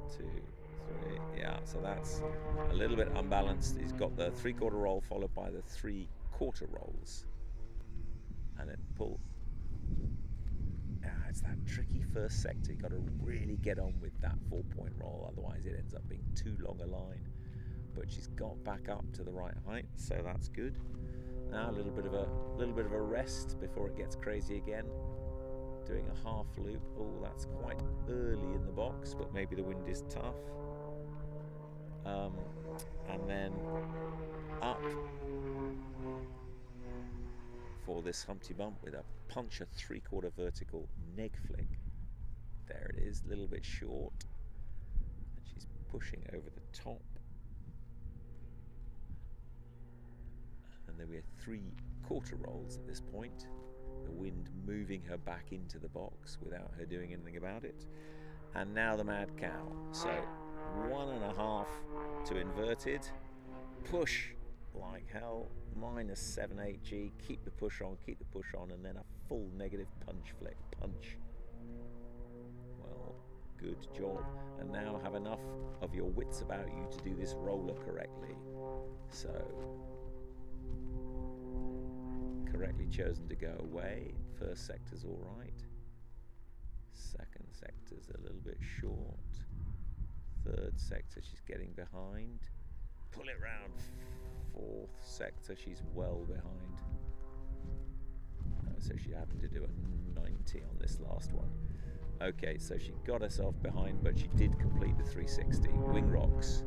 2, 3. Yeah, so that's a little bit unbalanced. He's got the 3/4 roll followed by the 3/4 rolls, and then pull. It's that tricky first sector. You've got to really get on with that 4-point roll, otherwise it ends up being too long a line. But she's got back up to the right height, so that's good. Now a little bit of a rest before it gets crazy again. Doing a half loop. Oh, that's quite early in the box, but maybe the wind is tough. And then up for this Humpty Bump with a punch, a 3/4 vertical neg flick. There it is, a little bit short, and she's pushing over the top. And then we have 3/4 rolls at this point. The wind moving her back into the box without her doing anything about it. And now the mad cow. So 1.5 to inverted, push like hell, minus 7-8G, keep the push on, and then a full negative punch flick, punch. Well, good job. And now have enough of your wits about you to do this roller correctly. So, correctly chosen to go away. First sector's all right. Second sector's a little bit short. Third sector, she's getting behind. Pull it round. Fourth sector, she's well behind. So she's having to do a 90 on this last one. Okay, so she got herself behind, but she did complete the 360. Wing rocks.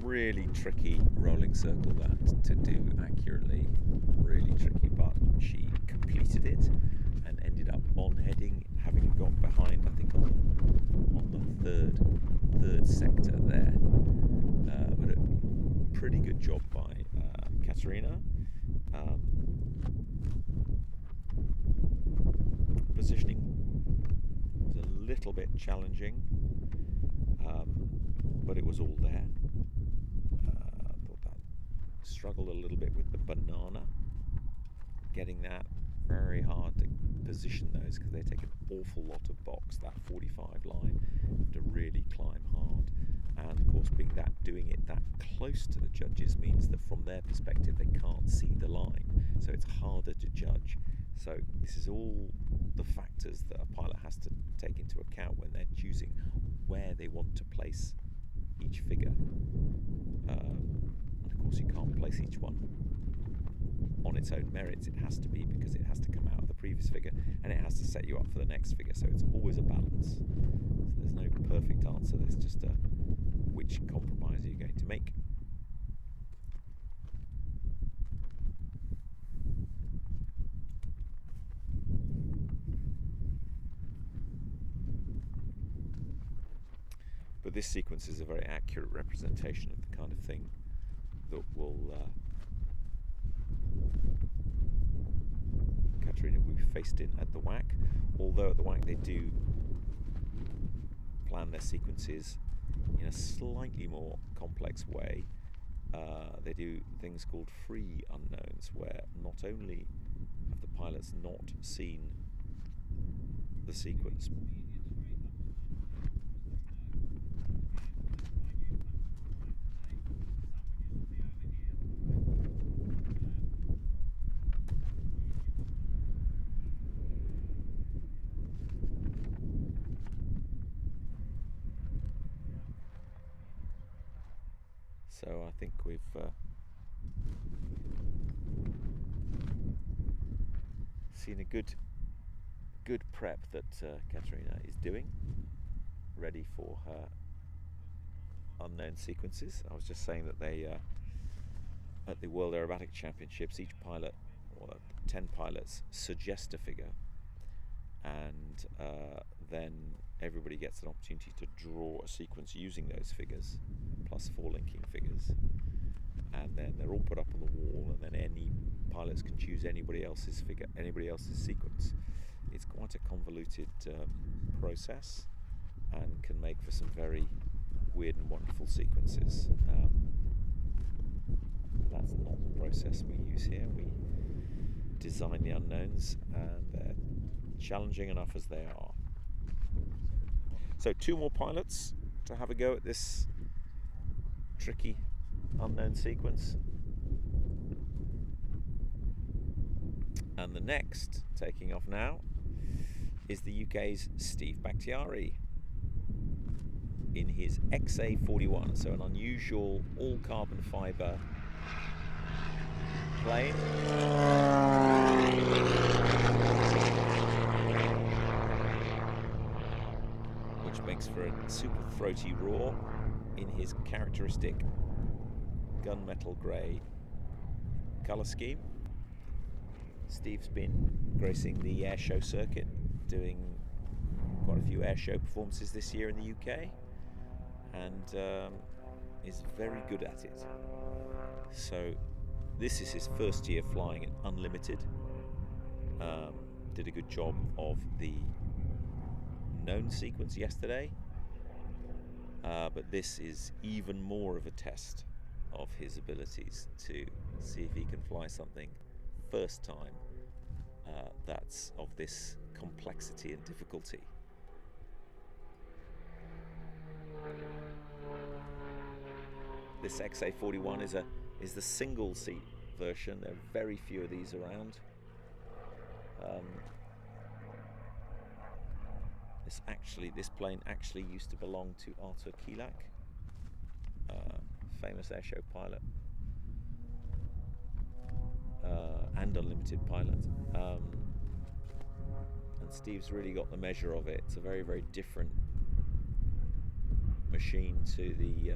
Really tricky rolling circle that to do accurately. Really tricky, but she completed it and ended up on heading, having got behind, I think, on the third sector there. But a pretty good job by Katerina. Positioning was a little bit challenging, but it was all there. I thought that struggled a little bit with the banana, getting that very hard to position those because they take an awful lot of box. That 45 line, to really climb hard, and of course doing it that close to the judges means that from their perspective they can't see the line, so it's harder to judge. So this is all the factors that a pilot has to take into account when they're choosing where they want to place each figure. And of course you can't place each one on its own merits. It has to be because it has to come out of the previous figure and it has to set you up for the next figure, so it's always a balance. So there's no perfect answer, there's just a which compromise are you going to make. But this sequence is a very accurate representation of the kind of thing that will Katerina will be faced in at the WAC. Although at the WAC they do plan their sequences in a slightly more complex way. They do things called free unknowns, where not only have the pilots not seen the sequence, so I think we've seen a good prep that Katerina is doing, ready for her unknown sequences. I was just saying that they at the World Aerobatic Championships, each pilot, or 10 pilots, suggest a figure, and then everybody gets an opportunity to draw a sequence using those figures, plus 4 linking figures, and then they're all put up on the wall, and then any pilots can choose anybody else's figure, anybody else's sequence. It's quite a convoluted process, and can make for some very weird and wonderful sequences. That's not the process we use here. We design the unknowns, and they're challenging enough as they are. So 2 more pilots to have a go at this tricky unknown sequence. And the next taking off now is the UK's Steve Bakhtiari in his XA41, so an unusual all carbon fibre plane. Which makes for a super throaty roar in his characteristic gunmetal grey colour scheme. Steve's been gracing the airshow circuit, doing quite a few airshow performances this year in the UK, and is very good at it. So this is his first year flying at unlimited. Did a good job of the known sequence yesterday, but this is even more of a test of his abilities to see if he can fly something first time that's of this complexity and difficulty. This XA41 is the single seat version. There are very few of these around. This plane actually used to belong to Artur Kilak, famous airshow pilot and unlimited pilot. And Steve's really got the measure of it. It's a very, very different machine to the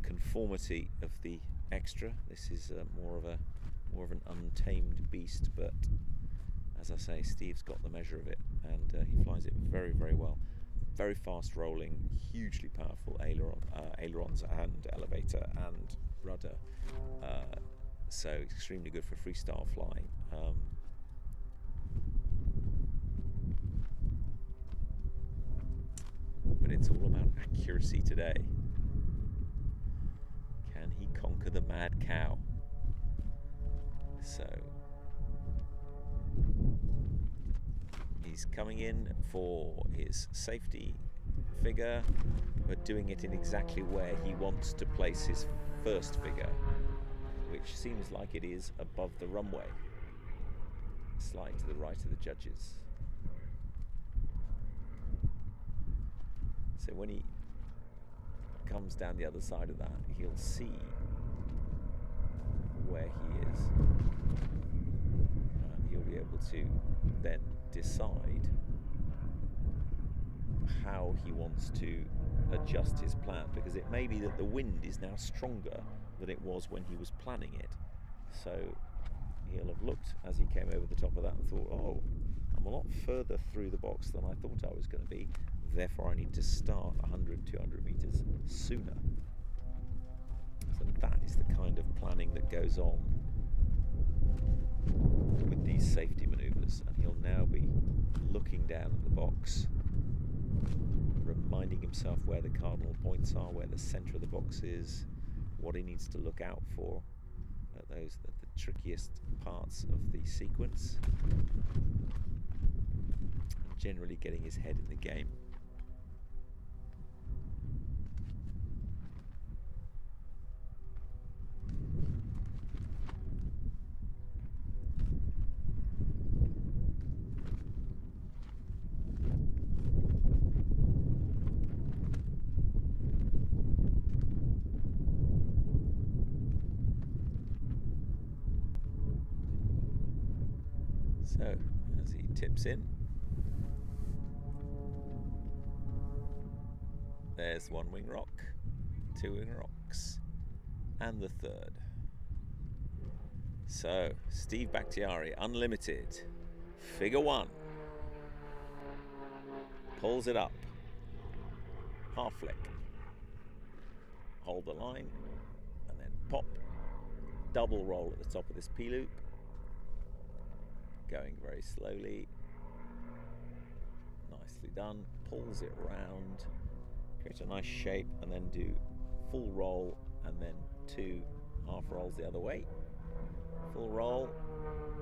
conformity of the extra. This is more of an untamed beast, but as I say, Steve's got the measure of it, and he flies it very, very well. Very fast rolling, hugely powerful ailerons and elevator and rudder. So extremely good for freestyle flying. but it's all about accuracy today. Can he conquer the mad cow? So he's coming in for his safety figure, but doing it in exactly where he wants to place his first figure, which seems like it is above the runway, slightly to the right of the judges. So when he comes down the other side of that, he'll see where he is, and he'll be able to then decide how he wants to adjust his plan, because it may be that the wind is now stronger than it was when he was planning it. So he'll have looked as he came over the top of that and thought, oh, I'm a lot further through the box than I thought I was going to be, therefore I need to start 100, 200 meters sooner. So that is the kind of planning that goes on with these safety maneuvers, and he'll now be looking down at the box, reminding himself where the cardinal points are, where the centre of the box is, what he needs to look out for at the trickiest parts of the sequence, and generally getting his head in the game. So, as he tips in, there's one wing rock, two wing rocks, and the third. So, Steve Bakhtiari, unlimited, figure one, pulls it up, half flick, hold the line, and then pop, double roll at the top of this P-loop, going very slowly, nicely done, pulls it round, create a nice shape, and then do full roll, and then two half rolls the other way, full roll,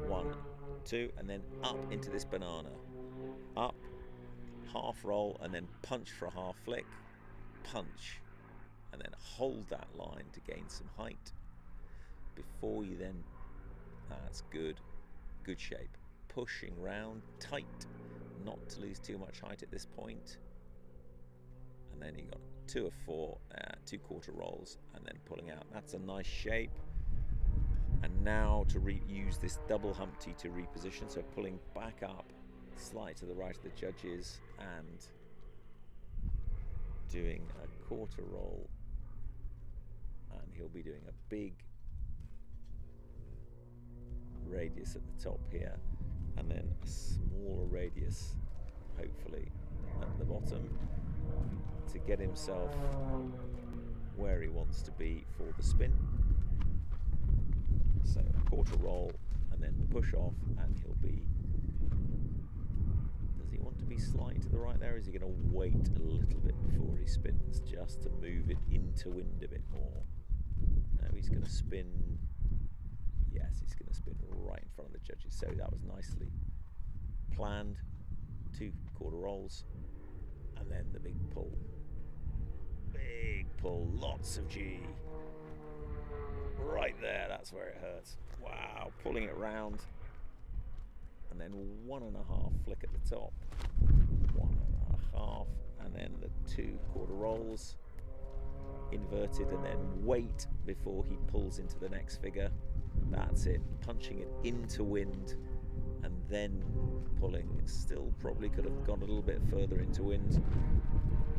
1, 2, and then up into this banana, up, half roll, and then punch for a half flick, punch, and then hold that line to gain some height before you then, that's good shape, pushing round tight, not to lose too much height at this point, and then you got 2 of 4, 2 quarter rolls, and then pulling out. That's a nice shape. And now to use this double Humpty to reposition, so pulling back up, slight to the right of the judges, and doing a quarter roll, and he'll be doing a big radius at the top here, and then a smaller radius hopefully at the bottom to get himself where he wants to be for the spin. So a quarter roll and then push off, and he'll be, does he want to be slightly to the right there? Is he going to wait a little bit before he spins just to move it into wind a bit more? No, he's going to spin. Yes, he's going to spin right in front of the judges. So that was nicely planned. 2 quarter rolls, and then the big pull. Big pull, lots of G. Right there, that's where it hurts. Wow, pulling it round. And then 1.5 flick at the top. 1.5, and then the 2 quarter rolls. Inverted, and then wait before he pulls into the next figure. That's it, punching it into wind and then pulling. Still probably could have gone a little bit further into wind,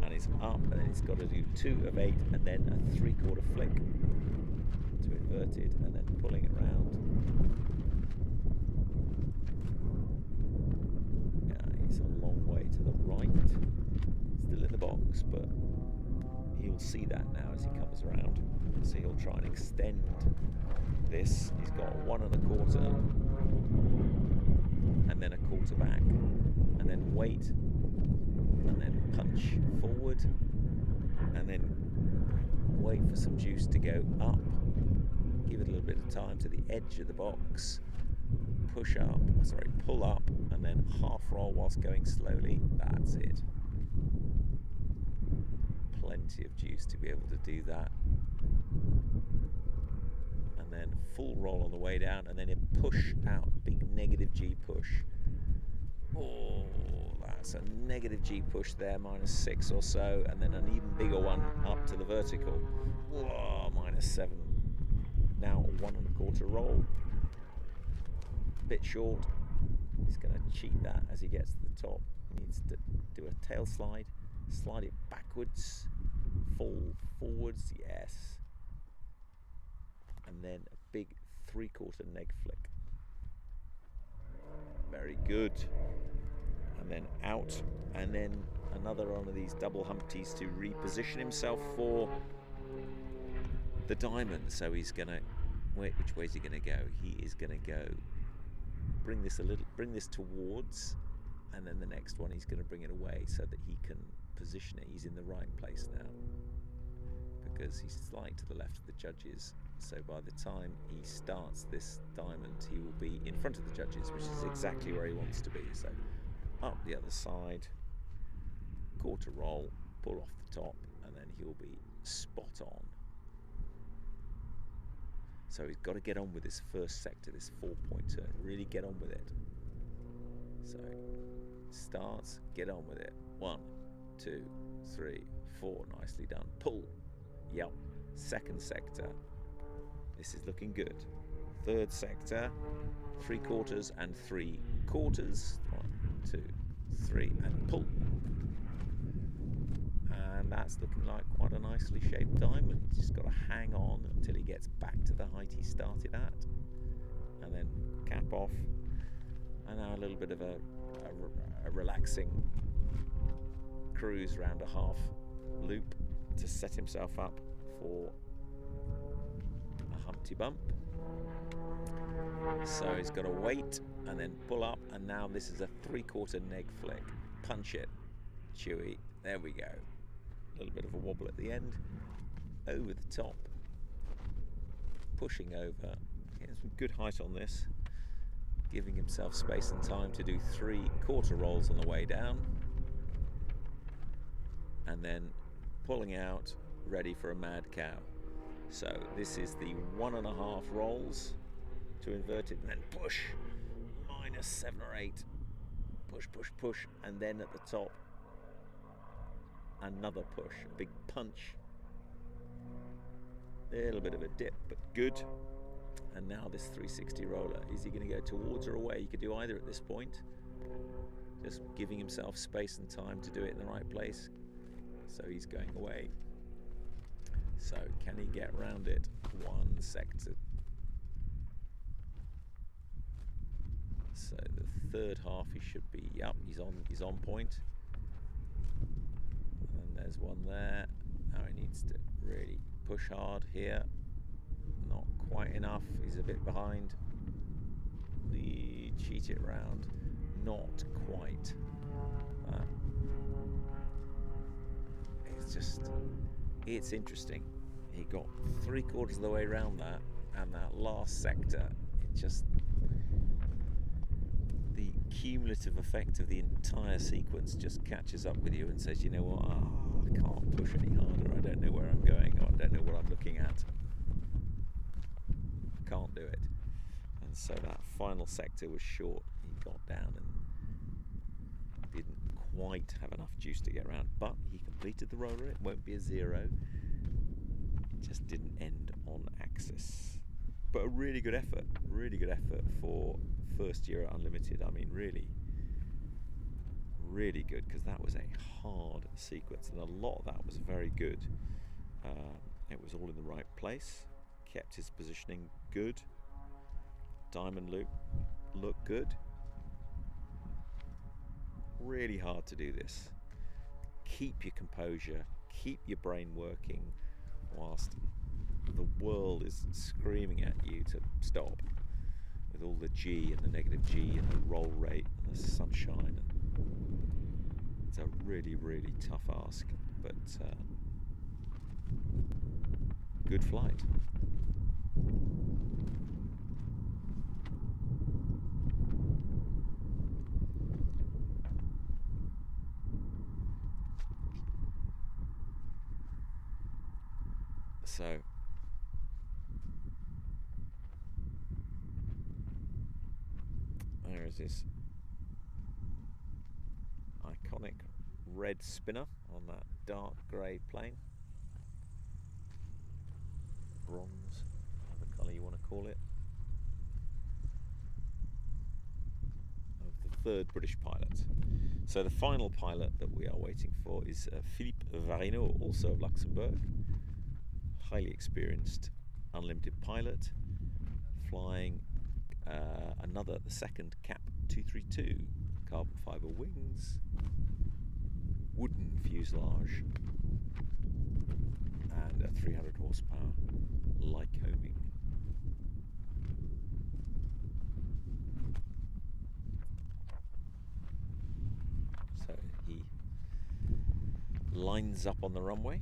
and he's up, and then he's got to do 2 of 8 and then a 3/4 flick to inverted, and then pulling it round. Yeah, he's a long way to the right, still in the box, but he'll see that now as he comes around, so he'll try and extend this. He's got 1 1/4, and and then a quarter back, and then wait, and then punch forward, and then wait for some juice to go up, give it a little bit of time to the edge of the box, pull up, and then half roll whilst going slowly. That's it. Plenty of juice to be able to do that. And then full roll on the way down, and then a push out, big negative G push. Oh, that's a negative G push there, -6 or so, and then an even bigger one up to the vertical. Whoa, -7. Now a 1 1/4 roll. Bit short. He's going to cheat that as he gets to the top. He needs to do a tail slide, slide it backwards, fall forwards, yes. And then a big 3/4 neg flick. Very good. And then out, and then another one of these double humpties to reposition himself for the diamond. So he's gonna, wait, which way is he gonna go? He is gonna go, bring this towards, and then the next one he's gonna bring it away so that he can position it. He's in the right place now, because he's slightly to the left of the judges. So by the time he starts this diamond, he will be in front of the judges, which is exactly where he wants to be. So up the other side, quarter roll, pull off the top, and then he'll be spot on. So he's got to get on with this first sector, this 4-point turn, really get on with it. So starts, get on with it. 1, 2, 3, 4, nicely done. Pull, yep. Second sector, this is looking good. Third sector, 3/4 and 3/4. 1, 2, 3, and pull. And that's looking like quite a nicely shaped diamond. He's just got to hang on until he gets back to the height he started at, and then cap off. And now a little bit of a relaxing cruise round a half loop to set himself up for a Humpty Bump. So he's got to wait and then pull up, and now this is a 3/4 neg flick. Punch it, Chewy. There we go. A little bit of a wobble at the end. Over the top. Pushing over. Getting some good height on this. Giving himself space and time to do 3/4 rolls on the way down. And then pulling out, ready for a mad cow. So this is the 1.5 rolls to invert it, and then push. -7 or 8. Push, push, push. And then at the top, another push, a big punch. A little bit of a dip, but good. And now this 360 roller. Is he going to go towards or away? He could do either at this point. Just giving himself space and time to do it in the right place. So he's going away. So can he get round it? One sector. So the third half he should be, yep, he's on point. And there's one there. Now he needs to really push hard here. Not quite enough. He's a bit behind. Cheat it round. Not quite. It's interesting. He got 3/4 of the way around that, and that last sector, it just, the cumulative effect of the entire sequence just catches up with you and says, you know what, I can't push any harder. I don't know where I'm going, or I don't know what I'm looking at. I can't do it. And so that final sector was short. He got down and didn't quite have enough juice to get around, but he completed the roller. It won't be a 0. It just didn't end on axis. But a really good effort for first year at Unlimited. I mean, really good, because that was a hard sequence, and a lot of that was very good. It was all in the right place, kept his positioning good, diamond loop looked good. Really hard to do this. Keep your composure, keep your brain working whilst the world is screaming at you to stop with all the G and the negative G and the roll rate and the sunshine. It's a really, really tough ask, but good flight. So there is this iconic red spinner on that dark grey plane. Bronze, whatever colour you want to call it. Of the third British pilot. So the final pilot that we are waiting for is Philippe Varino, also of Luxembourg. Highly experienced unlimited pilot, flying the second CAP 232, carbon fibre wings, wooden fuselage, and a 300 horsepower Lycoming. So he lines up on the runway.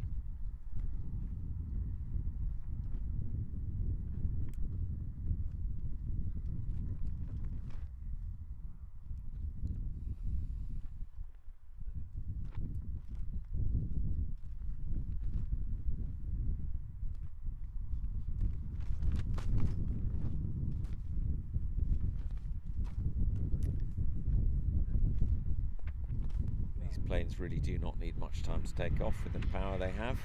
Planes really do not need much time to take off with the power they have.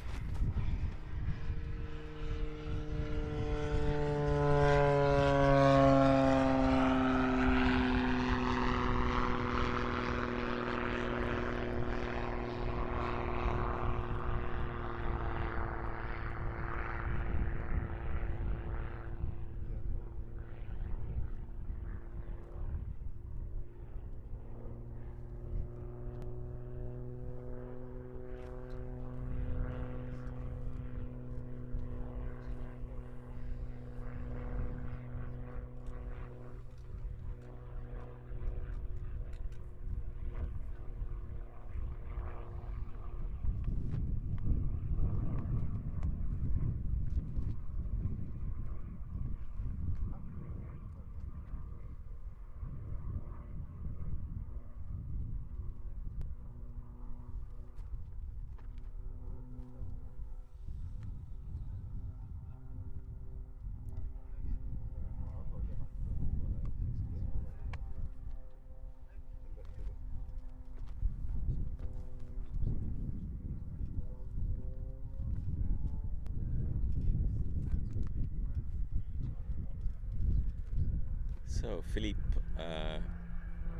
So Philippe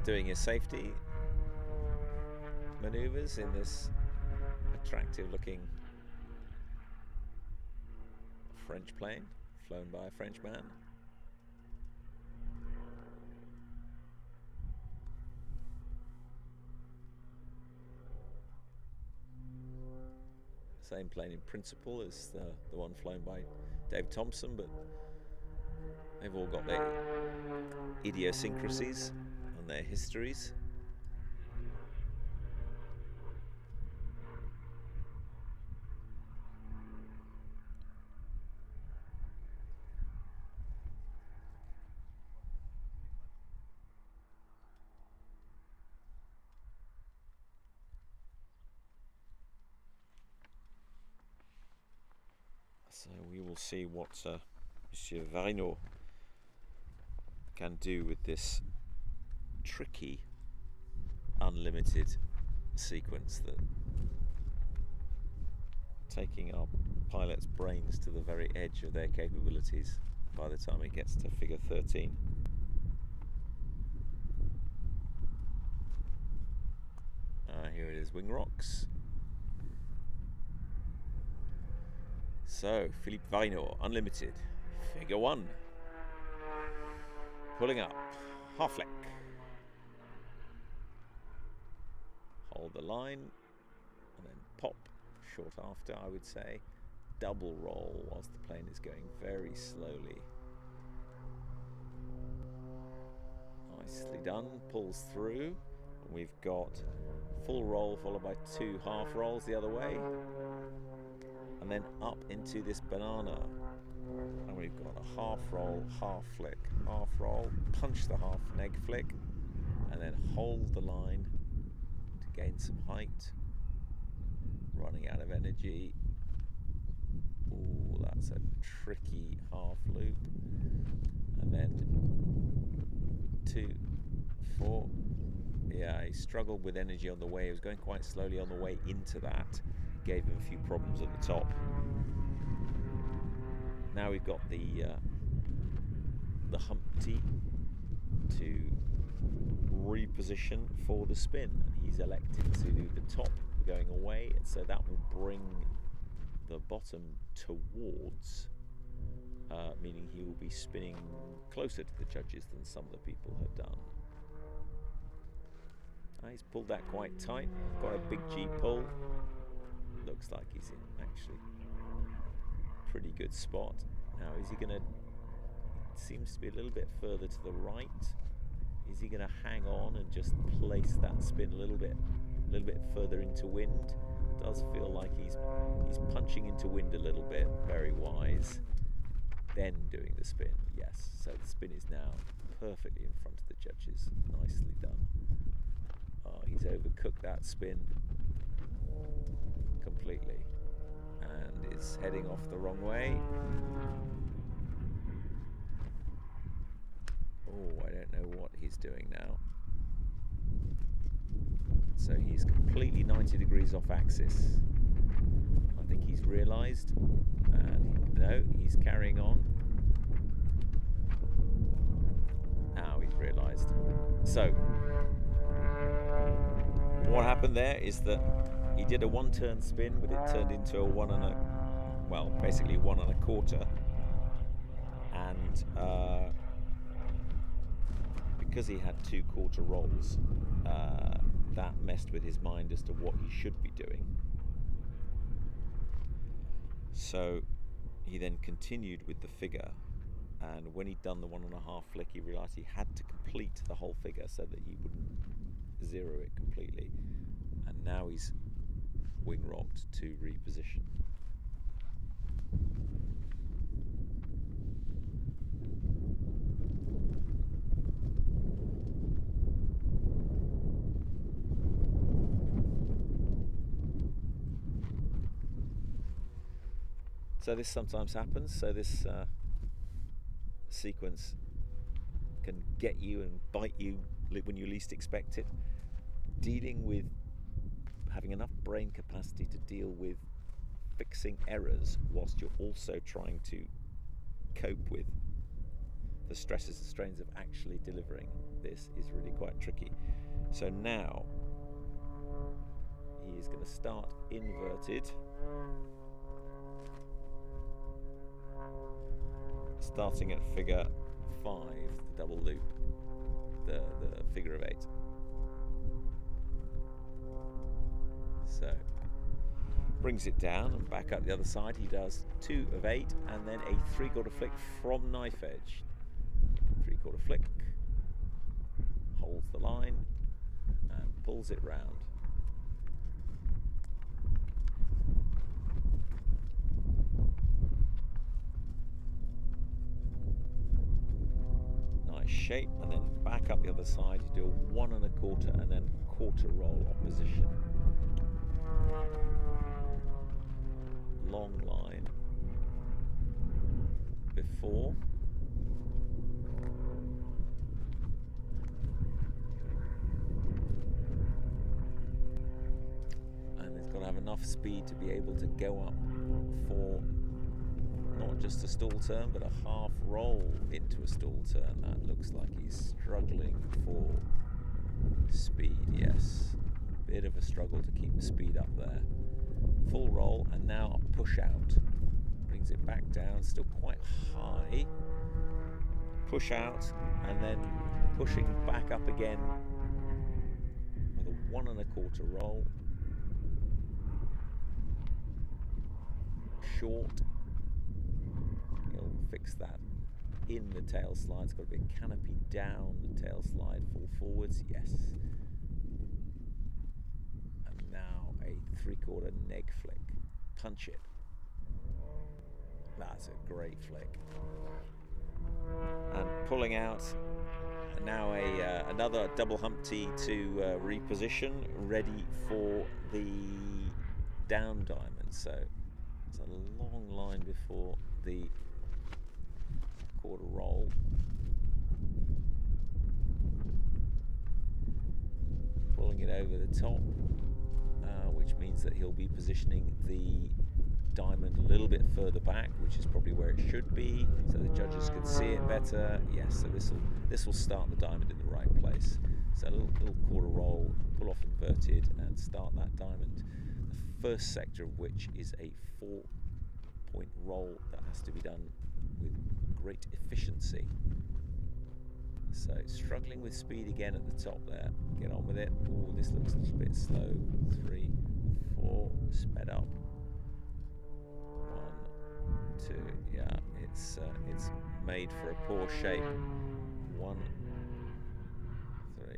doing his safety maneuvers in this attractive looking French plane flown by a French man. Same plane in principle as the one flown by Dave Thompson, but they've all got their idiosyncrasies and their histories. So we will see what Monsieur Varino can do with this tricky unlimited sequence, that taking our pilot's brains to the very edge of their capabilities by the time it gets to figure 13. Here it is, wing rocks. So Philippe Varino, unlimited, figure 1. Pulling up, half fleck. Hold the line, and then pop, short after, I would say. Double roll whilst the plane is going very slowly. Nicely done. Pulls through. We've got full roll followed by 2 half rolls the other way. And then up into this banana. And we've got a half roll, half flick, half roll, punch the half neg flick, and then hold the line to gain some height. Running out of energy. Ooh, that's a tricky half loop. And then 2, 4. Yeah, he struggled with energy on the way. He was going quite slowly on the way into that. Gave him a few problems at the top. Now we've got the Humpty to reposition for the spin, and he's elected to do the top going away, and so that will bring the bottom towards, meaning he will be spinning closer to the judges than some of the people have done. He's pulled that quite tight, got a big G pull. Looks like he's in actually pretty good spot. Now is he gonna, it seems to be a little bit further to the right. Is he gonna hang on and just place that spin a little bit further into wind? Does feel like he's punching into wind a little bit, very wise. Then doing the spin, yes. So the spin is now perfectly in front of the judges. Nicely done. Oh, he's overcooked that spin completely and is heading off the wrong way. Oh, I don't know what he's doing now. So he's completely 90 degrees off axis. I think he's realised, and no, he's carrying on. Now he's realised. So what happened there is that he did a 1-turn spin, but it turned into a 1 1/4. And because he had 2 quarter rolls, that messed with his mind as to what he should be doing. So he then continued with the figure, and when he'd done the 1.5 flick, he realised he had to complete the whole figure so that he wouldn't zero it completely. And now he's wing rocked to reposition. So this sometimes happens. So this sequence can get you and bite you when you least expect it. Dealing with having enough brain capacity to deal with fixing errors whilst you're also trying to cope with the stresses and strains of actually delivering this is really quite tricky. So now he is going to start inverted, starting at figure 5, the double loop, the figure of 8. So brings it down and back up the other side. He does 2 of 8 and then a 3/4 flick from knife edge. 3/4 flick, holds the line and pulls it round. Nice shape, and then back up the other side. You do a 1 1/4 and then quarter roll opposition. Long line before, and it's got to have enough speed to be able to go up for not just a stall turn but a half roll into a stall turn. That looks like he's struggling for speed. Yes, bit of a struggle to keep the speed up there. Full roll and now a push out, brings it back down, still quite high. Push out and then pushing back up again with a 1 1/4 roll. Short, he'll fix that in the tail slide. It's got to be a canopy down the tail slide, fall forwards, yes. And now a 3/4 neg flick. Punch it. That's a great flick. And pulling out now another double humpty to reposition, ready for the down diamond. So it's a long line before the quarter roll. Pulling it over the top, which means that he'll be positioning the diamond a little bit further back, which is probably where it should be, so the judges can see it better. Yes, so this will start the diamond in the right place. So a little quarter roll, pull off inverted, and start that diamond. The first sector of which is a 4-point roll that has to be done with great efficiency. So struggling with speed again at the top there. Get on with it. Oh, this looks a little bit slow. 3, 4, sped up. 1, 2, yeah, it's made for a poor shape. 1, 3.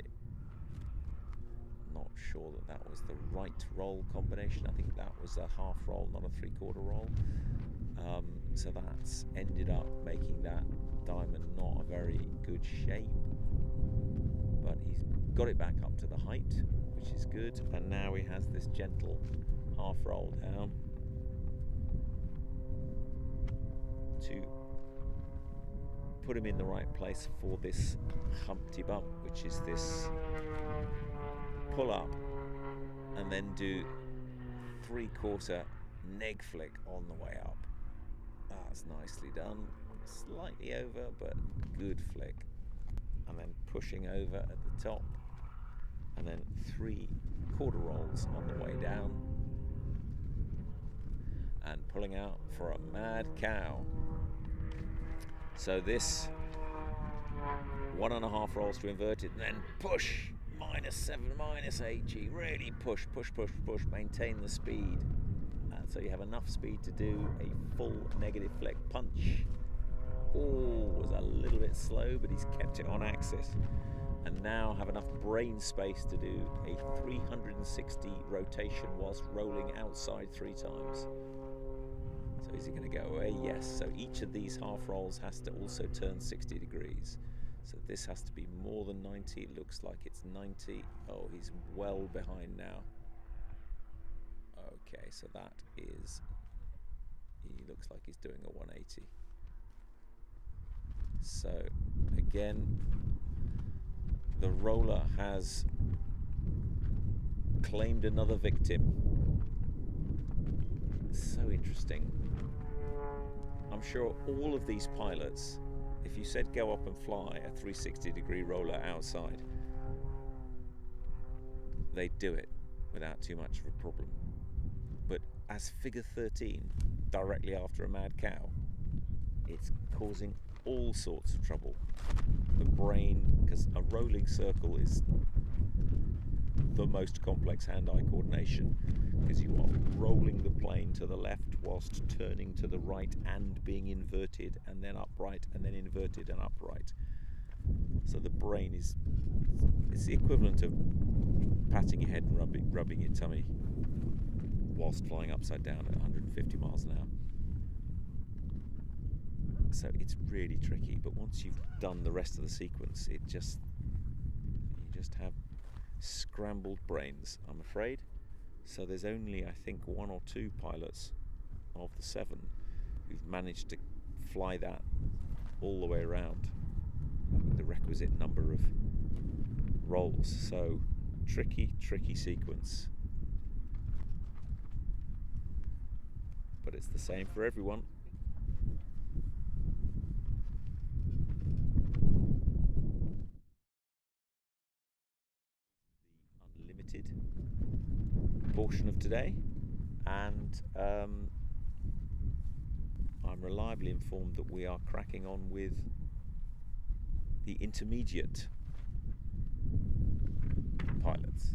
Not sure that was the right roll combination. I think that was a half roll, not a 3/4 roll. So that's ended up making that diamond not a very good shape. But he's got it back up to the height, which is good. And now he has this gentle half roll down to put him in the right place for this Humpty Bump, which is this pull up and then do 3/4 neg flick on the way up. That's nicely done. Slightly over, but good flick. And then pushing over at the top, and then 3/4 rolls on the way down, and pulling out for a mad cow. So this 1.5 rolls to inverted, and then push, -7, -8G, really push, maintain the speed. And so you have enough speed to do a full negative flick punch. Oh, was a little bit slow, but he's kept it on axis. And now have enough brain space to do a 360 rotation whilst rolling outside 3 times. So is he going to go away? Yes. So each of these half rolls has to also turn 60 degrees. So this has to be more than 90. It looks like it's 90. Oh, he's well behind now. Okay, so that is, he looks like he's doing a 180. So again, the roller has claimed another victim. So interesting. I'm sure all of these pilots, if you said go up and fly a 360-degree roller outside, they'd do it without too much of a problem. But as figure 13, directly after a mad cow, it's causing all sorts of trouble. The brain, because a rolling circle is the most complex hand-eye coordination, because you are rolling the plane to the left whilst turning to the right and being inverted and then upright and then inverted and upright. So the brain is, it's the equivalent of patting your head and rubbing your tummy whilst flying upside down at 150 miles an hour. So it's really tricky, but once you've done the rest of the sequence, you just have scrambled brains, I'm afraid. So there's only, I think, 1 or 2 pilots of the 7 who've managed to fly that all the way around with the requisite number of rolls. So tricky sequence. But it's the same for everyone. The unlimited portion of today, and I'm reliably informed that we are cracking on with the intermediate pilots.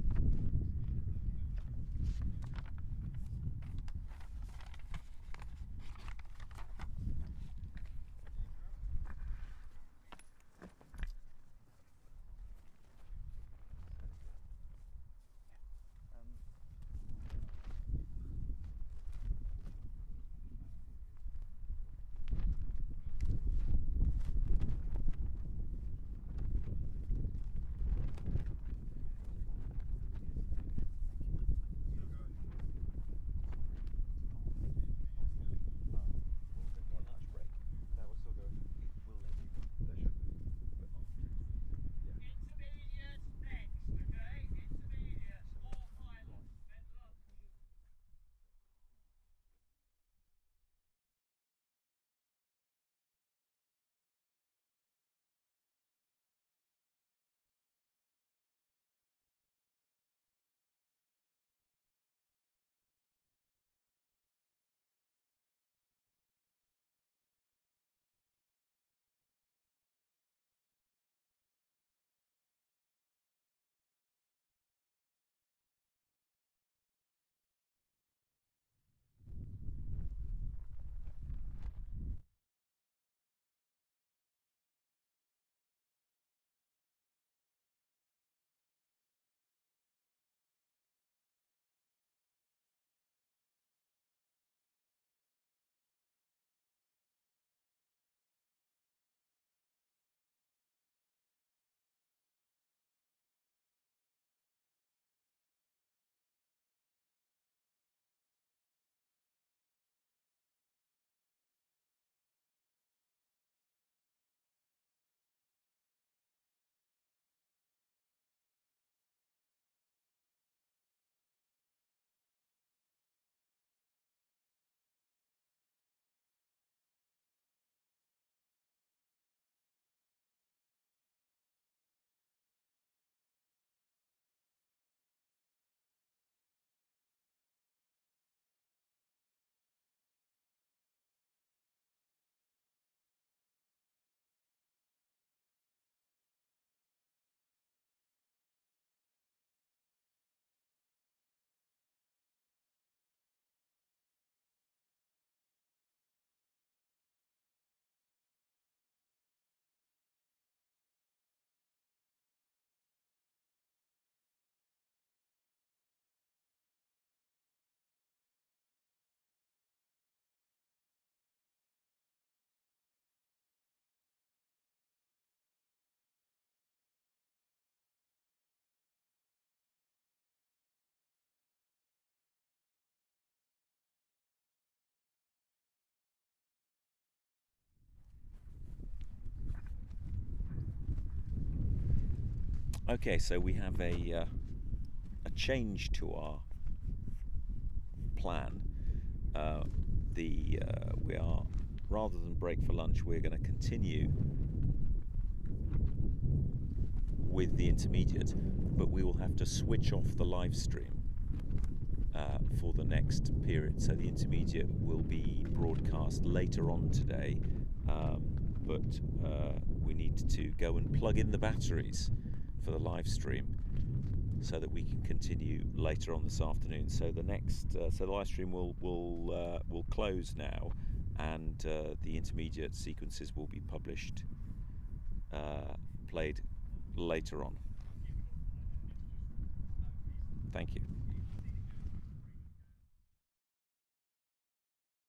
Okay, so we have a change to our plan. We are, rather than break for lunch, we're going to continue with the intermediate, but we will have to switch off the live stream for the next period. So the intermediate will be broadcast later on today, but we need to go and plug in the batteries for the live stream so that we can continue later on this afternoon. So the next, so the live stream will close now, and the intermediate sequences will be published, played later on. Thank you.